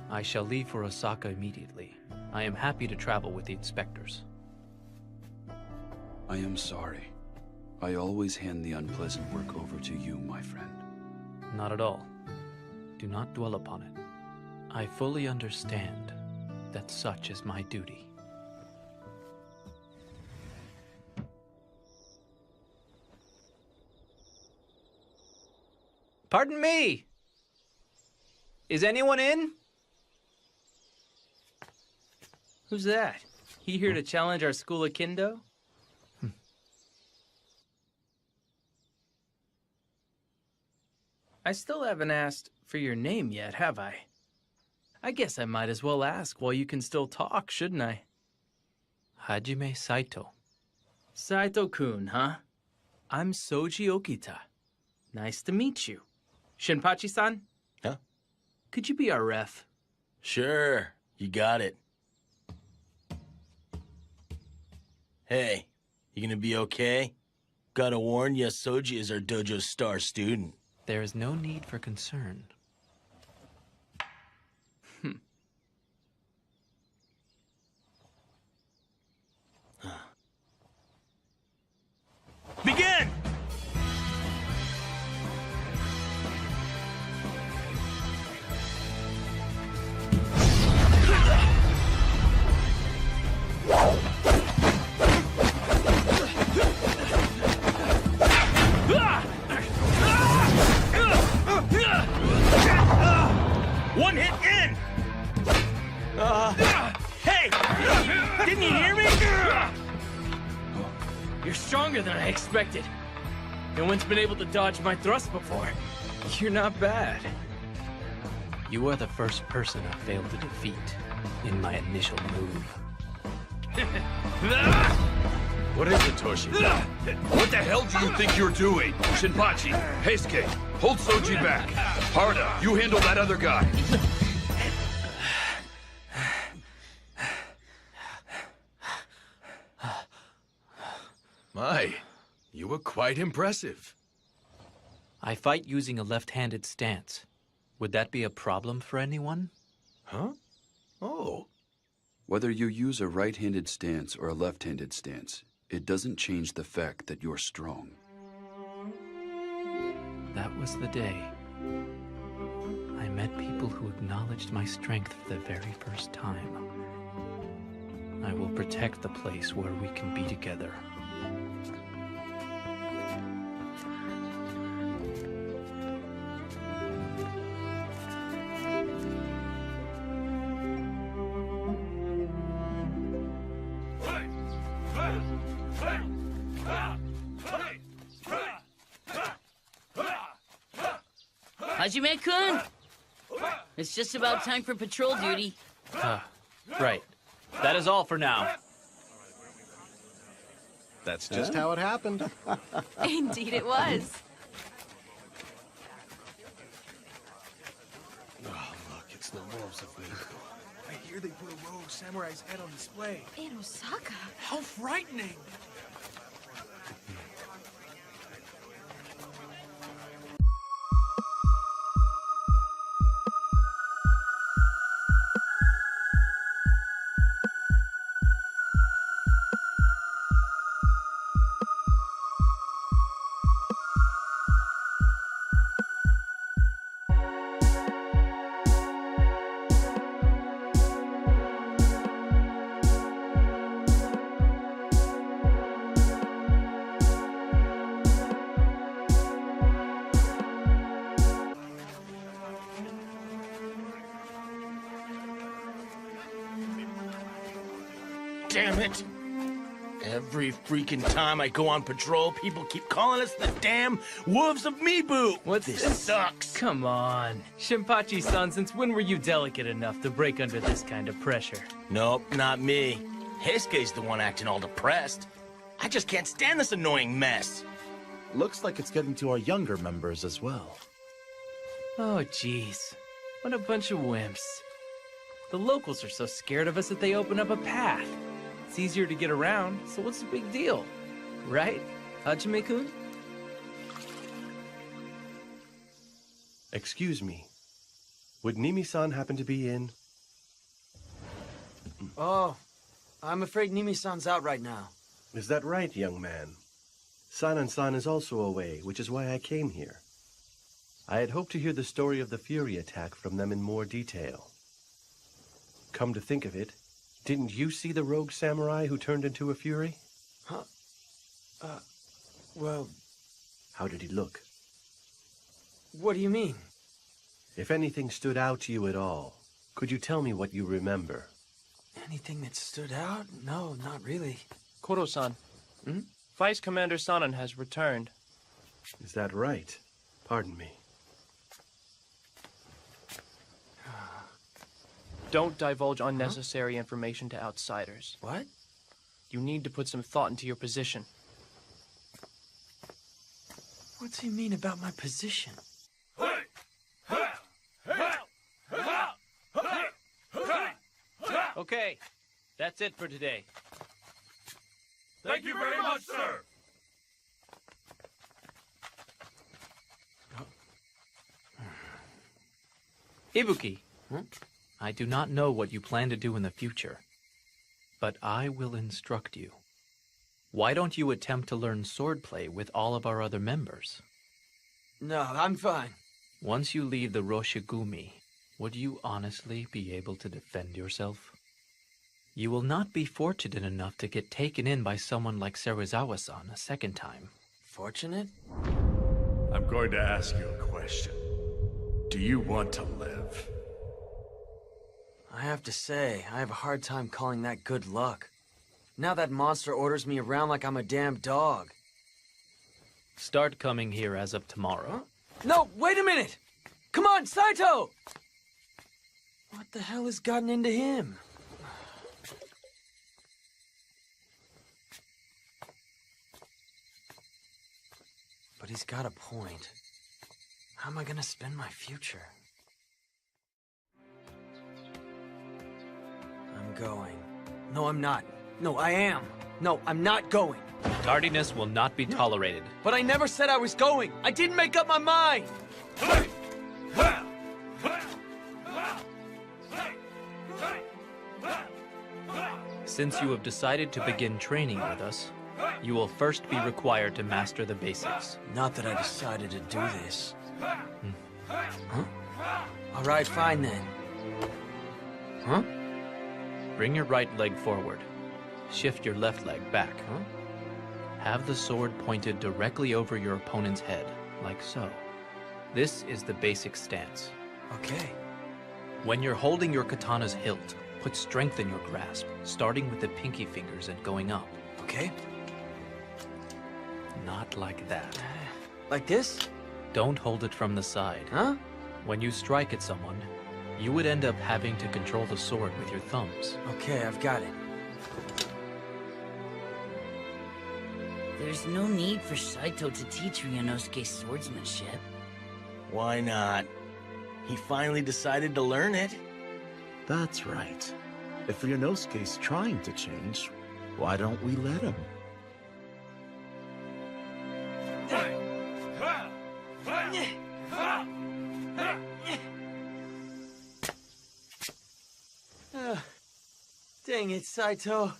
I shall leave for Osaka immediately. I am happy to travel with the inspectors. I am sorry. I always hand the unpleasant work over to you, my friend. Not at all. Do not dwell upon it. I fully understand that such is my duty. Pardon me! Is anyone in? Who's that? He here to challenge our school of Kendo? I still haven't asked for your name yet, have I? I guess I might as well ask while you can still talk, shouldn't I? Hajime Saito. Saito-kun, huh? I'm Soji Okita. Nice to meet you. Shinpachi-san? Huh? Could you be our ref? Sure, you got it. Hey, you gonna be okay? Gotta warn ya, Soji is our dojo's star student. There is no need for concern. Begin! Didn't you hear me? You're stronger than I expected. No one's been able to dodge my thrust before. You're not bad. You are the first person I failed to defeat in my initial move. What is it, Toshi? What the hell do you think you're doing? Shinpachi, Heisuke, hold Soji back. Harda, you handle that other guy. My, you were quite impressive. I fight using a left-handed stance. Would that be a problem for anyone? Huh? Oh. Whether you use a right-handed stance or a left-handed stance, it doesn't change the fact that you're strong. That was the day I met people who acknowledged my strength for the very first time. I will protect the place where we can be together. Hajime-kun! It's just about time for patrol duty. Right. That is all for now. That's just how it happened. Indeed it was. Oh, look, it's the wolves of me. I hear they put a rogue samurai's head on display. In Osaka? How frightening! Damn it! Every freaking time I go on patrol, people keep calling us the damn Wolves of Mibu! This sucks! Come on. Shinpachi-san, since when were you delicate enough to break under this kind of pressure? Nope, not me. Heisuke's the one acting all depressed. I just can't stand this annoying mess. Looks like it's getting to our younger members as well. Oh, jeez. What a bunch of wimps. The locals are so scared of us that they open up a path. It's easier to get around, so what's the big deal? Right, Hajime-kun? Excuse me. Would Nimi-san happen to be in? Oh, I'm afraid Nimi-san's out right now. Is that right, young man? Sanan-san is also away, which is why I came here. I had hoped to hear the story of the Fury attack from them in more detail. Come to think of it, didn't you see the rogue samurai who turned into a Fury? Huh? Well... How did he look? What do you mean? If anything stood out to you at all, could you tell me what you remember? Anything that stood out? No, not really. Koro-san, Vice Commander Sanan has returned. Is that right? Pardon me. Don't divulge unnecessary information to outsiders. What? You need to put some thought into your position. What's he mean about my position? Okay, that's it for today. Thank you very much, sir. Ibuki, I do not know what you plan to do in the future, but I will instruct you. Why don't you attempt to learn swordplay with all of our other members? No, I'm fine. Once you leave the Roshigumi, would you honestly be able to defend yourself? You will not be fortunate enough to get taken in by someone like Serizawa-san a second time. Fortunate? I'm going to ask you a question. Do you want to live? I have to say, I have a hard time calling that good luck. Now that monster orders me around like I'm a damn dog. Start coming here as of tomorrow. No, wait a minute! Come on, Saito! What the hell has gotten into him? But he's got a point. How am I gonna spend my future? I'm going. No, I'm not. No, I am. No, I'm not going. Tardiness will not be tolerated. But I never said I was going. I didn't make up my mind. Since you have decided to begin training with us, you will first be required to master the basics. Not that I decided to do this. Huh? All right, fine then. Huh? Bring your right leg forward. Shift your left leg back. Have the sword pointed directly over your opponent's head, like so. This is the basic stance. Okay. When you're holding your katana's hilt, put strength in your grasp, starting with the pinky fingers and going up. Okay. Not like that. Like this? Don't hold it from the side. Huh? When you strike at someone, you would end up having to control the sword with your thumbs. Okay, I've got it. There's no need for Saito to teach Ryunosuke swordsmanship. Why not? He finally decided to learn it. That's right. If Ryunosuke's trying to change, why don't we let him? Dang it, Saito.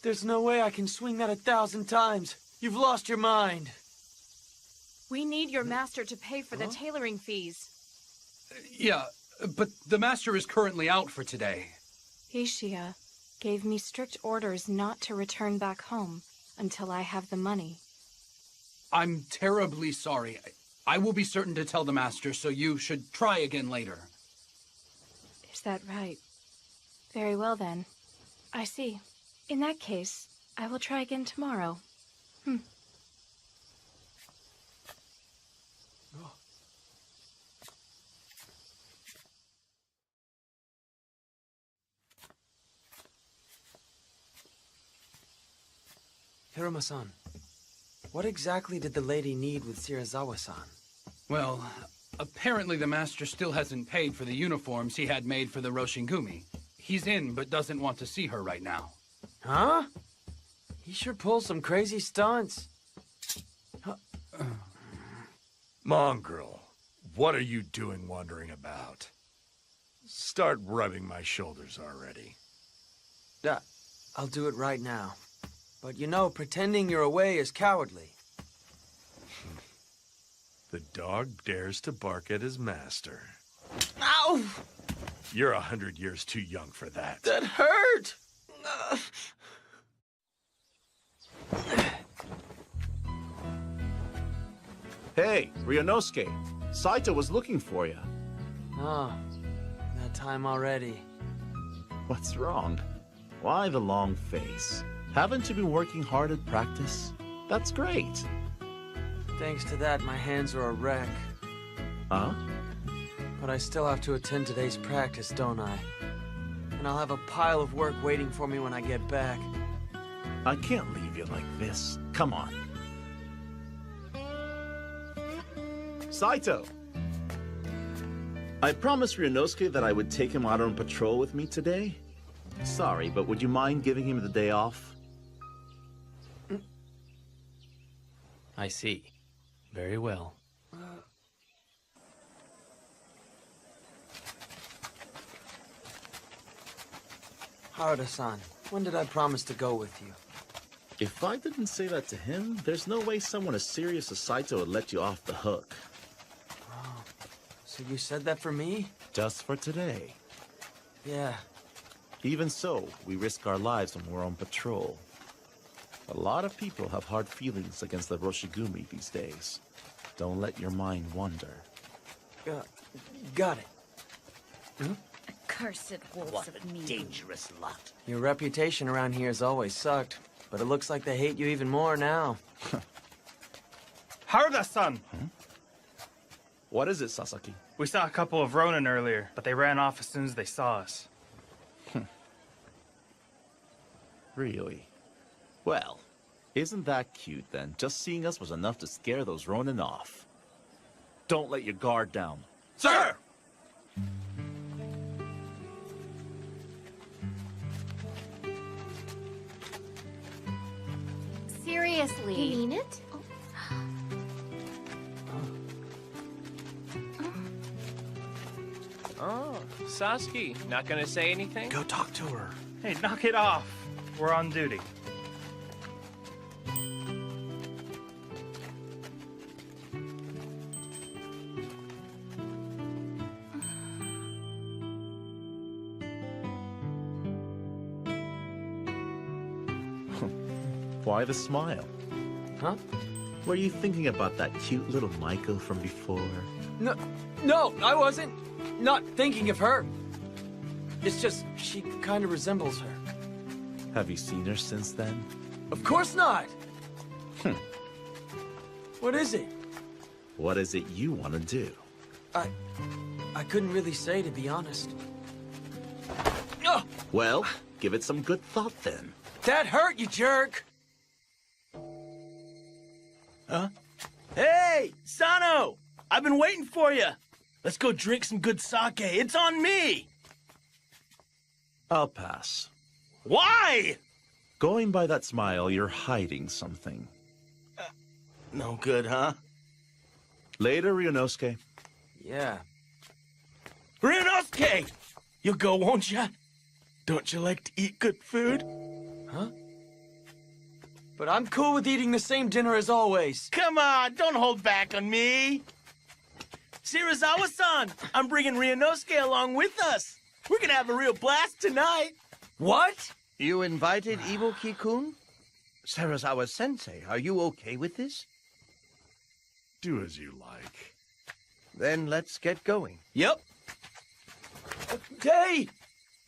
There's no way I can swing that 1,000 times. You've lost your mind. We need your master to pay for the tailoring fees. Yeah, but the master is currently out for today. Ishia gave me strict orders not to return back home until I have the money. I'm terribly sorry. I will be certain to tell the master, so you should try again later. Is that right? Very well then. I see. In that case, I will try again tomorrow. Hiruma-san, what exactly did the lady need with Shirazawa-san? Well, apparently the master still hasn't paid for the uniforms he had made for the Roshingumi. He's in, but doesn't want to see her right now. Huh? He sure pulls some crazy stunts. Mongrel, what are you doing wandering about? Start rubbing my shoulders already. I'll do it right now. But you know, pretending you're away is cowardly. The dog dares to bark at his master. Ow! You're 100 years too young for that. That hurt! Hey, Ryunosuke. Saito was looking for you. Oh, that time already. What's wrong? Why the long face? Haven't you been working hard at practice? That's great. Thanks to that, my hands are a wreck. Huh? But I still have to attend today's practice, don't I? And I'll have a pile of work waiting for me when I get back. I can't leave you like this. Come on. Saito! I promised Ryunosuke that I would take him out on patrol with me today. Sorry, but would you mind giving him the day off? I see. Very well. Harada-san, when did I promise to go with you? If I didn't say that to him, there's no way someone as serious as Saito would let you off the hook. Oh, so you said that for me? Just for today. Yeah. Even so, we risk our lives when we're on patrol. A lot of people have hard feelings against the Roshigumi these days. Don't let your mind wander. Got it. Cursed wolves What of a me. dangerous lot. Your reputation around here has always sucked, but it looks like they hate you even more now. Haruda-san! What is it, Sasaki? We saw a couple of Ronin earlier, but they ran off as soon as they saw us. Really? Well, isn't that cute then? Just seeing us was enough to scare those Ronin off. Don't let your guard down. Sir! Seriously. You mean it? Oh, Sasuke, not gonna say anything? Go talk to her. Hey, knock it off. We're on duty. Why the smile? Huh? Were you thinking about that cute little Michael from before? No, I wasn't. Not thinking of her. It's just, she kind of resembles her. Have you seen her since then? Of course not! What is it? What is it you want to do? I couldn't really say, to be honest. Well, give it some good thought then. That hurt, you jerk! Huh? Hey, Sano! I've been waiting for you! Let's go drink some good sake. It's on me! I'll pass. Why? Going by that smile, you're hiding something. No good, huh? Later, Ryunosuke. Yeah. Ryunosuke! You'll go, won't ya? Don't you like to eat good food? Huh? But I'm cool with eating the same dinner as always. Come on, don't hold back on me. Shirazawa-san, I'm bringing Ryunosuke along with us. We're gonna have a real blast tonight. What? You invited Ibuki-kun? Serizawa-sensei, are you okay with this? Do as you like. Then let's get going. Yep. Hey!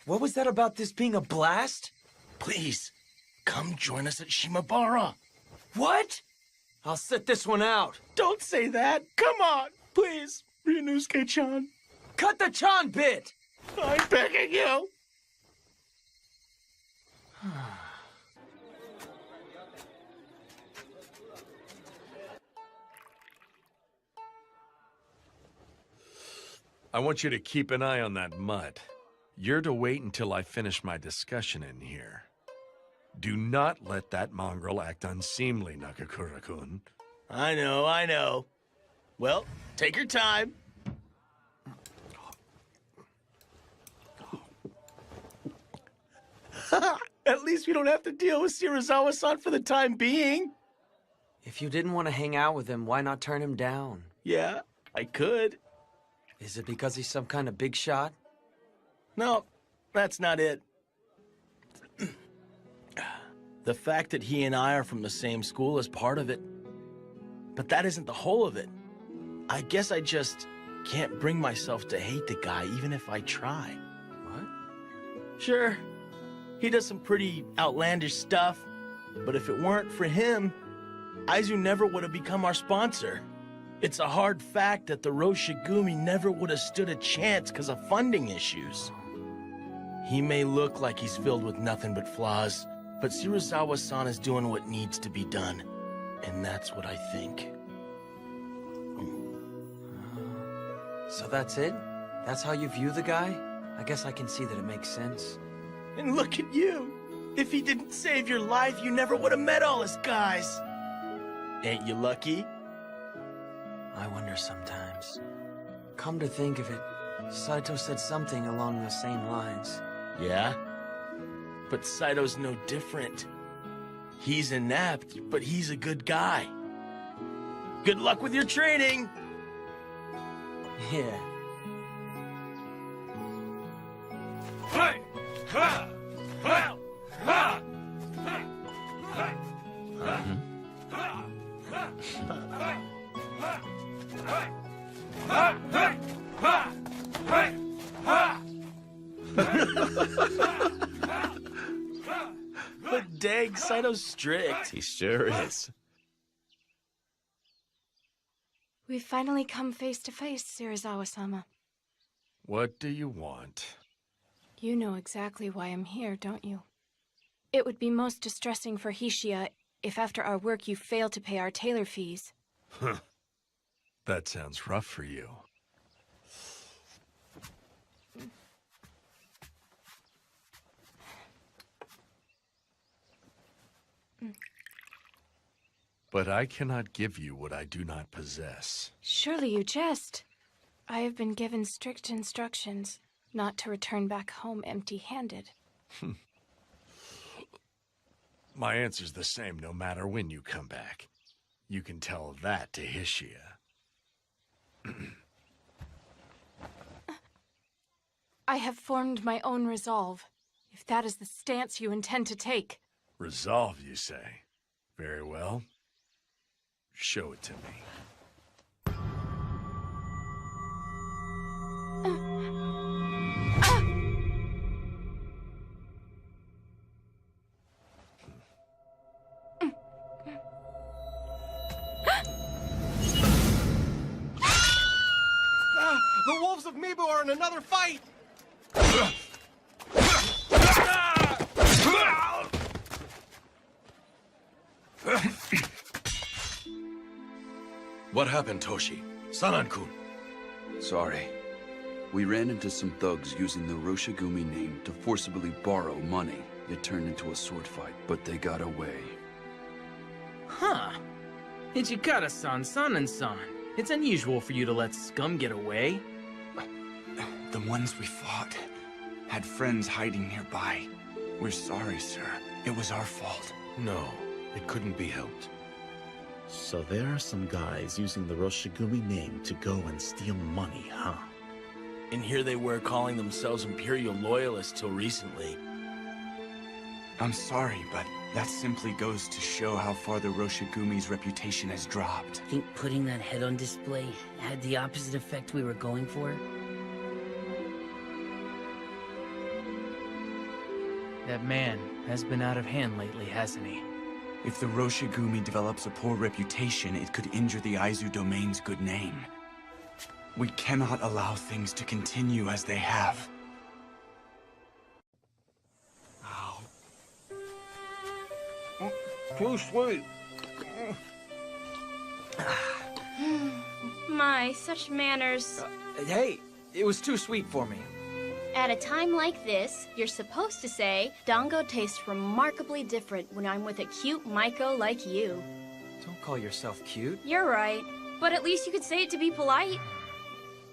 What was that about this being a blast? Please, come join us at Shimabara. What? I'll sit this one out. Don't say that. Come on, please, Ryunosuke-chan. Cut the Chan bit! I'm begging you. I want you to keep an eye on that mutt. You're to wait until I finish my discussion in here. Do not let that mongrel act unseemly, Nakakura-kun. I know. Well, take your time. At least we don't have to deal with Shirazawa-san for the time being. If you didn't want to hang out with him, why not turn him down? Yeah, I could. Is it because he's some kind of big shot? No, that's not it. The fact that he and I are from the same school is part of it. But that isn't the whole of it. I guess I just can't bring myself to hate the guy even if I try. What? Sure, he does some pretty outlandish stuff, but if it weren't for him, Aizu never would have become our sponsor. It's a hard fact that the Roshigumi never would have stood a chance because of funding issues. He may look like he's filled with nothing but flaws, but Shirazawa-san is doing what needs to be done. And that's what I think. So that's it? That's how you view the guy? I guess I can see that it makes sense. And look at you! If he didn't save your life, you never would have met all his guys! Ain't you lucky? I wonder sometimes. Come to think of it, Saito said something along the same lines. Yeah? But Saito's no different. He's inept, but he's a good guy. Good luck with your training! Yeah. Hey! Ha! Ha! Ha! Dang, Saito's strict. He sure is. We've finally come face to face, Serizawa-sama. What do you want? You know exactly why I'm here, don't you? It would be most distressing for Hishiya if after our work you fail to pay our tailor fees. Huh. That sounds rough for you. But I cannot give you what I do not possess. Surely you jest. I have been given strict instructions not to return back home empty-handed. My answer's the same no matter when you come back. You can tell that to Hishiya. I have formed my own resolve, if that is the stance you intend to take. Resolve, you say? Very well. Show it to me. The wolves of Mibu are in another fight! What happened, Toshi? Sanan-kun. Sorry. We ran into some thugs using the Roshigumi name to forcibly borrow money. It turned into a sword fight, but they got away. Huh. Ichikata-san, Sanan-san. It's unusual for you to let scum get away. The ones we fought had friends hiding nearby. We're sorry, sir. It was our fault. No, it couldn't be helped. So there are some guys using the Roshigumi name to go and steal money, huh? And here they were calling themselves Imperial Loyalists till recently. I'm sorry, but that simply goes to show how far the Roshigumi's reputation has dropped. Think putting that head on display had the opposite effect we were going for? That man has been out of hand lately, hasn't he? If the Roshigumi develops a poor reputation, it could injure the Aizu domain's good name. We cannot allow things to continue as they have. Too sweet. My, such manners. Hey, it was too sweet for me. At a time like this, you're supposed to say, Dango tastes remarkably different when I'm with a cute Maiko like you. Don't call yourself cute. You're right, but at least you could say it to be polite.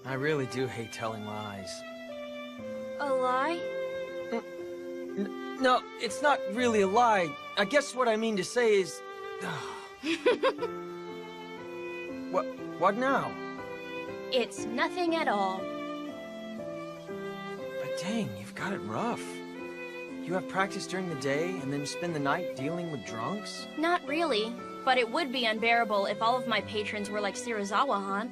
I really do hate telling lies. A lie? No, it's not really a lie. I guess what I mean to say is... What now? It's nothing at all. But dang, you've got it rough. You have practice during the day and then spend the night dealing with drunks? Not really, but it would be unbearable if all of my patrons were like Serizawa-han.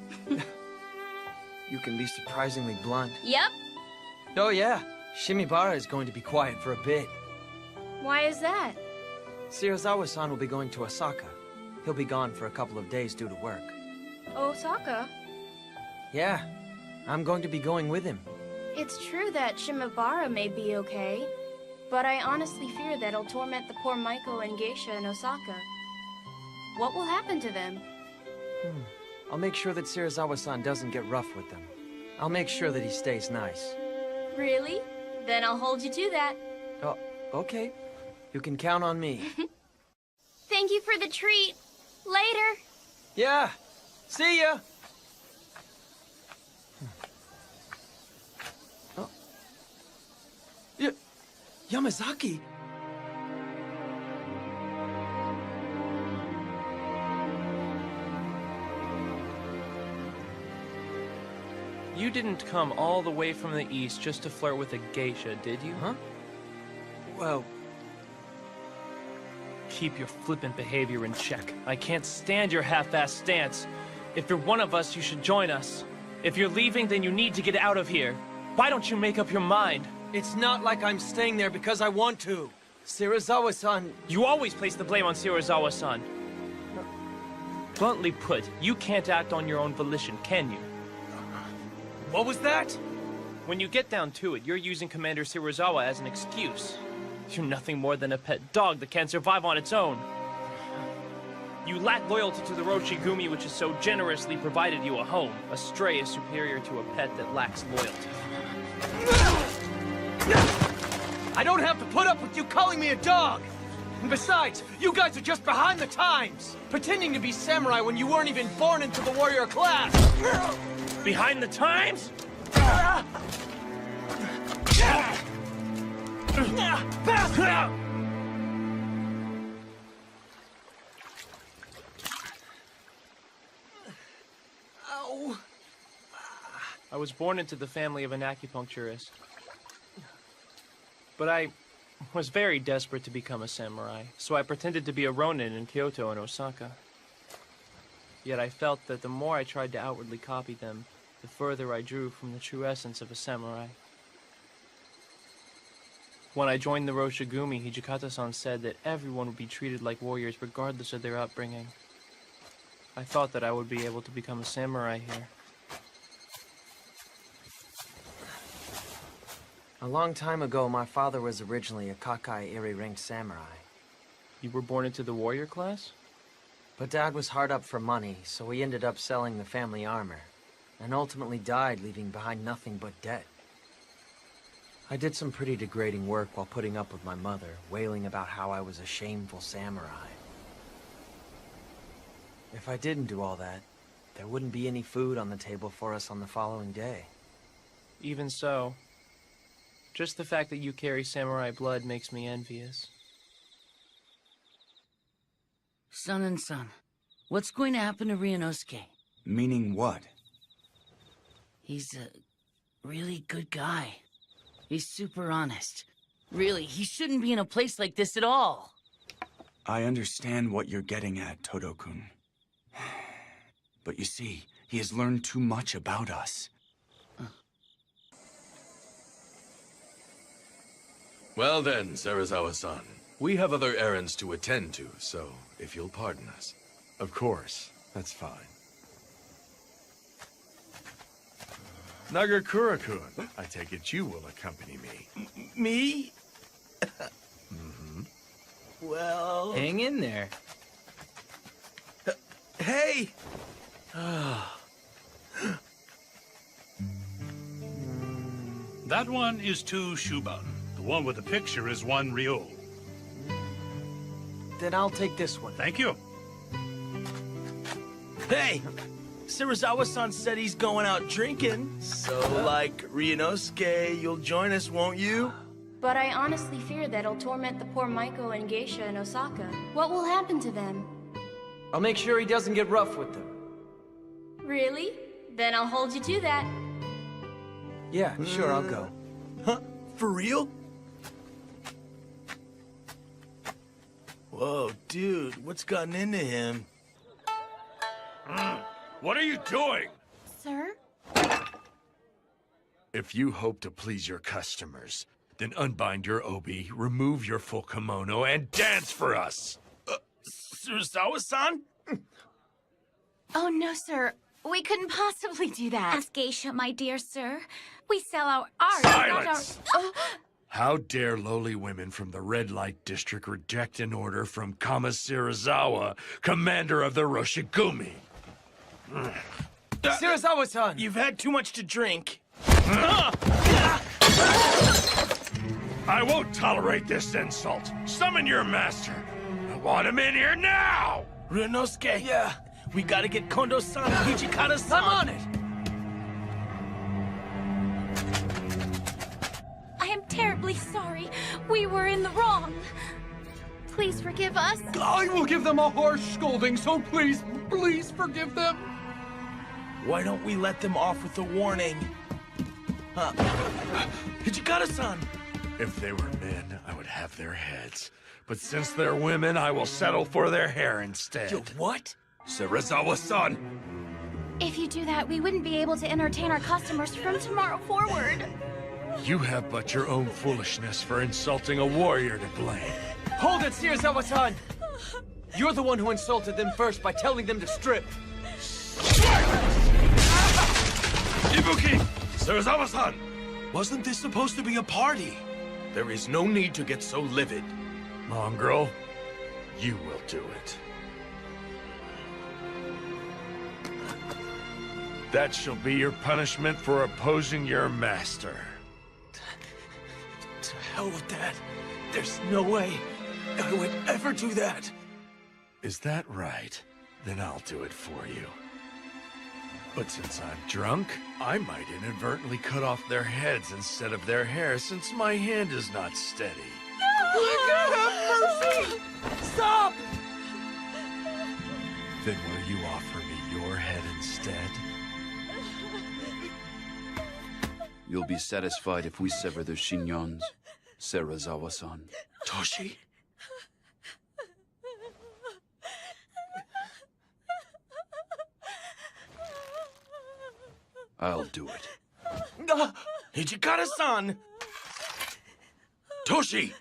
You can be surprisingly blunt. Yep. Oh yeah, Shimibara is going to be quiet for a bit. Why is that? Serizawa-san will be going to Osaka. He'll be gone for a couple of days due to work. Osaka? Yeah, I'm going to be going with him. It's true that Shimabara may be okay, but I honestly fear that it'll torment the poor Maiko and Geisha in Osaka. What will happen to them? I'll make sure that Serizawa-san doesn't get rough with them. I'll make sure that he stays nice. Really? Then I'll hold you to that. Oh, okay. You can count on me. Thank you for the treat. Later. Yeah. See ya. Oh. Yamazaki. You didn't come all the way from the east just to flirt with a geisha, did you? Huh? Well... Keep your flippant behavior in check. I can't stand your half-assed stance. If you're one of us, you should join us. If you're leaving, then you need to get out of here. Why don't you make up your mind? It's not like I'm staying there because I want to. Shirazawa-san... You always place the blame on Shirazawa-san. Bluntly put, you can't act on your own volition, can you? What was that? When you get down to it, you're using Commander Shirazawa as an excuse. You're nothing more than a pet dog that can't survive on its own. You lack loyalty to the Roshigumi, which has so generously provided you a home. A stray is superior to a pet that lacks loyalty. I don't have to put up with you calling me a dog! And besides, you guys are just behind the times! Pretending to be samurai when you weren't even born into the warrior class! Behind the times? Ow! I was born into the family of an acupuncturist. But I was very desperate to become a samurai, so I pretended to be a ronin in Kyoto and Osaka. Yet I felt that the more I tried to outwardly copy them, the further I drew from the true essence of a samurai. When I joined the Roshigumi, Hijikata-san said that everyone would be treated like warriors regardless of their upbringing. I thought that I would be able to become a samurai here. A long time ago, my father was originally a Kakai Iri-ranked samurai. You were born into the warrior class? But Dad was hard up for money, so he ended up selling the family armor, and ultimately died, leaving behind nothing but debt. I did some pretty degrading work while putting up with my mother, wailing about how I was a shameful samurai. If I didn't do all that, there wouldn't be any food on the table for us on the following day. Even so, just the fact that you carry samurai blood makes me envious. Son and son, what's going to happen to Ryunosuke? Meaning what? He's a really good guy. He's super honest. Really, he shouldn't be in a place like this at all. I understand what you're getting at, Todo-kun. But you see, he has learned too much about us. Well then, Serizawa-san. We have other errands to attend to, so if you'll pardon us. Of course. That's fine. Nagakura-kun, I take it you will accompany me. Me? Mm-hmm. Well... Hang in there. Hey! That one is 2 Shuban. The one with the picture is 1 Ryo. Then I'll take this one. Thank you. Hey! Serizawa-san said he's going out drinking. So, like, Ryunosuke, you'll join us, won't you? But I honestly fear that it'll torment the poor Maiko and Geisha in Osaka. What will happen to them? I'll make sure he doesn't get rough with them. Really? Then I'll hold you to that. Yeah, sure, I'll go. Huh? For real? Whoa, dude, what's gotten into him? What are you doing? Sir? If you hope to please your customers, then unbind your obi, remove your full kimono, and dance for us! Serizawa-san? Oh, no, sir. We couldn't possibly do that. Ask Geisha, my dear sir. We sell our art, Silence! not our... How dare lowly women from the Red Light District reject an order from Kama Shirazawa, commander of the Roshigumi? Shirazawa-san! You've had too much to drink. I won't tolerate this insult. Summon your master. I want him in here now! Ryunosuke, yeah. We gotta get Kondo-san and Hijikata-san. I'm on it! I am terribly sorry. We were in the wrong. Please forgive us. I will give them a harsh scolding, so please, please forgive them. Why don't we let them off with a warning? Hijikata-san! If they were men, I would have their heads. But since they're women, I will settle for their hair instead. Yo, what? Serizawa-san! If you do that, we wouldn't be able to entertain our customers from tomorrow forward. You have but your own foolishness for insulting a warrior to blame. Hold it, Searzawa-san! You're the one who insulted them first by telling them to strip. Ibuki! Searzawa-san! Wasn't this supposed to be a party? There is no need to get so livid. Mongrel, you will do it. That shall be your punishment for opposing your master. To hell with that. There's no way I would ever do that. Is that right? Then I'll do it for you. But since I'm drunk, I might inadvertently cut off their heads instead of their hair since my hand is not steady. Mercy! Stop! Then will you offer me your head instead? You'll be satisfied if we sever their shinyons, Searzawa-san. Toshi? I'll do it. Hijikata-san! Toshi!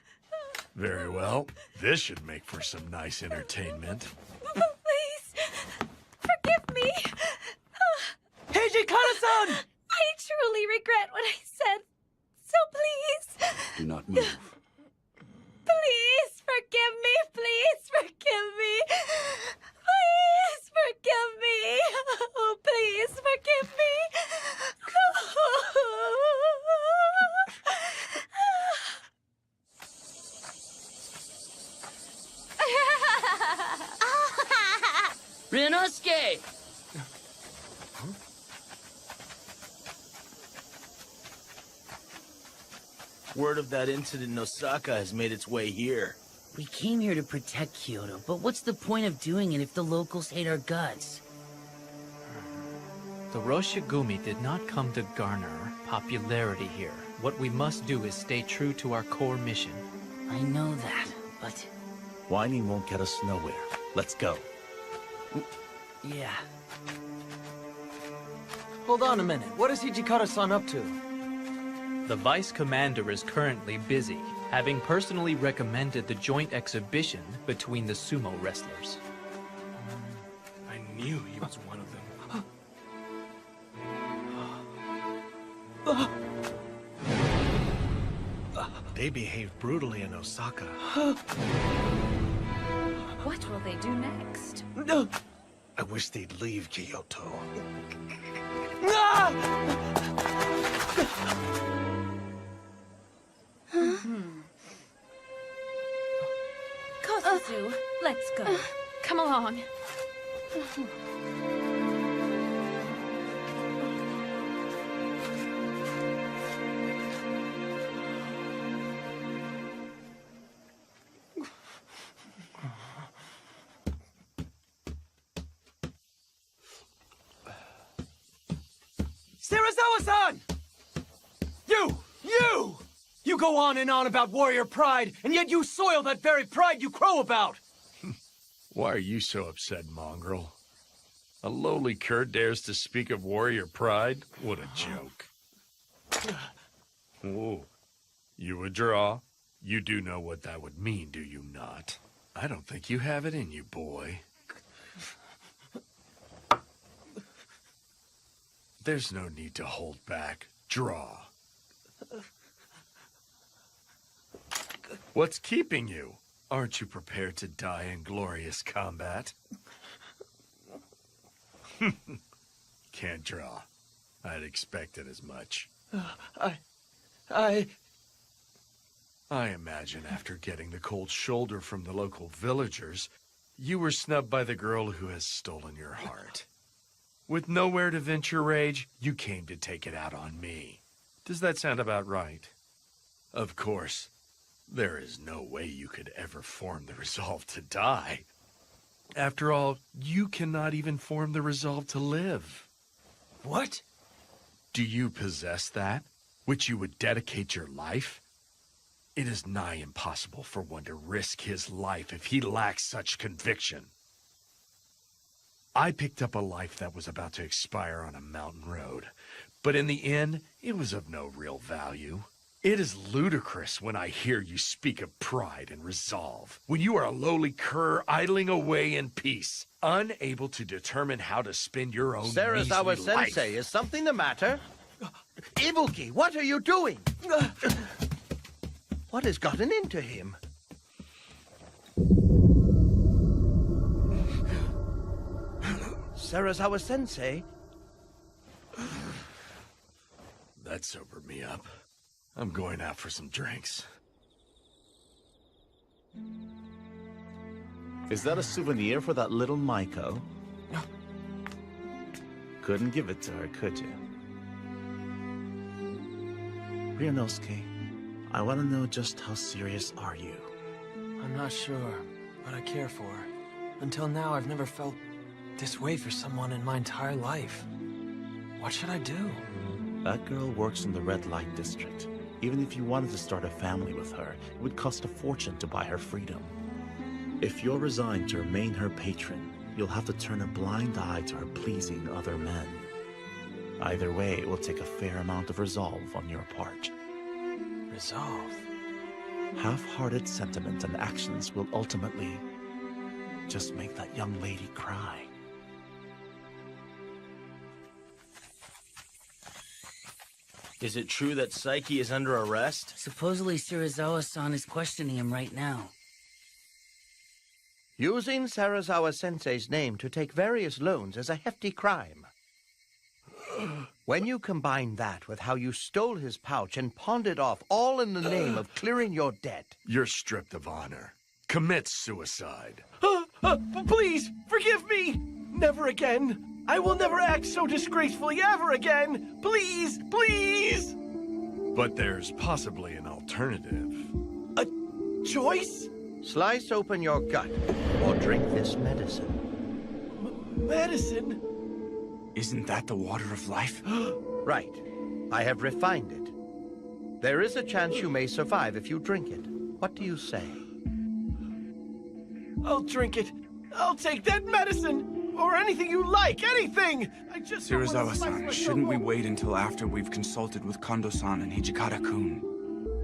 Very well. This should make for some nice entertainment. Please, forgive me. Hijikata-san! I truly regret what I said. So please, Do not move. please forgive me. Please forgive me. Please forgive me. Oh, please forgive me. Rinosuke! Word of that incident in Osaka has made its way here. We came here to protect Kyoto, but what's the point of doing it if the locals hate our guts? The Roshigumi did not come to garner popularity here. What we must do is stay true to our core mission. I know that, but... Whining won't get us nowhere. Let's go. Yeah. Hold on a minute. What is Hijikata-san up to? The Vice Commander is currently busy, having personally recommended the joint exhibition between the sumo wrestlers. I knew he was one of them. They behaved brutally in Osaka. What will they do next? I wish they'd leave Kyoto. Kosuzu, let's go. Come along. Searzawa-san! You! You go on and on about warrior pride, and yet you soil that very pride you crow about! Why are you so upset, Mongrel? A lowly cur dares to speak of warrior pride? What a joke. Oh, you would draw? You do know what that would mean, do you not? I don't think you have it in you, boy. There's no need to hold back. Draw. What's keeping you? Aren't you prepared to die in glorious combat? Can't draw. I'd expected as much. I imagine after getting the cold shoulder from the local villagers, you were snubbed by the girl who has stolen your heart. With nowhere to vent your rage, you came to take it out on me. Does that sound about right? Of course, there is no way you could ever form the resolve to die. After all, you cannot even form the resolve to live. What? Do you possess that, which you would dedicate your life? It is nigh impossible for one to risk his life if he lacks such conviction. I picked up a life that was about to expire on a mountain road, But in the inn, it was of no real value. It is ludicrous when I hear you speak of pride and resolve, when you are a lowly cur idling away in peace, unable to determine how to spend your own Sarazawa measly life. Sensei, is something the matter? Ibuki, what are you doing? What has gotten into him? Sarazawa Sensei? That sobered me up. I'm going out for some drinks. Is that a souvenir for that little Maiko? Couldn't give it to her, could you? Ryunosuke, I want to know just how serious are you? I'm not sure, but I care for her. Until now, I've never felt this way for someone in my entire life. What should I do? That girl works in the red light district. Even if you wanted to start a family with her, it would cost a fortune to buy her freedom. If you're resigned to remain her patron, you'll have to turn a blind eye to her pleasing other men. Either way, it will take a fair amount of resolve on your part. Resolve? Half-hearted sentiment and actions will ultimately just make that young lady cry. Is it true that Saiki is under arrest? Supposedly Sarazawa-san is questioning him right now. Using Sarazawa Sensei's name to take various loans is a hefty crime. When you combine that with how you stole his pouch and pawned it off, all in the name of clearing your debt. You're stripped of honor. Commit suicide. Please, forgive me! Never again! I will never act so disgracefully ever again! Please, please! But there's possibly an alternative. A choice? Slice open your gut, or drink this medicine. Medicine? Isn't that the water of life? Right. I have refined it. There is a chance you may survive if you drink it. What do you say? I'll drink it. I'll take that medicine! Or anything you like, anything! I just Sarazawa-san, shouldn't we wait until after we've consulted with Kondo-san and Hijikata-kun?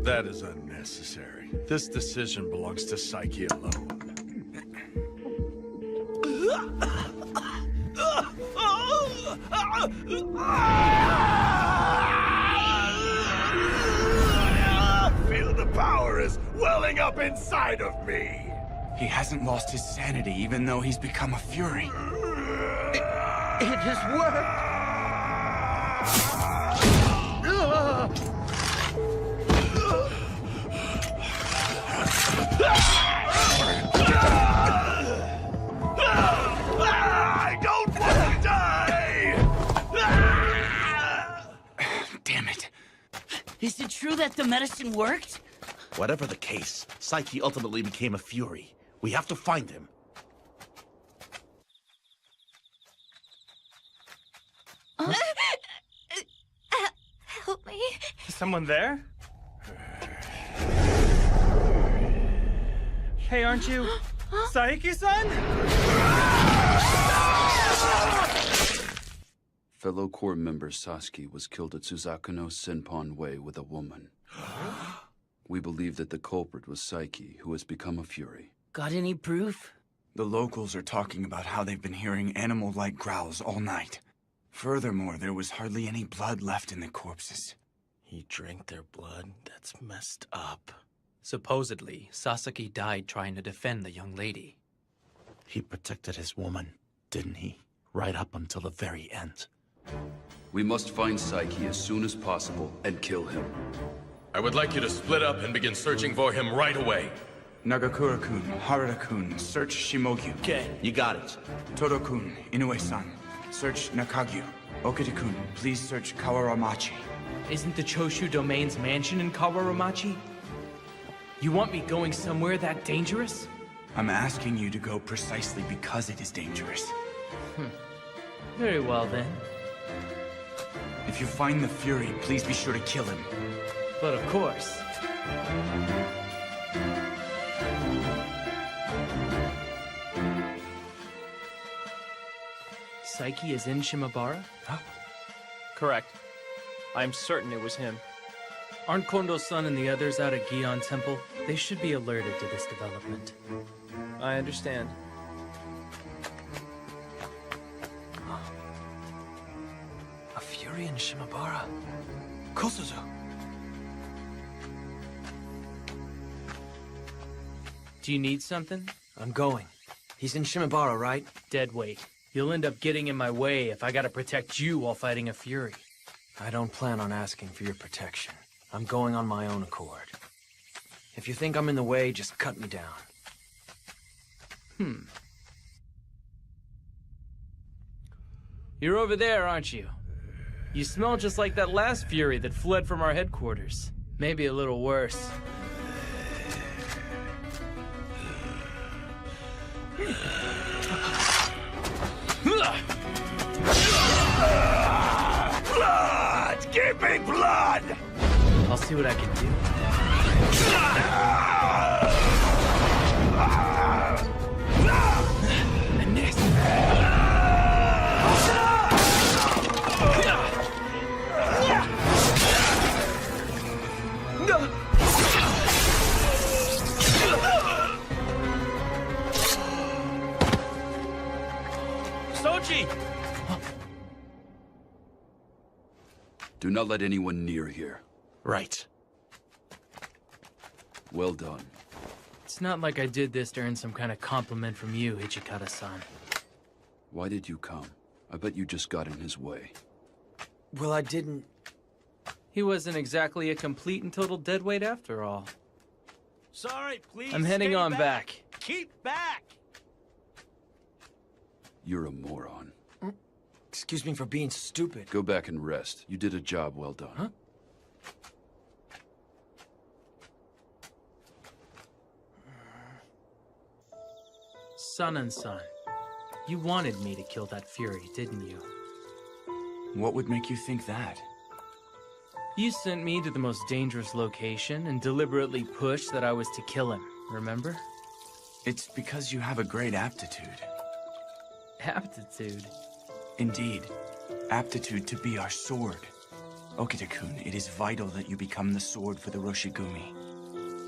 That is unnecessary. This decision belongs to Saiki alone. Feel the power is welling up inside of me! He hasn't lost his sanity, even though he's become a fury. It has worked! I don't want to die! Damn it. Is it true that the medicine worked? Whatever the case, Saiki ultimately became a fury. We have to find him. Help me. Is someone there? Hey, aren't you Saiki-san? Fellow Corps member Sasuke was killed at Suzakuno Senpon Way with a woman. We believe that the culprit was Saiki, who has become a fury. Got any proof? The locals are talking about how they've been hearing animal-like growls all night. Furthermore, there was hardly any blood left in the corpses. He drank their blood? That's messed up. Supposedly, Sasaki died trying to defend the young lady. He protected his woman, didn't he? Right up until the very end. We must find Saiki as soon as possible and kill him. I would like you to split up and begin searching for him right away. Nagakura-kun, Harada-kun, search Shimogyu. Okay, you got it. Todo-kun, Inoue-san, search Nakagyu. Okita-kun, please search Kawaramachi. Isn't the Choshu Domain's mansion in Kawaramachi? You want me going somewhere that dangerous? I'm asking you to go precisely because it is dangerous. Very well, then. If you find the Fury, please be sure to kill him. But of course. Saiki is in Shimabara? Correct. I'm certain it was him. Aren't Kondo-san and the others out at Gion Temple? They should be alerted to this development. I understand. A Fury in Shimabara. Kosuzu. Do you need something? I'm going. He's in Shimabara, right? Dead weight. You'll end up getting in my way if I gotta protect you while fighting a Fury. I don't plan on asking for your protection. I'm going on my own accord. If you think I'm in the way, just cut me down. You're over there, aren't you? You smell just like that last Fury that fled from our headquarters. Maybe a little worse. Blood! Give me blood! I'll see what I can do. And this. Soji! Do not let anyone near here. Right. Well done. It's not like I did this to earn some kind of compliment from you, Ichikata-san. Why did you come? I bet you just got in his way. Well, I didn't... He wasn't exactly a complete and total deadweight after all. Sorry, please. I'm heading on back. Keep back! You're a moron. Excuse me for being stupid. Go back and rest. You did a job well done. Huh? Son, you wanted me to kill that Fury, didn't you? What would make you think that? You sent me to the most dangerous location and deliberately pushed that I was to kill him, remember? It's because you have a great aptitude. Aptitude? Indeed. Aptitude to be our sword. Okita-kun, it is vital that you become the sword for the Roshigumi.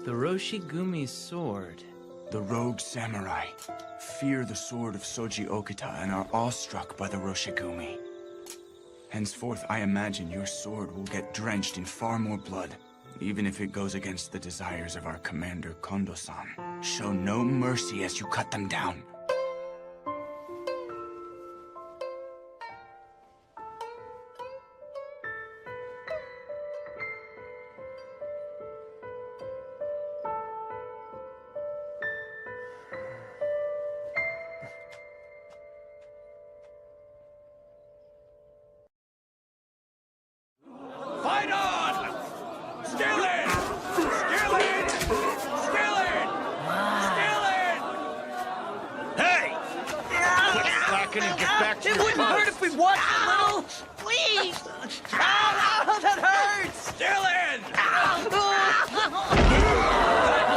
The Roshigumi's sword? The rogue samurai fear the sword of Soji Okita and are awestruck by the Roshigumi. Henceforth, I imagine your sword will get drenched in far more blood, even if it goes against the desires of our commander Kondo-san. Show no mercy as you cut them down. Fight on! Skillet! Skillet! Skillet! Skillet! Hey! Quit slacking and get back to your It wouldn't hurt if we watched a little. Please! Ow! That hurts! Skillet!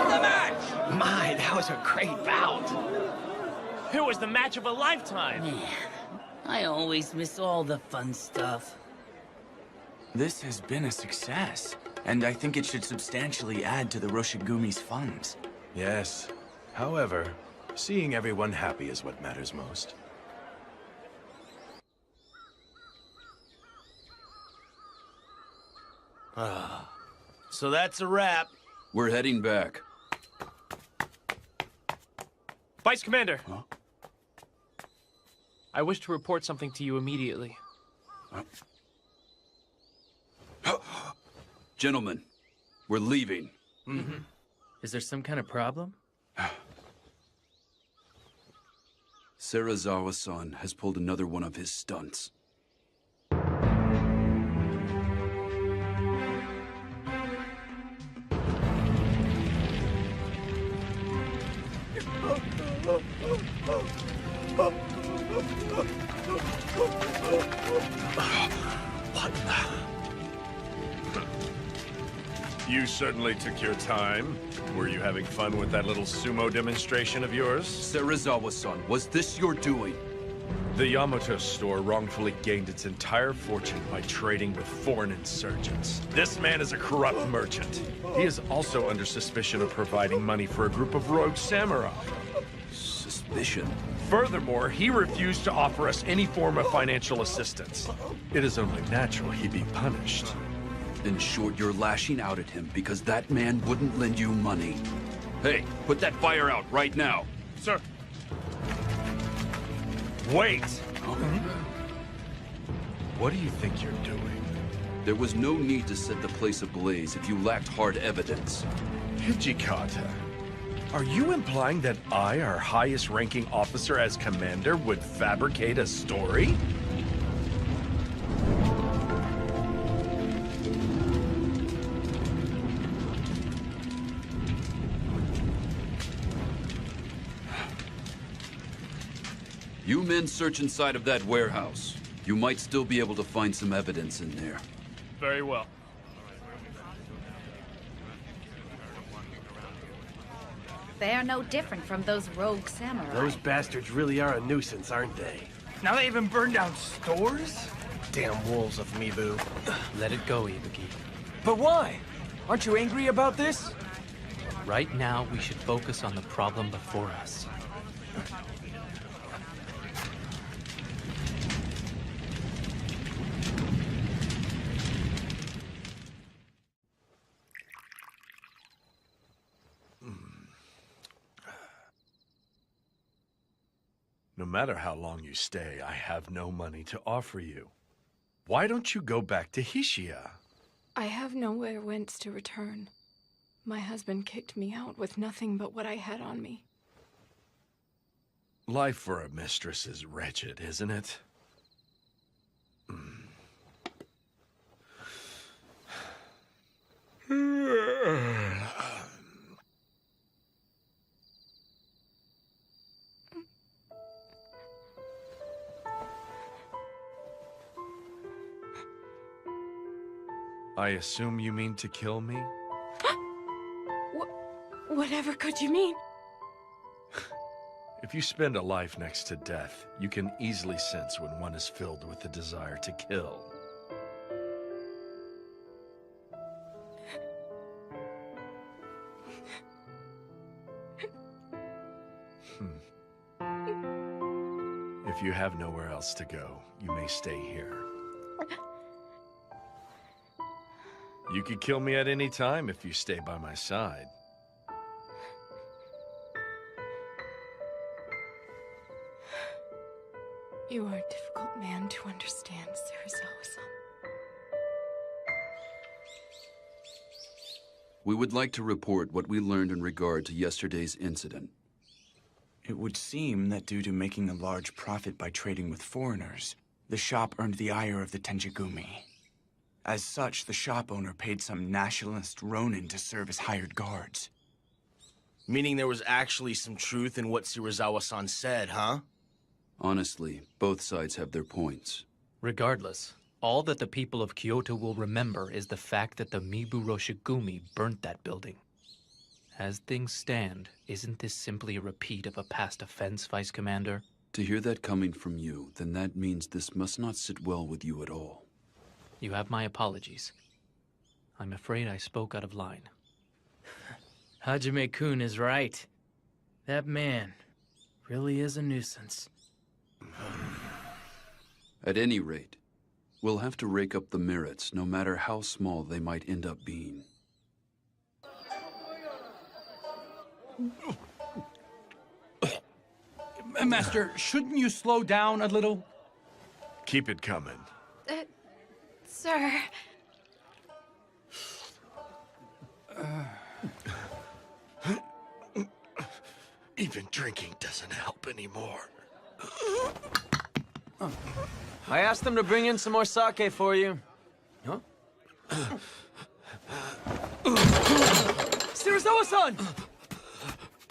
The match! My, that was a great bout. It was the match of a lifetime. Man, I always miss all the fun stuff. This has been a success, and I think it should substantially add to the Roshigumi's funds. Yes. However, seeing everyone happy is what matters most. So that's a wrap. We're heading back. Vice Commander! Huh? I wish to report something to you immediately. Gentlemen, we're leaving. Is there some kind of problem? Serizawa-san has pulled another one of his stunts. You certainly took your time. Were you having fun with that little sumo demonstration of yours? Serizawa-san, was this your doing? The Yamato store wrongfully gained its entire fortune by trading with foreign insurgents. This man is a corrupt merchant. He is also under suspicion of providing money for a group of rogue samurai. Suspicion? Furthermore, he refused to offer us any form of financial assistance. It is only natural he be punished. In short, you're lashing out at him because that man wouldn't lend you money. Hey, put that fire out right now. Sir. Wait! What do you think you're doing? There was no need to set the place ablaze if you lacked hard evidence. Hijikata, are you implying that I, our highest-ranking officer as commander, would fabricate a story? You men search inside of that warehouse. You might still be able to find some evidence in there. Very well. They are no different from those rogue samurai. Those bastards really are a nuisance, aren't they? Now they even burned down stores? Damn wolves of Mibu. Let it go, Ibuki. But why? Aren't you angry about this? Right now, we should focus on the problem before us. No matter how long you stay, I have no money to offer you. Why don't you go back to Hishia? I have nowhere whence to return. My husband kicked me out with nothing but what I had on me. Life for a mistress is wretched, isn't it? I assume you mean to kill me? Whatever could you mean? If you spend a life next to death, you can easily sense when one is filled with the desire to kill. If you have nowhere else to go, you may stay here. You could kill me at any time if you stay by my side. You are a difficult man to understand, Serizawa-san. We would like to report what we learned in regard to yesterday's incident. It would seem that due to making a large profit by trading with foreigners, the shop earned the ire of the Tenjigumi. As such, the shop owner paid some nationalist ronin to serve as hired guards. Meaning there was actually some truth in what Serizawa-san said, huh? Honestly, both sides have their points. Regardless, all that the people of Kyoto will remember is the fact that the Mibu Roshigumi burnt that building. As things stand, isn't this simply a repeat of a past offense, Vice Commander? To hear that coming from you, then that means this must not sit well with you at all. You have my apologies. I'm afraid I spoke out of line. Hajime-kun is right. That man really is a nuisance. At any rate, we'll have to rake up the merits, no matter how small they might end up being. Master, shouldn't you slow down a little? Keep it coming. Sir. Even drinking doesn't help anymore. I asked them to bring in some more sake for you. Huh? Serizawa-san!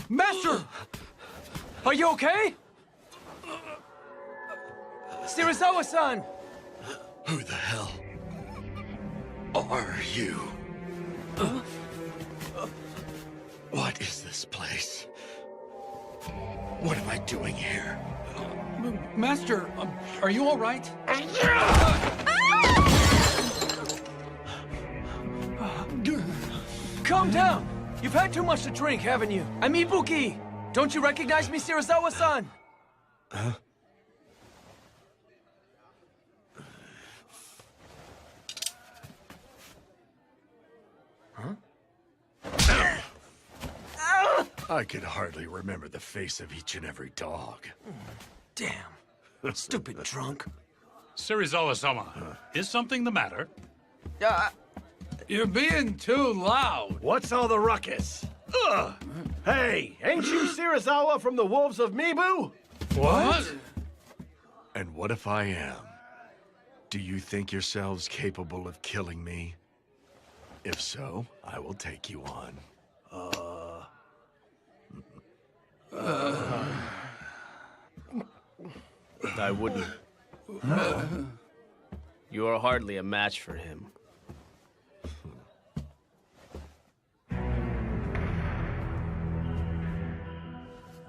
Master! Are you okay? Serizawa-san! Who the hell are you? What is this place? What am I doing here? Master, are you all right? Calm down! You've had too much to drink, haven't you? I'm Ibuki! Don't you recognize me, Shirazawa-san? Huh? I could hardly remember the face of each and every dog. Damn. Stupid drunk. Shirazawa-sama, is something the matter? You're being too loud. What's all the ruckus? Ugh! Hey, ain't you Shirazawa from the Wolves of Mibu? What? And what if I am? Do you think yourselves capable of killing me? If so, I will take you on. I wouldn't. You are hardly a match for him.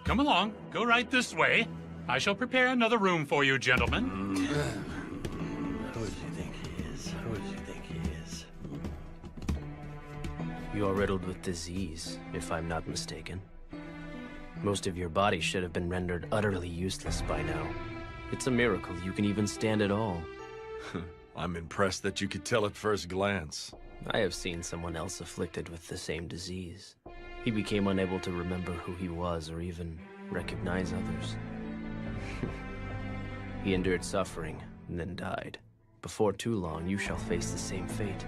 Come along, go right this way. I shall prepare another room for you, gentlemen. Who do you think he is? Who do you think he is? You are riddled with disease, if I'm not mistaken. Most of your body should have been rendered utterly useless by now. It's a miracle you can even stand at all. I'm impressed that you could tell at first glance. I have seen someone else afflicted with the same disease. He became unable to remember who he was or even recognize others. He endured suffering and then died. Before too long, you shall face the same fate.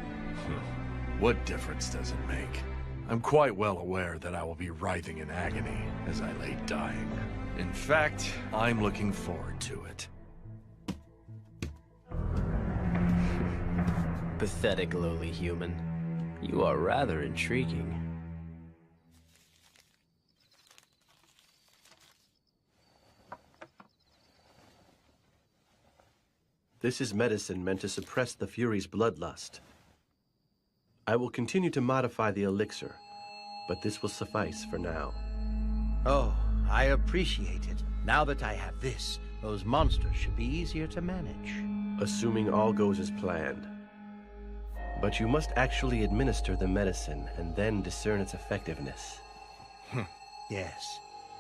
What difference does it make? I'm quite well aware that I will be writhing in agony as I lay dying. In fact, I'm looking forward to it. Pathetic lowly human. You are rather intriguing. This is medicine meant to suppress the Fury's bloodlust. I will continue to modify the elixir, but this will suffice for now. Oh, I appreciate it. Now that I have this, those monsters should be easier to manage. Assuming all goes as planned. But you must actually administer the medicine and then discern its effectiveness. Yes,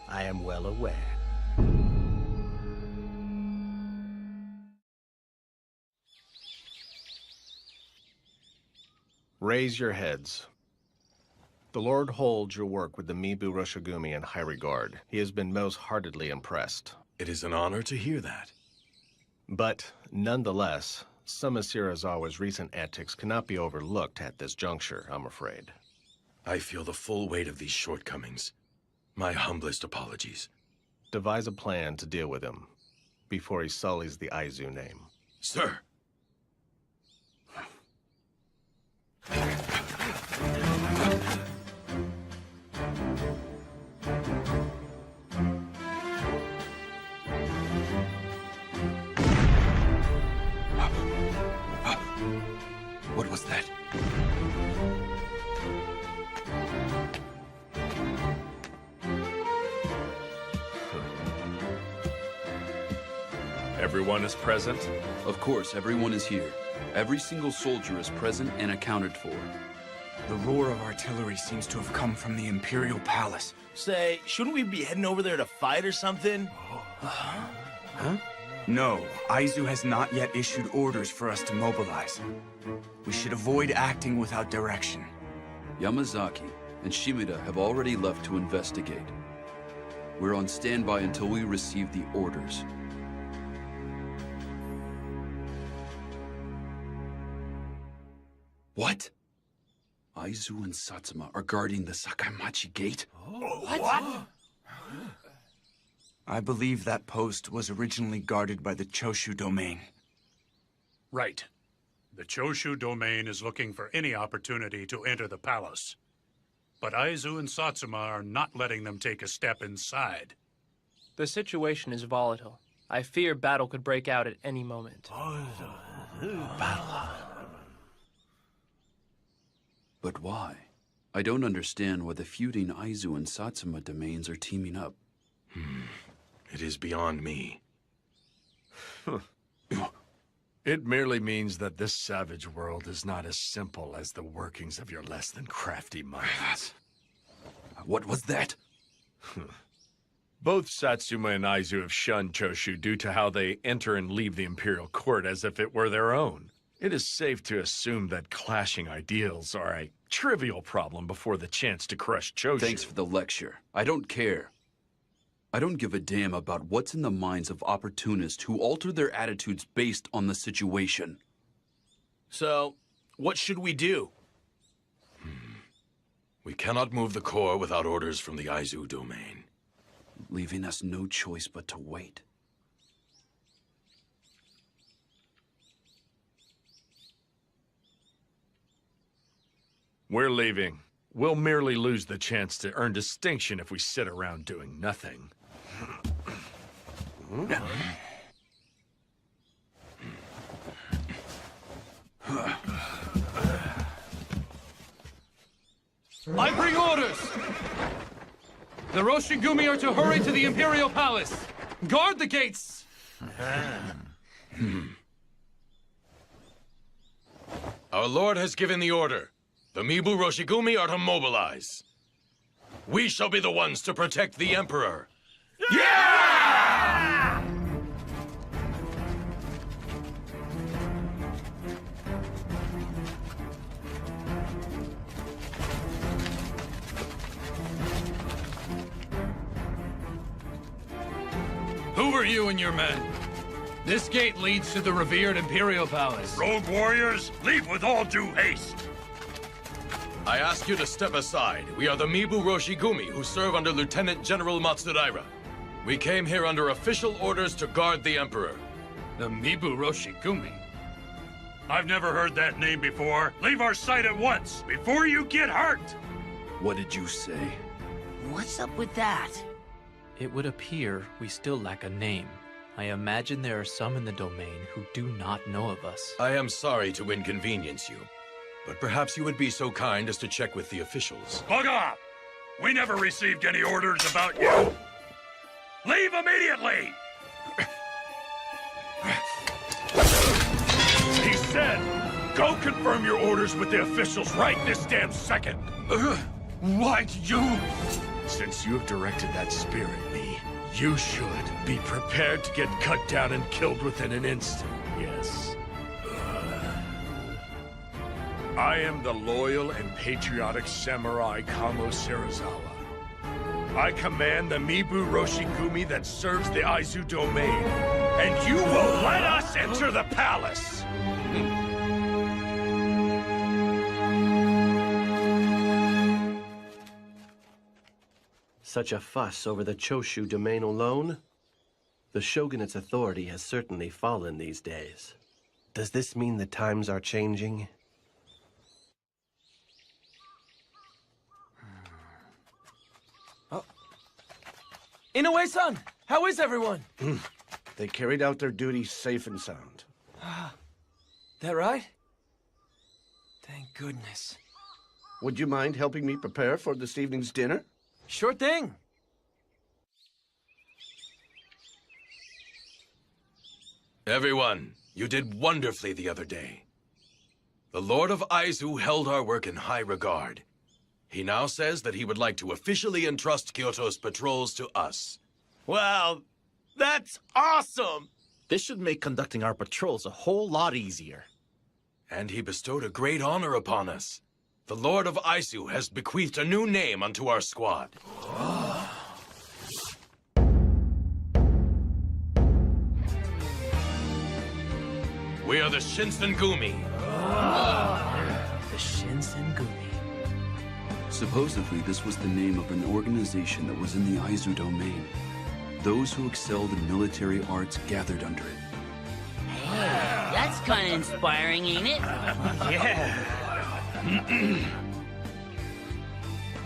I am well aware. Raise your heads. The Lord holds your work with the Mibu Roshigumi in high regard. He has been most heartedly impressed. It is an honor to hear that. But, nonetheless, some of Shirazawa's recent antics cannot be overlooked at this juncture, I'm afraid. I feel the full weight of these shortcomings. My humblest apologies. Devise a plan to deal with him before he sullies the Aizu name. Sir! What was that? Everyone is present? Of course, everyone is here. Every single soldier is present and accounted for. The roar of artillery seems to have come from the Imperial Palace. Say, shouldn't we be heading over there to fight or something? Huh? No, Aizu has not yet issued orders for us to mobilize. We should avoid acting without direction. Yamazaki and Shimida have already left to investigate. We're on standby until we receive the orders. What? Aizu and Satsuma are guarding the Sakaimachi Gate? What? I believe that post was originally guarded by the Choshu domain. Right. The Choshu domain is looking for any opportunity to enter the palace. But Aizu and Satsuma are not letting them take a step inside. The situation is volatile. I fear battle could break out at any moment. But why? I don't understand why the feuding Aizu and Satsuma domains are teaming up. It is beyond me. It merely means that this savage world is not as simple as the workings of your less than crafty minds. What was that? Both Satsuma and Aizu have shunned Choshu due to how they enter and leave the Imperial Court as if it were their own. It is safe to assume that clashing ideals are a trivial problem before the chance to crush Choshu. Thanks for the lecture. I don't care. I don't give a damn about what's in the minds of opportunists who alter their attitudes based on the situation. So, what should we do? We cannot move the core without orders from the Aizu domain. Leaving us no choice but to wait. We're leaving. We'll merely lose the chance to earn distinction if we sit around doing nothing. I bring orders! The Roshigumi are to hurry to the Imperial Palace! Guard the gates! Our Lord has given the order. The Mibu Roshigumi are to mobilize. We shall be the ones to protect the Emperor. Yeah! Who are you and your men? This gate leads to the revered Imperial Palace. Rogue warriors, leave with all due haste. I ask you to step aside. We are the Mibu Roshigumi, who serve under Lieutenant General Matsudaira. We came here under official orders to guard the Emperor. The Mibu Roshigumi? I've never heard that name before. Leave our sight at once, before you get hurt! What did you say? What's up with that? It would appear we still lack a name. I imagine there are some in the domain who do not know of us. I am sorry to inconvenience you, but perhaps you would be so kind as to check with the officials. Bug off! We never received any orders about you! Leave immediately! He said, go confirm your orders with the officials right this damn second. Why did you? Since you have directed that spear at me, you should be prepared to get cut down and killed within an instant, yes. I am the loyal and patriotic samurai Kamo Serizawa. I command the Mibu Roshigumi that serves the Aizu domain, and you will let us enter the palace! Such a fuss over the Choshu domain alone? The shogunate's authority has certainly fallen these days. Does this mean the times are changing? Inoue-san, how is everyone? They carried out their duties safe and sound. That right? Thank goodness. Would you mind helping me prepare for this evening's dinner? Sure thing. Everyone, you did wonderfully the other day. The Lord of Aizu held our work in high regard. He now says that he would like to officially entrust Kyoto's patrols to us. Wow, that's awesome! This should make conducting our patrols a whole lot easier. And he bestowed a great honor upon us. The Lord of Aizu has bequeathed a new name unto our squad. We are the Shinsengumi. The Shinsengumi. Supposedly, this was the name of an organization that was in the Aizu domain. Those who excelled in military arts gathered under it. Hey, that's kind of inspiring, ain't it? Yeah.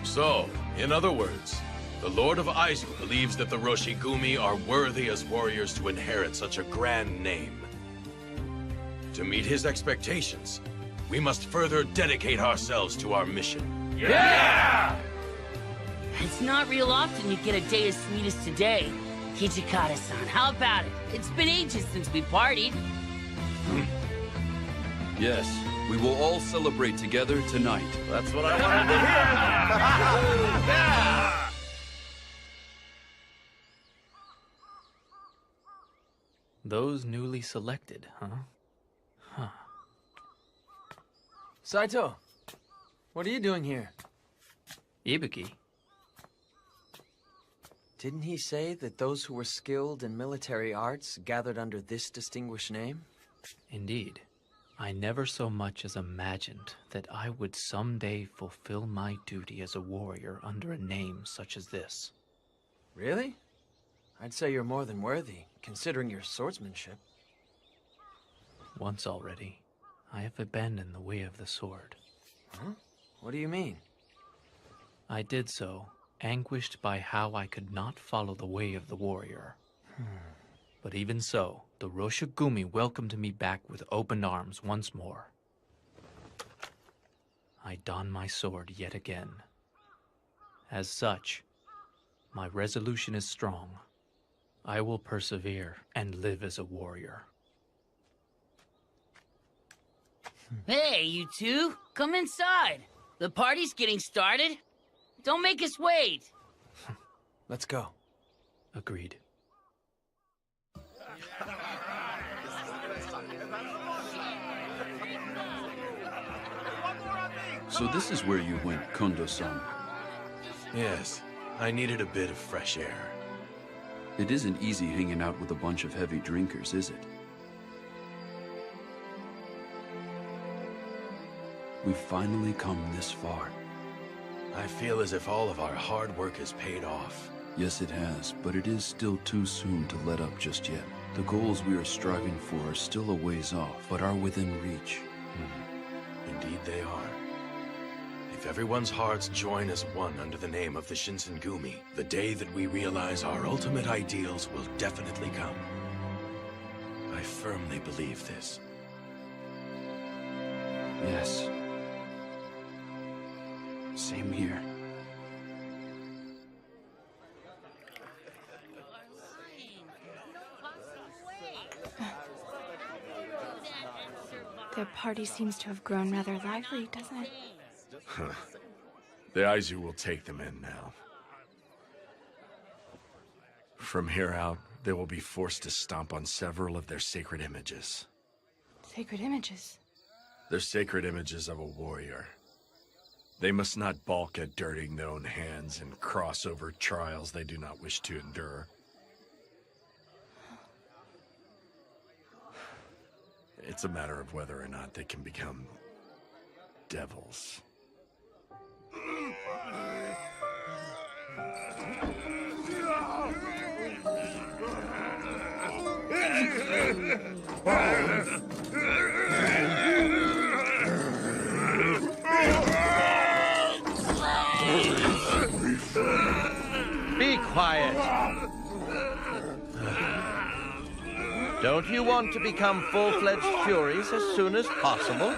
So, in other words, the Lord of Aizu believes that the Roshigumi are worthy as warriors to inherit such a grand name. To meet his expectations, we must further dedicate ourselves to our mission. Yeah! It's not real often you get a day as sweet as today. Kichikata-san, how about it? It's been ages since we partied. Yes, we will all celebrate together tonight. That's what I wanted to hear! Yeah! Those newly selected, huh? Huh. Saito, what are you doing here? Ibuki? Didn't he say that those who were skilled in military arts gathered under this distinguished name? Indeed. I never so much as imagined that I would someday fulfill my duty as a warrior under a name such as this. Really? I'd say you're more than worthy, considering your swordsmanship. Once already, I have abandoned the way of the sword. Huh? What do you mean? I did so, anguished by how I could not follow the way of the warrior. But even so, the Roshigumi welcomed me back with open arms once more. I don my sword yet again. As such, my resolution is strong. I will persevere and live as a warrior. Hey, you two, come inside. The party's getting started. Don't make us wait. Let's go. Agreed. So this is where you went, Kondo-san. Yes, I needed a bit of fresh air. It isn't easy hanging out with a bunch of heavy drinkers, is it? We've finally come this far. I feel as if all of our hard work has paid off. Yes, it has, but it is still too soon to let up just yet. The goals we are striving for are still a ways off, but are within reach. Indeed they are. If everyone's hearts join as one under the name of the Shinsengumi, the day that we realize our ultimate ideals will definitely come. I firmly believe this. Yes. Same here. Their party seems to have grown rather lively, doesn't it? Huh. The Aizu will take them in now. From here out, they will be forced to stomp on several of their sacred images. Sacred images. They're sacred images of a warrior. They must not balk at dirtying their own hands and cross over trials they do not wish to endure. It's a matter of whether or not they can become devils. Be quiet. Don't you want to become full-fledged Furies as soon as possible?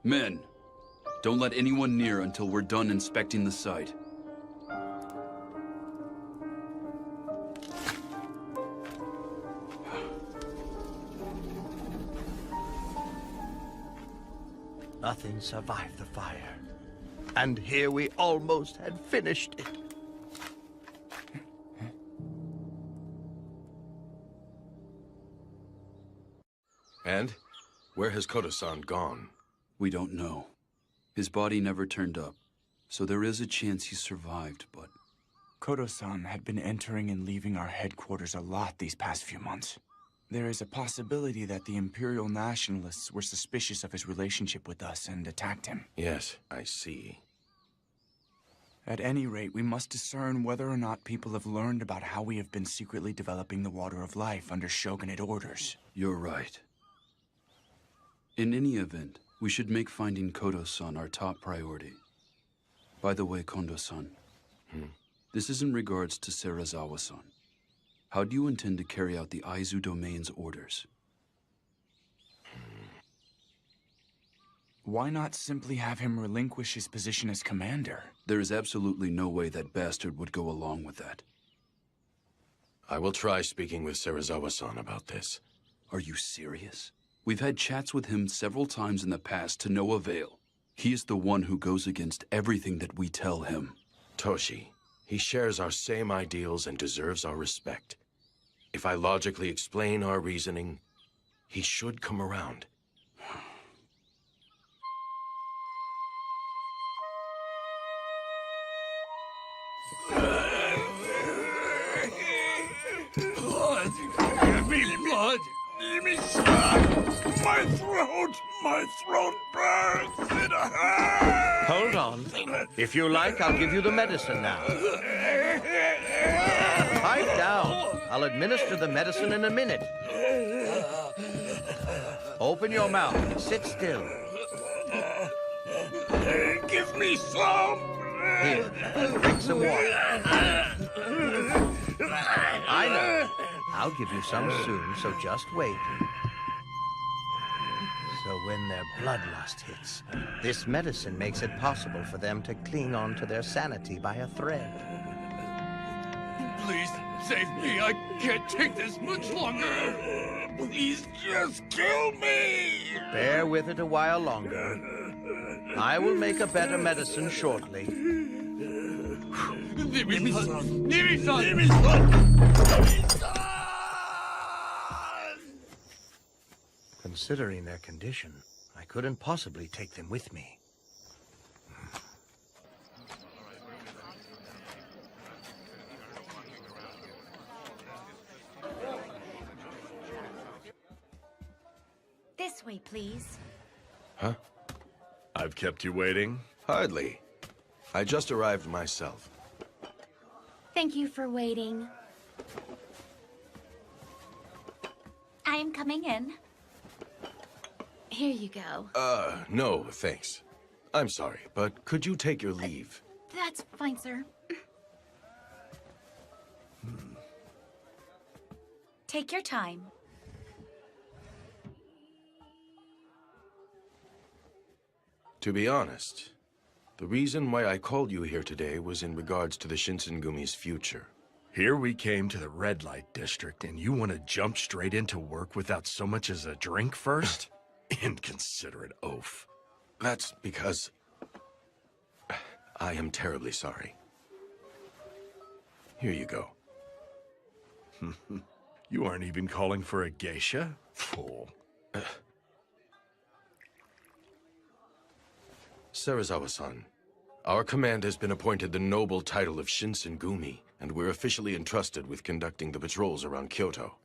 Men, don't let anyone near until we're done inspecting the site. Nothing survived the fire. And here we almost had finished it. And? Where has Kodo-san gone? We don't know. His body never turned up, so there is a chance he survived, but... Kodo-san had been entering and leaving our headquarters a lot these past few months. There is a possibility that the Imperial Nationalists were suspicious of his relationship with us and attacked him. Yes, I see. At any rate, we must discern whether or not people have learned about how we have been secretly developing the Water of Life under shogunate orders. You're right. In any event, we should make finding Kodo-san our top priority. By the way, Kondo-san, this is in regards to Serizawa-san. How do you intend to carry out the Aizu Domain's orders? Why not simply have him relinquish his position as commander? There is absolutely no way that bastard would go along with that. I will try speaking with Serizawa-san about this. Are you serious? We've had chats with him several times in the past to no avail. He is the one who goes against everything that we tell him. Toshi, he shares our same ideals and deserves our respect. If I logically explain our reasoning, he should come around. Blood! Give me blood! Give me blood! My throat! My throat burns! It hurts! Hold on. If you like, I'll give you the medicine now. Pipe down. I'll administer the medicine in a minute. Open your mouth and sit still. Give me some! Here, drink some water. I know. I'll give you some soon, so just wait. So when their bloodlust hits, this medicine makes it possible for them to cling on to their sanity by a thread. Please save me. I can't take this much longer. Please just kill me. Bear with it a while longer. I will make a better medicine shortly. Considering their condition, I couldn't possibly take them with me. This way, please. Huh? I've kept you waiting? Hardly. I just arrived myself. Thank you for waiting. I am coming in. Here you go. No, thanks. I'm sorry, but could you take your leave? That's fine, sir. Take your time. To be honest, the reason why I called you here today was in regards to the Shinsengumi's future. Here we came to the red light district, and you want to jump straight into work without so much as a drink first? Inconsiderate oaf. That's because I am terribly sorry. Here you go. You aren't even calling for a geisha? Fool. Serizawa-san, our command has been appointed the noble title of Shinsengumi, and we're officially entrusted with conducting the patrols around Kyoto.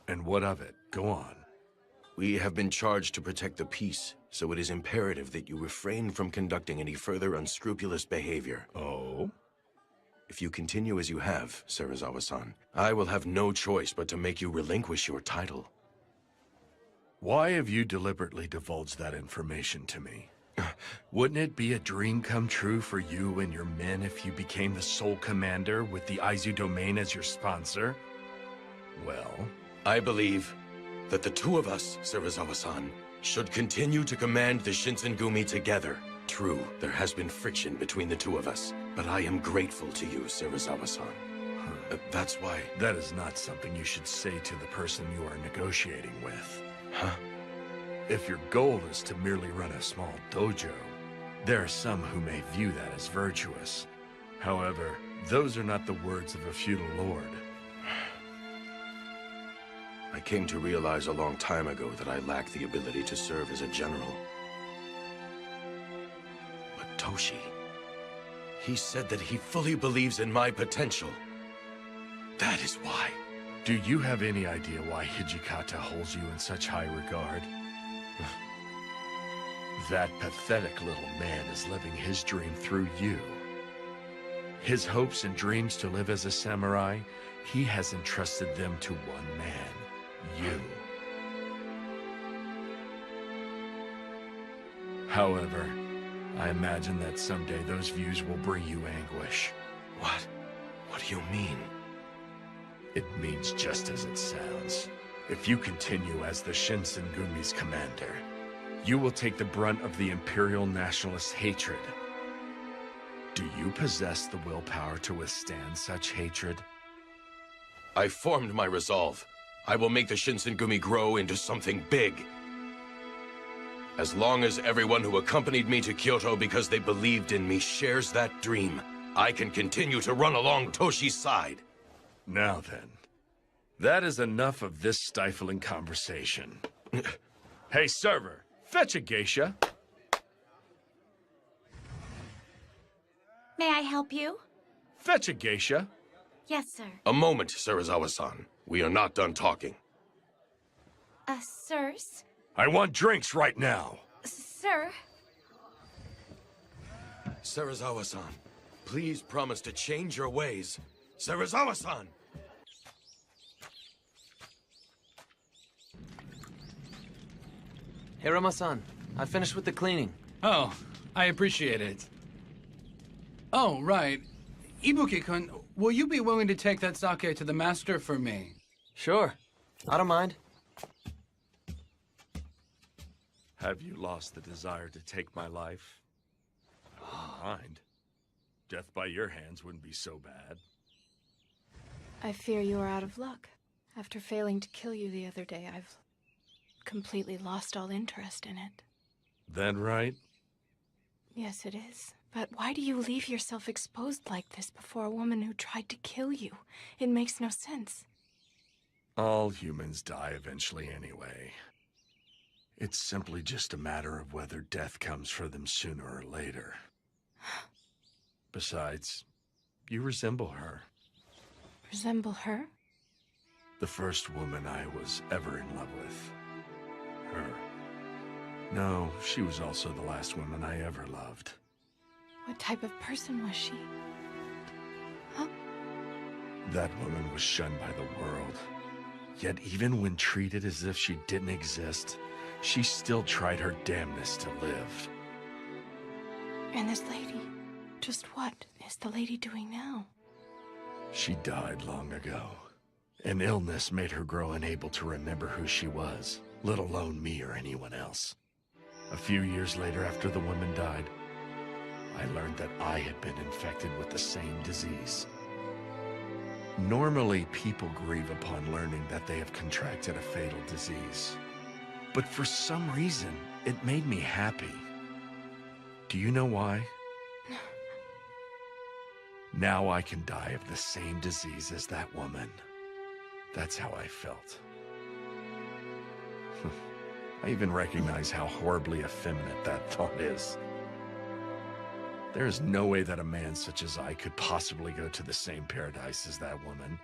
And what of it? Go on. We have been charged to protect the peace, so it is imperative that you refrain from conducting any further unscrupulous behavior. Oh? If you continue as you have, Serizawa-san, I will have no choice but to make you relinquish your title. Why have you deliberately divulged that information to me? Wouldn't it be a dream come true for you and your men if you became the sole commander with the Aizu domain as your sponsor? Well, I believe that the two of us, Serizawa-san, should continue to command the Shinsengumi together. True, there has been friction between the two of us, but I am grateful to you, Serizawa-san. That's why... That is not something you should say to the person you are negotiating with. Huh? If your goal is to merely run a small dojo, there are some who may view that as virtuous. However, those are not the words of a feudal lord. I came to realize a long time ago that I lack the ability to serve as a general. But Toshi, he said that he fully believes in my potential. That is why. Do you have any idea why Hijikata holds you in such high regard? That pathetic little man is living his dream through you. His hopes and dreams to live as a samurai, he has entrusted them to one man, you. However, I imagine that someday those views will bring you anguish. What? What do you mean? It means just as it sounds. If you continue as the Shinsengumi's commander, You will take the brunt of the Imperial Nationalist hatred. Do you possess the willpower to withstand such hatred? I formed my resolve. I will make the Shinsengumi grow into something big. As long as everyone who accompanied me to Kyoto because they believed in me shares that dream, I can continue to run along Toshi's side. Now then, that is enough of this stifling conversation. Hey, server, fetch a geisha. May I help you? Fetch a geisha. Yes, sir. A moment, Serizawa-san. We are not done talking. Sirs? I want drinks right now. Sir? Serizawa-san, please promise to change your ways. Serizawa-san! Hey, Rama-san. I finished with the cleaning. Oh, I appreciate it. Oh, right. Ibuki-kun, will you be willing to take that sake to the master for me? Sure. I don't mind. Have you lost the desire to take my life? I don't mind. Death by your hands wouldn't be so bad. I fear you are out of luck. After failing to kill you the other day, I've completely lost all interest in it. That right? Yes, it is. But why do you leave yourself exposed like this before a woman who tried to kill you? It makes no sense. All humans die eventually anyway. It's simply just a matter of whether death comes for them sooner or later. Besides, you resemble her. Resemble her? The first woman I was ever in love with. Her. No, she was also the last woman I ever loved. What type of person was she? Huh? That woman was shunned by the world. Yet even when treated as if she didn't exist, she still tried her damnedest to live. And this lady? Just what is the lady doing now? She died long ago. An illness made her grow unable to remember who she was, let alone me or anyone else. A few years later, after the woman died, I learned that I had been infected with the same disease. Normally, people grieve upon learning that they have contracted a fatal disease. But for some reason, it made me happy. Do you know why? Now I can die of the same disease as that woman. That's how I felt. I even recognize how horribly effeminate that thought is. There is no way that a man such as I could possibly go to the same paradise as that woman.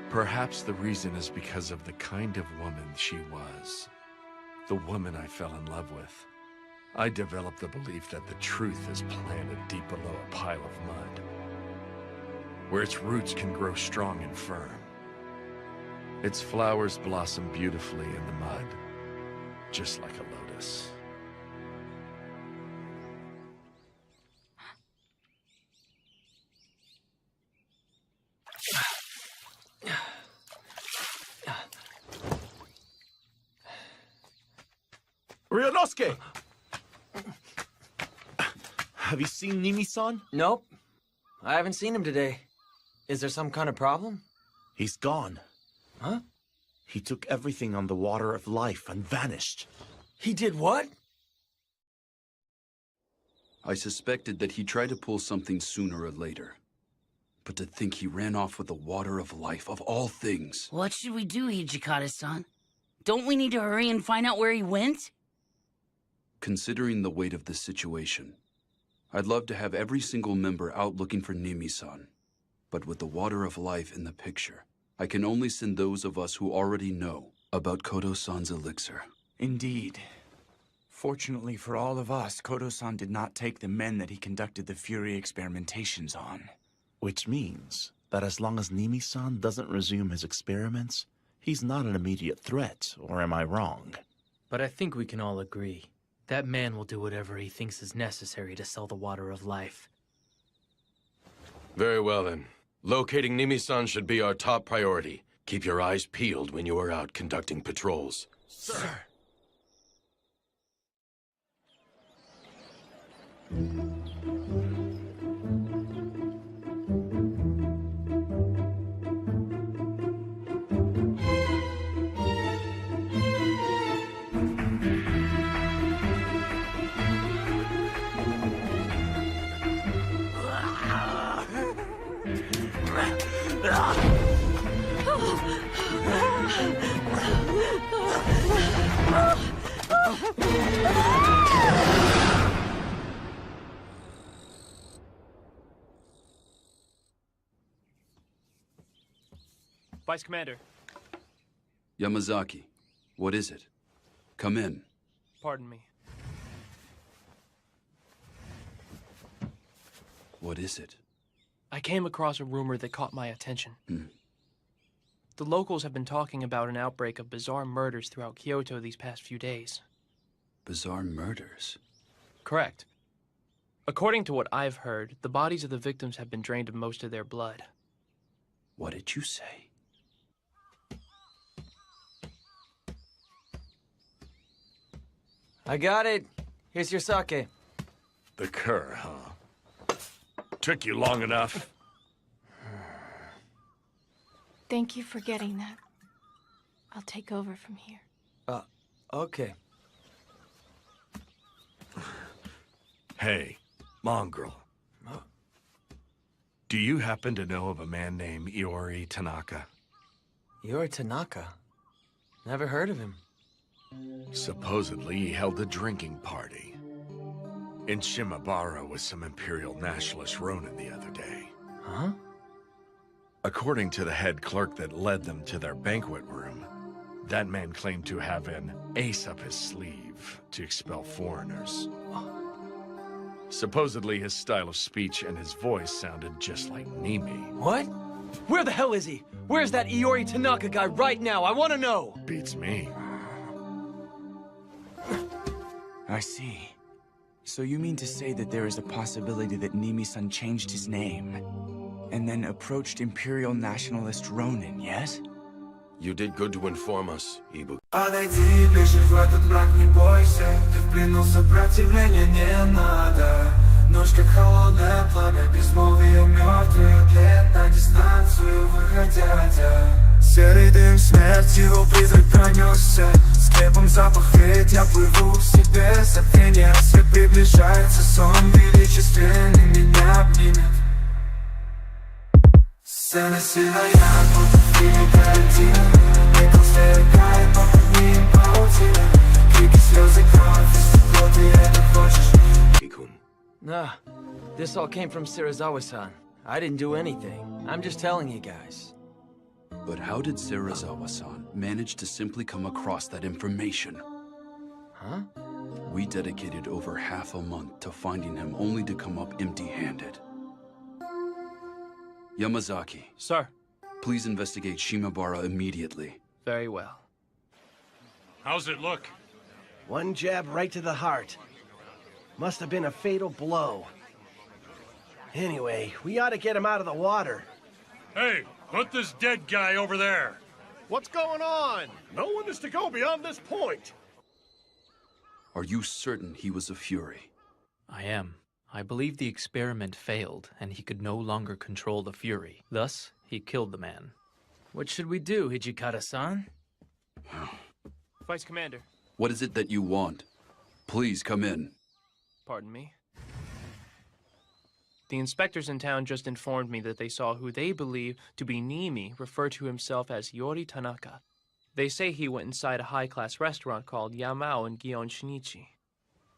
Perhaps the reason is because of the kind of woman she was. The woman I fell in love with. I developed the belief that the truth is planted deep below a pile of mud, where its roots can grow strong and firm. Its flowers blossom beautifully in the mud, just like a lotus. Ryunosuke! Have you seen Nimi-san? Nope. I haven't seen him today. Is there some kind of problem? He's gone. Huh? He took everything on the water of life and vanished. He did what? I suspected that he tried to pull something sooner or later. But to think he ran off with the water of life, of all things. What should we do, Hijikata-san? Don't we need to hurry and find out where he went? Considering the weight of the situation, I'd love to have every single member out looking for Nimi-san. But with the water of life in the picture, I can only send those of us who already know about Kodo-san's elixir. Indeed. Fortunately for all of us, Kodo-san did not take the men that he conducted the Fury experimentations on. Which means that as long as Nimi-san doesn't resume his experiments, he's not an immediate threat, or am I wrong? But I think we can all agree. That man will do whatever he thinks is necessary to sell the water of life. Very well, then. Locating Nimi-san should be our top priority. Keep your eyes peeled when you are out conducting patrols. Sir. Vice Commander. Yamazaki, what is it? Come in. Pardon me. What is it? I came across a rumor that caught my attention. Hmm. The locals have been talking about an outbreak of bizarre murders throughout Kyoto these past few days. Bizarre murders? Correct. According to what I've heard, the bodies of the victims have been drained of most of their blood. What did you say? I got it. Here's your sake. The cur, huh? Took you long enough. Thank you for getting that. I'll take over from here. Okay. Hey, mongrel. Do you happen to know of a man named Iori Tanaka? Iori Tanaka? Never heard of him. Supposedly, he held a drinking party in Shimabara with some Imperial Nationalist Ronin the other day. Huh? According to the head clerk that led them to their banquet room, that man claimed to have an ace up his sleeve to expel foreigners. Supposedly, his style of speech and his voice sounded just like Nimi. What? Where the hell is he? Where's that Iori Tanaka guy right now? I want to know! Beats me. I see. So you mean to say that there is a possibility that Nimi-san changed his name and then approached Imperial Nationalist Ronin, yes? You did good to inform us, Ibu. Подойди ближе в этот мрак, не бойся. Ты в плену, сопротивления не надо. Ночь как холодное пламя, безмолвие мертвых лет на дистанцию выходя. Серый дым смерти, его призрак пронесся. Скрепом запах ведь я плыву в себе. Забвение, свет приближается, сон величественный меня обнимет. Сцена силая, будто в фильме Тарантино. Никол сверкает, но под ним паутина. Крики, слезы, кровь, если кто ты это хочешь. Ikun. Nah, this all came from Serizawa-san. I didn't do anything. I'm just telling you guys. But how did Serizawa-san manage to simply come across that information? Huh? We dedicated over half a month to finding him only to come up empty-handed. Yamazaki. Sir. Please investigate Shimabara immediately. Very well. How's it look? One jab right to the heart. Must have been a fatal blow. Anyway, we ought to get him out of the water. Hey, put this dead guy over there. What's going on? No one is to go beyond this point. Are you certain he was a Fury? I am. I believe the experiment failed, and he could no longer control the Fury. Thus, he killed the man. What should we do, Hijikata-san? Vice Commander. What is it that you want? Please come in. Pardon me. The inspectors in town just informed me that they saw who they believe to be Nimi refer to himself as Iori Tanaka. They say he went inside a high-class restaurant called Yamao in Gion Shinichi.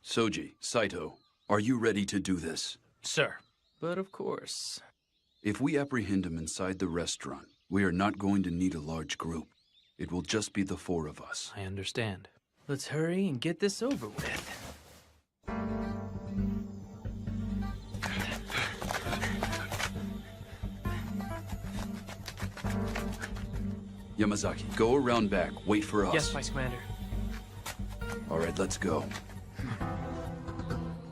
Soji, Saito, are you ready to do this? Sir. But of course. If we apprehend him inside the restaurant, we are not going to need a large group. It will just be the four of us. I understand. Let's hurry and get this over with. Yamazaki, go around back. Wait for us. Yes, Vice Commander. All right, let's go.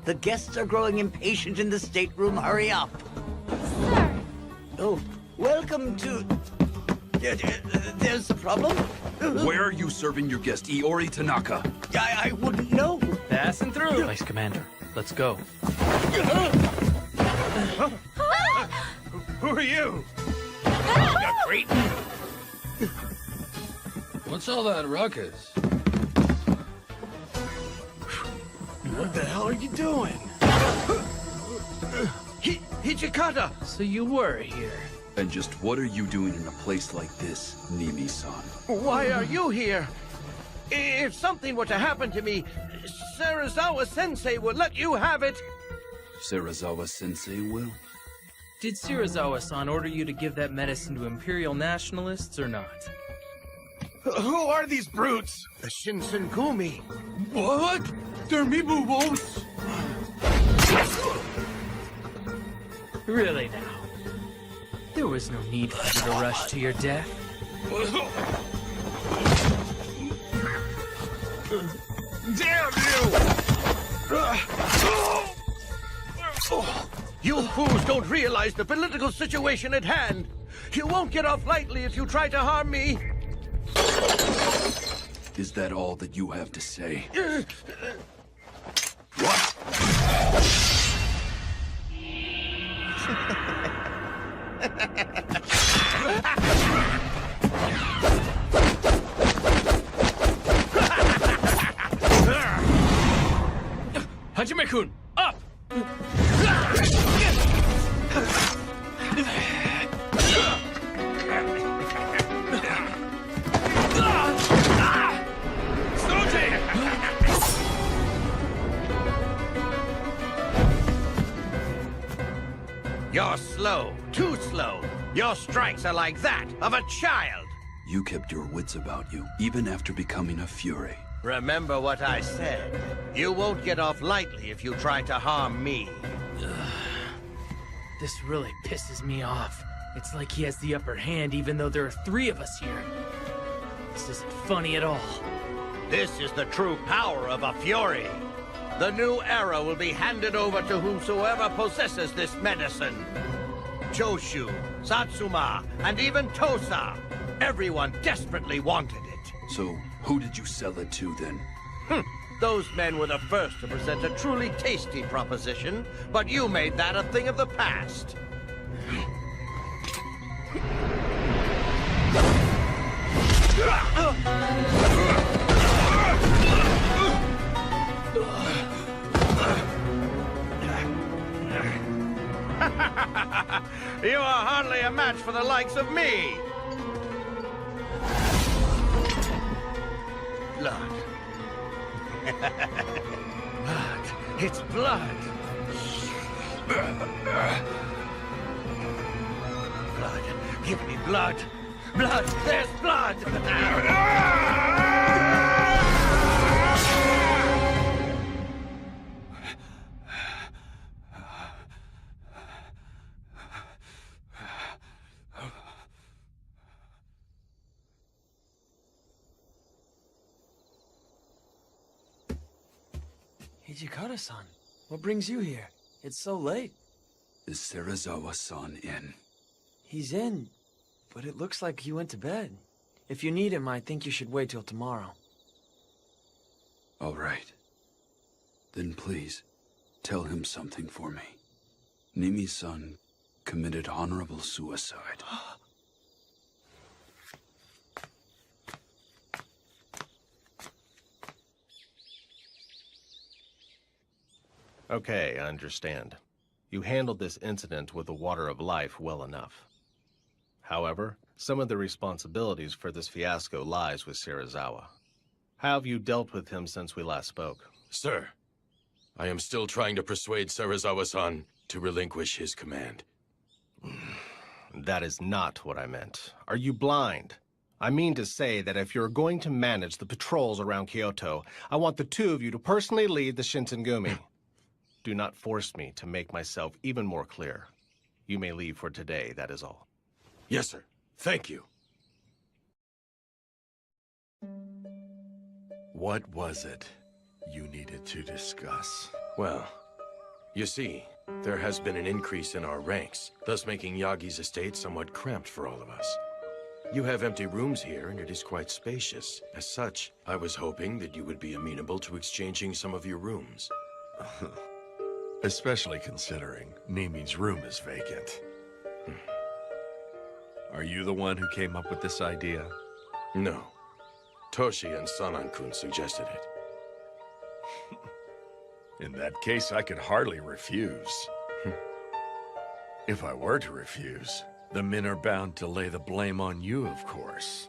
The guests are growing impatient in the stateroom. Hurry up. Sir! Oh, welcome to... There's a problem? Where are you serving your guest, Iori Tanaka? I wouldn't know. Passing through. Vice Commander, let's go. Who are you? What's all that ruckus? What the hell are you doing? Hijikata! So you were here. And just what are you doing in a place like this, Nimi-san? Why are you here? If something were to happen to me, Serizawa-sensei would let you have it. Serizawa-sensei will? Did Serizawa-san order you to give that medicine to Imperial nationalists or not? Who are these brutes? The Shinsengumi. What? They're Mibu wolves? Really now? There was no need for you to rush to your death. Damn you! You fools don't realize the political situation at hand. You won't get off lightly if you try to harm me. Is that all that you have to say? Hajime-kun, up! You're slow, too slow. Your strikes are like that of a child. You kept your wits about you, even after becoming a Fury. Remember what I said. You won't get off lightly if you try to harm me. This really pisses me off. It's like he has the upper hand even though there are 3 of us here. This isn't funny at all. This is the true power of a Fury. The new era will be handed over to whomsoever possesses this medicine. Choshu, Satsuma, and even Tosa. Everyone desperately wanted it. So, who did you sell it to then? Those men were the first to present a truly tasty proposition, but you made that a thing of the past. You are hardly a match for the likes of me. Blood. Blood. It's blood. Blood. Give me blood. Blood. There's blood. Hijikata-san, what brings you here? It's so late. Is Serizawa-san in? He's in, but it looks like he went to bed. If you need him, I think you should wait till tomorrow. All right. Then please, tell him something for me. Nimi-san committed honorable suicide. Okay, I understand. You handled this incident with the water of life well enough. However, some of the responsibilities for this fiasco lies with Serizawa. How have you dealt with him since we last spoke? Sir, I am still trying to persuade Serizawa-san to relinquish his command. That is not what I meant. Are you blind? I mean to say that if you're going to manage the patrols around Kyoto, I want the 2 of you to personally lead the Shinsengumi. Do not force me to make myself even more clear. You may leave for today, that is all. Yes, sir. Thank you. What was it you needed to discuss? Well, you see, there has been an increase in our ranks, thus making Yagi's estate somewhat cramped for all of us. You have empty rooms here, and it is quite spacious. As such, I was hoping that you would be amenable to exchanging some of your rooms. Especially considering Nimi's room is vacant. Are you the one who came up with this idea? No. Toshi and Sanan-kun suggested it. In that case, I could hardly refuse. If I were to refuse, the men are bound to lay the blame on you, of course.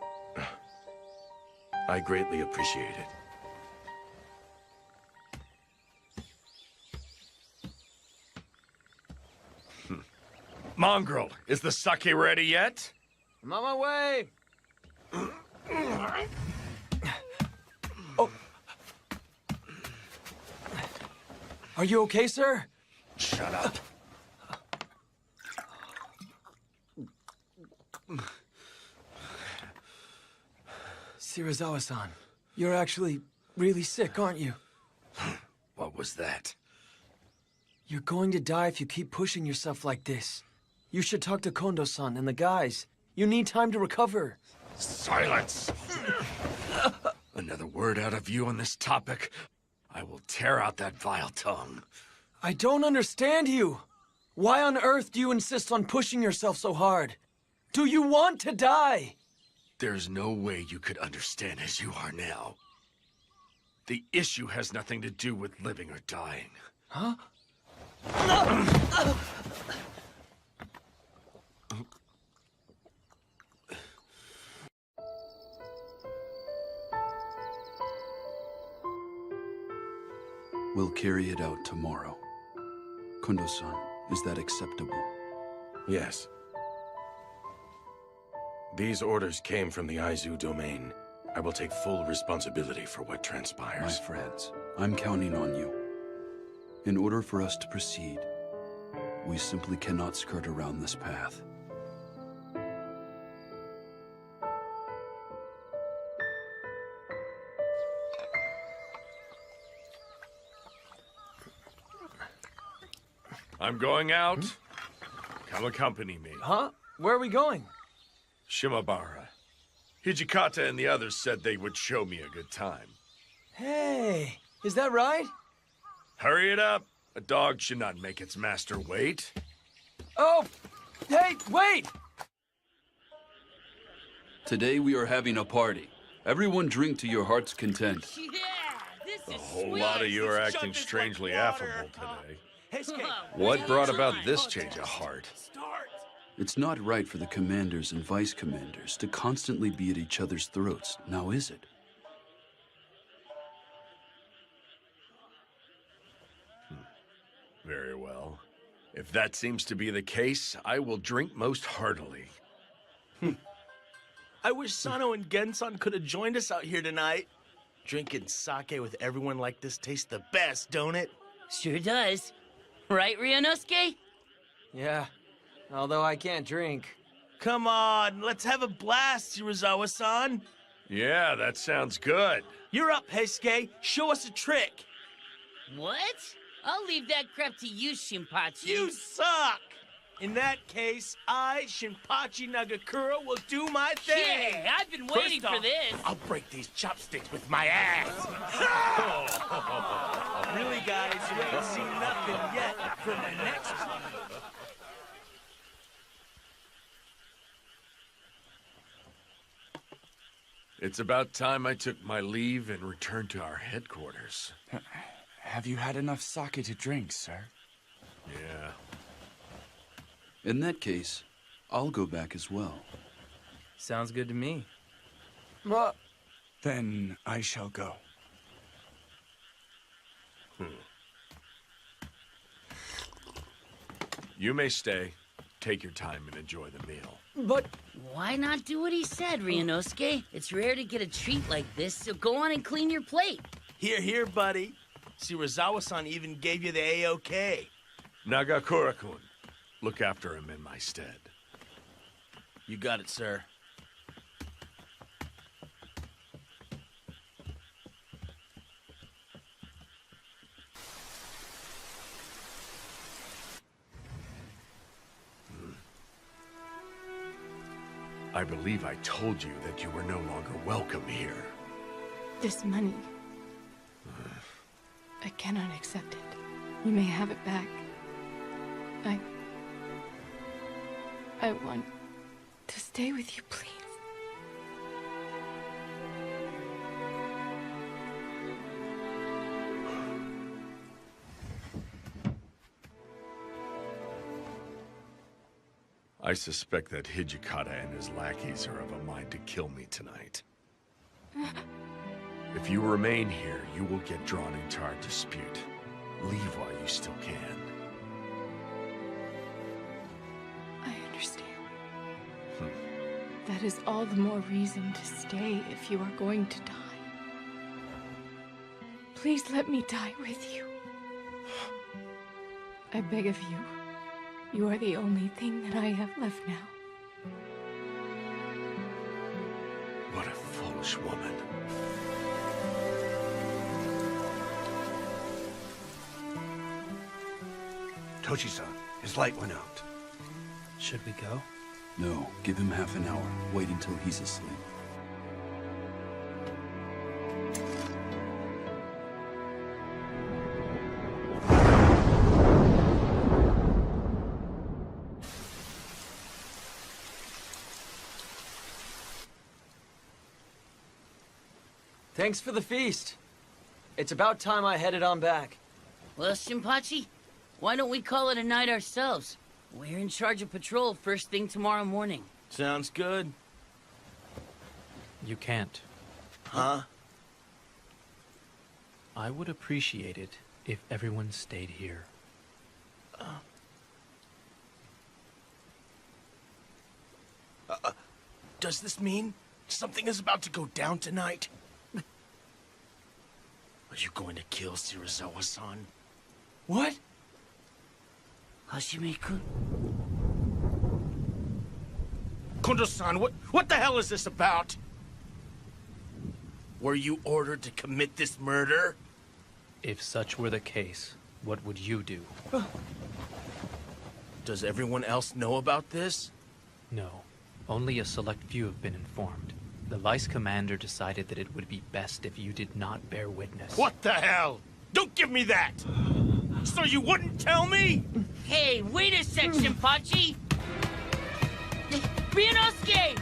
I greatly appreciate it. Mongrel, is the sake ready yet? I'm on my way! Oh. Are you okay, sir? Shut up. Shirazawa-san, you're actually really sick, aren't you? What was that? You're going to die if you keep pushing yourself like this. You should talk to Kondo-san and the guys. You need time to recover. Silence! Another word out of you on this topic, I will tear out that vile tongue. I don't understand you. Why on earth do you insist on pushing yourself so hard? Do you want to die? There's no way you could understand as you are now. The issue has nothing to do with living or dying. Huh? We'll carry it out tomorrow. Kondo-san, is that acceptable? Yes. These orders came from the Aizu domain. I will take full responsibility for what transpires. My friends, I'm counting on you. In order for us to proceed, we simply cannot skirt around this path. I'm going out. Come accompany me. Huh? Where are we going? Shimabara. Hijikata and the others said they would show me a good time. Hey, is that right? Hurry it up. A dog should not make its master wait. Oh, hey, wait! Today we are having a party. Everyone drink to your heart's content. A whole lot of you are acting strangely affable today. What brought about this change of heart? It's not right for the commanders and vice commanders to constantly be at each other's throats, now is it? Very well. If that seems to be the case, I will drink most heartily. I wish Sano and Gensan could have joined us out here tonight. Drinking sake with everyone like this tastes the best, don't it? Sure does. Right, Ryunosuke? Yeah, although I can't drink. Come on, let's have a blast, Shirazawa-san. Yeah, that sounds good. You're up, Heisuke. Show us a trick. What? I'll leave that crap to you, Shinpachi. You suck! In that case, I, Shinpachi Nagakura, will do my thing. Yeah, I've been waiting for this. I'll break these chopsticks with my ass. Really, guys, you ain't seen nothing yet from the next one. It's about time I took my leave and returned to our headquarters. Have you had enough sake to drink, sir? Yeah. In that case, I'll go back as well. Sounds good to me. Then I shall go. You may stay. Take your time and enjoy the meal. But why not do what he said, Ryunosuke? It's rare to get a treat like this, so go on and clean your plate. Here, here, buddy. Shirazawa-san even gave you the A-OK. Nagakura-kun, look after him in my stead. You got it, sir. I believe I told you that you were no longer welcome here. This money... I cannot accept it. You may have it back. I want to stay with you, please. I suspect that Hijikata and his lackeys are of a mind to kill me tonight. If you remain here, you will get drawn into our dispute. Leave while you still can. I understand. That is all the more reason to stay if you are going to die. Please let me die with you. I beg of you. You are the only thing that I have left now. What a foolish woman. Toshi-san, his light went out. Should we go? No, give him half an hour. Wait until he's asleep. Thanks for the feast. It's about time I headed on back. Well, Shinpachi, why don't we call it a night ourselves? We're in charge of patrol first thing tomorrow morning. Sounds good. You can't. Huh? I would appreciate it if everyone stayed here. Does this mean something is about to go down tonight? Are you going to kill Shirazawa-san? What? Hashime-kun? Kondo-san, what the hell is this about? Were you ordered to commit this murder? If such were the case, what would you do? Does everyone else know about this? No. Only a select few have been informed. The vice commander decided that it would be best if you did not bear witness. What the hell? Don't give me that! So you wouldn't tell me? Hey, wait a sec, Shinpachi! Ryunosuke!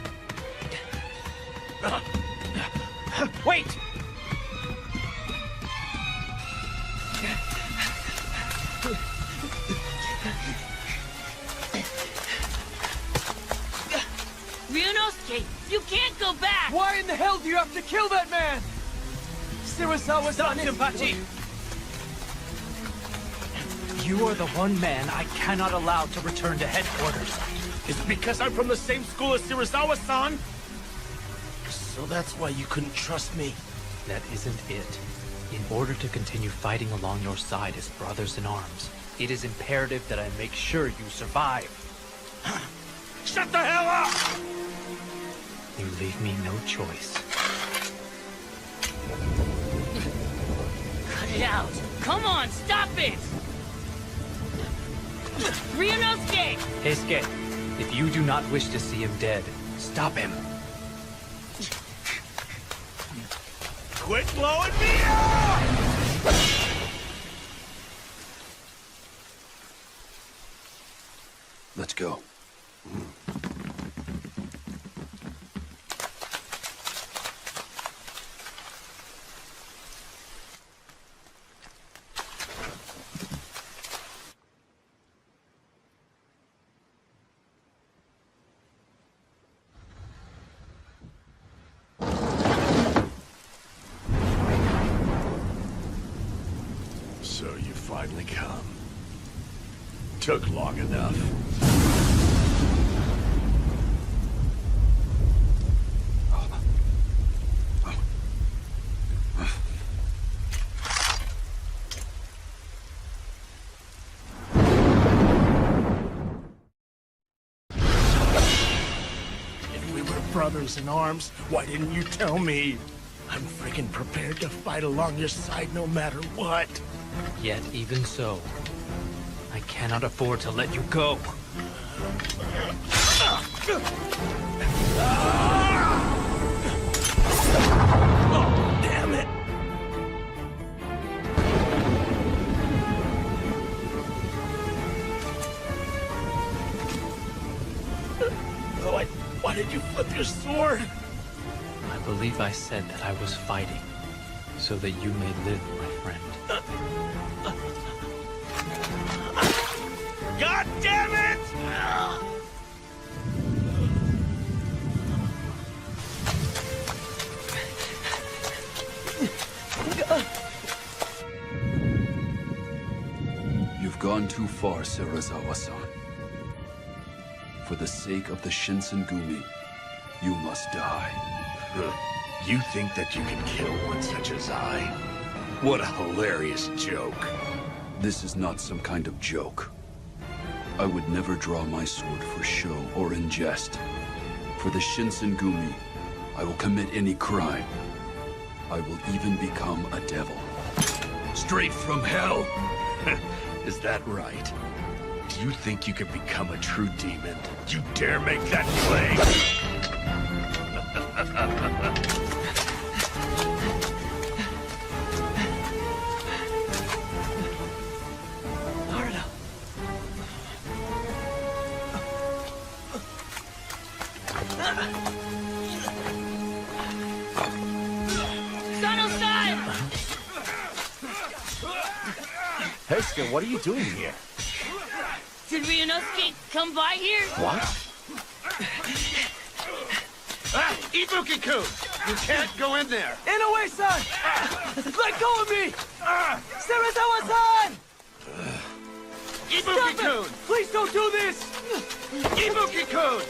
Wait! Ryunosuke, you can't go back! Why in the hell do you have to kill that man? Shirazawa-san, Shinpachi! You are the one man I cannot allow to return to headquarters. Is it because I'm from the same school as Shirazawa-san? So that's why you couldn't trust me. That isn't it. In order to continue fighting along your side as brothers in arms, it is imperative that I make sure you survive. Shut the hell up! You leave me no choice. Cut it out! Come on, stop it! Ryunosuke! Heisuke, if you do not wish to see him dead, stop him. Quit blowing me up! Let's go. So you finally come. Took long enough. If we were brothers in arms, why didn't you tell me? I'm freaking prepared to fight along your side no matter what. Yet even so, I cannot afford to let you go. Oh, damn it! Oh, why did you flip your sword? I believe I said that I was fighting, so that you may live, my friend. God damn it! You've gone too far, Serizawa-san. For the sake of the Shinsengumi, you must die. You think that you can kill one such as I? What a hilarious joke. This is not some kind of joke. I would never draw my sword for show or in jest. For the Shinsengumi, I will commit any crime. I will even become a devil. Straight from hell? Is that right? Do you think you could become a true demon? You dare make that claim? Heisuke, what are you doing here? Did Ryunosuke come by here? What? Ibuki-kun! You can't go in there! Inoue-san! Let go of me! Serizawa-san! Ibuki-kun! Please don't do this! Ibuki-kun!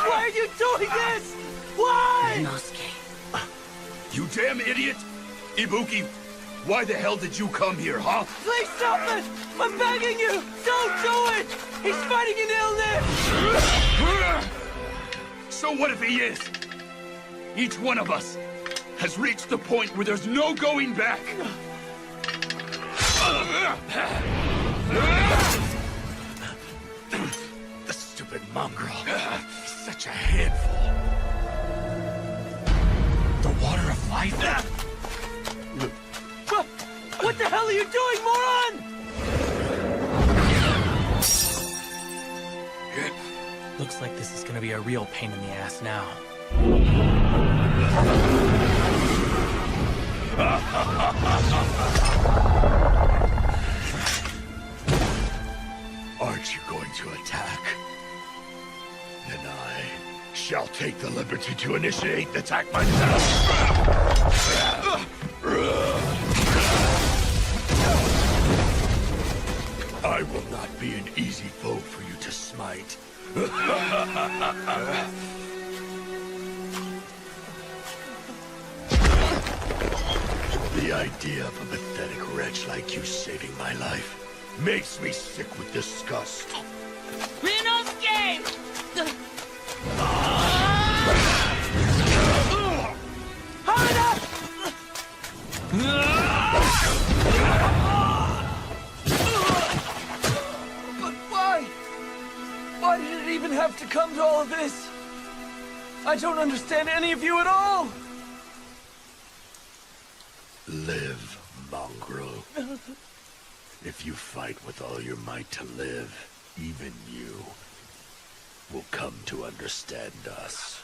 Why are you doing this? Why? Ryunosuke. You damn idiot! Ibuki, why the hell did you come here, huh? Please stop it! I'm begging you! Don't do it! He's fighting an illness! So what if he is? Each one of us has reached the point where there's no going back. The stupid mongrel. Such a handful. The water of life? What the hell are you doing, moron? Looks like this is gonna be a real pain in the ass now. Aren't you going to attack? Then I shall take the liberty to initiate the attack myself. I will not be an easy foe for you to smite. The idea of a pathetic wretch like you saving my life makes me sick with disgust. Ryunosuke! Harada! But why? Why did it even have to come to all of this? I don't understand any of you at all! Live, mongrel. If you fight with all your might to live, even you will come to understand us.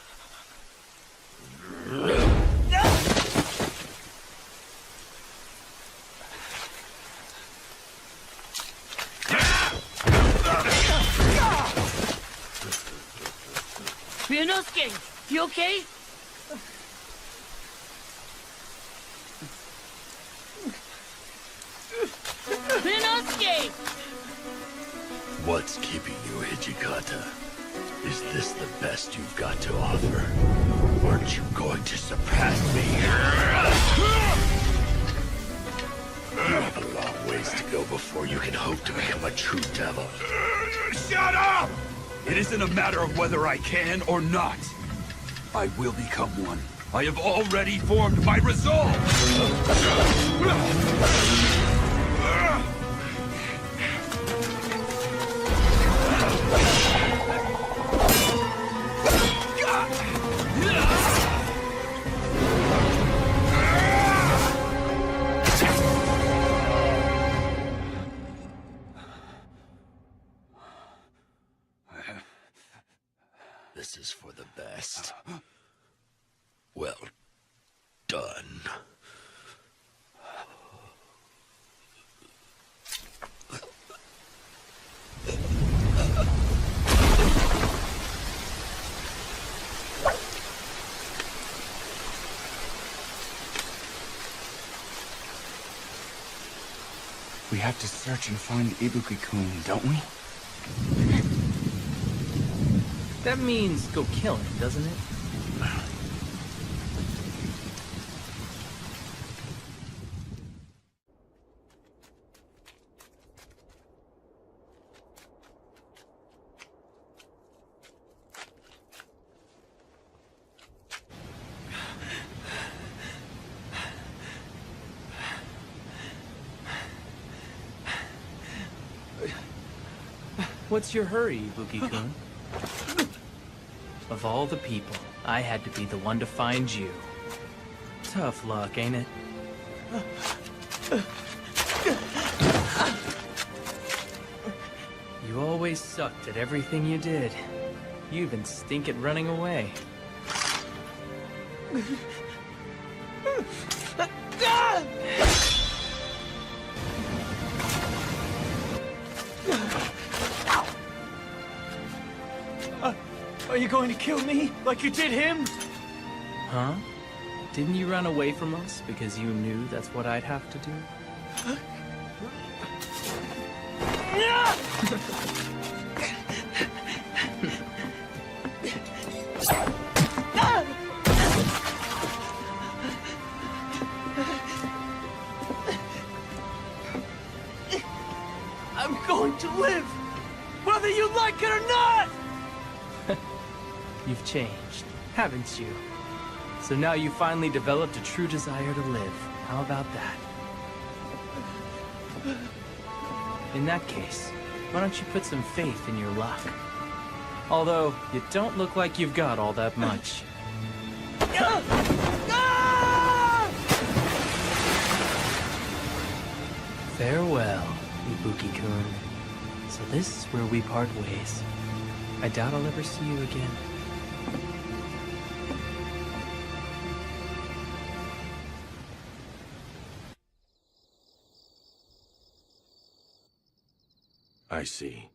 Ryunosuke, you okay? Ryunosuke! What's keeping you, Hijikata? Is this the best you've got to offer? Aren't you going to surpass me? You have a long ways to go before you can hope to become a true devil. Shut up! It isn't a matter of whether I can or not. I will become one. I have already formed my resolve! best. Well done. We have to search and find Ibuki-kun, don't we? That means go kill him, doesn't it? What's your hurry, Ibuki-kun? Of all the people, I had to be the one to find you. Tough luck, ain't it? You always sucked at everything you did. You even stink at running away. Are you going to kill me like you did him? Huh? Didn't you run away from us because you knew that's what I'd have to do? I'm going to live, whether you like it or not! You've changed, haven't you? So now you finally developed a true desire to live. How about that? In that case, why don't you put some faith in your luck? Although, you don't look like you've got all that much. Farewell, Ibuki-kun. So this is where we part ways. I doubt I'll ever see you again. I see.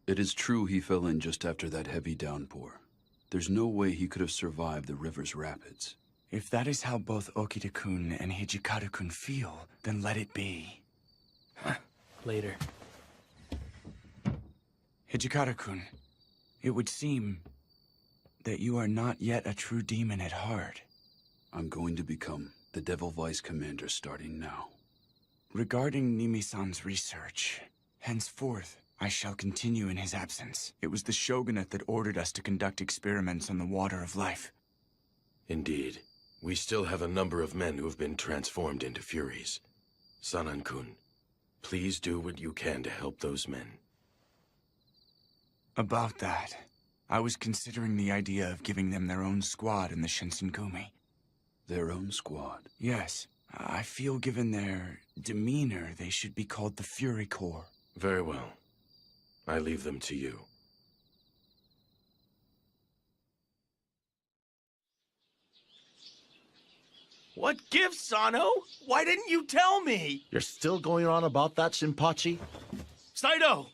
It is true he fell in just after that heavy downpour. There's no way he could have survived the river's rapids. If that is how both Okita-kun and Hijikata-kun feel, then let it be. Later. Hijikata-kun, it would seem that you are not yet a true demon at heart. I'm going to become the Devil Vice Commander starting now. Regarding Nimi-san's research, henceforth, I shall continue in his absence. It was the shogunate that ordered us to conduct experiments on the water of life. Indeed. We still have a number of men who have been transformed into Furies. Sanan-kun, please do what you can to help those men. About that, I was considering the idea of giving them their own squad in the Shinsengumi. Their own squad? Yes. I feel given their demeanor, they should be called the Fury Corps. Very well. I leave them to you. What gives, Sano? Why didn't you tell me? You're still going on about that, Shinpachi? Saito,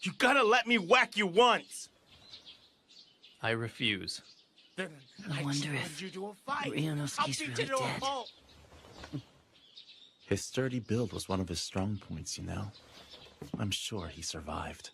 you gotta let me whack you once. I refuse. I wonder if Ryunosuke's really dead. His sturdy build was one of his strong points, you know. I'm sure he survived.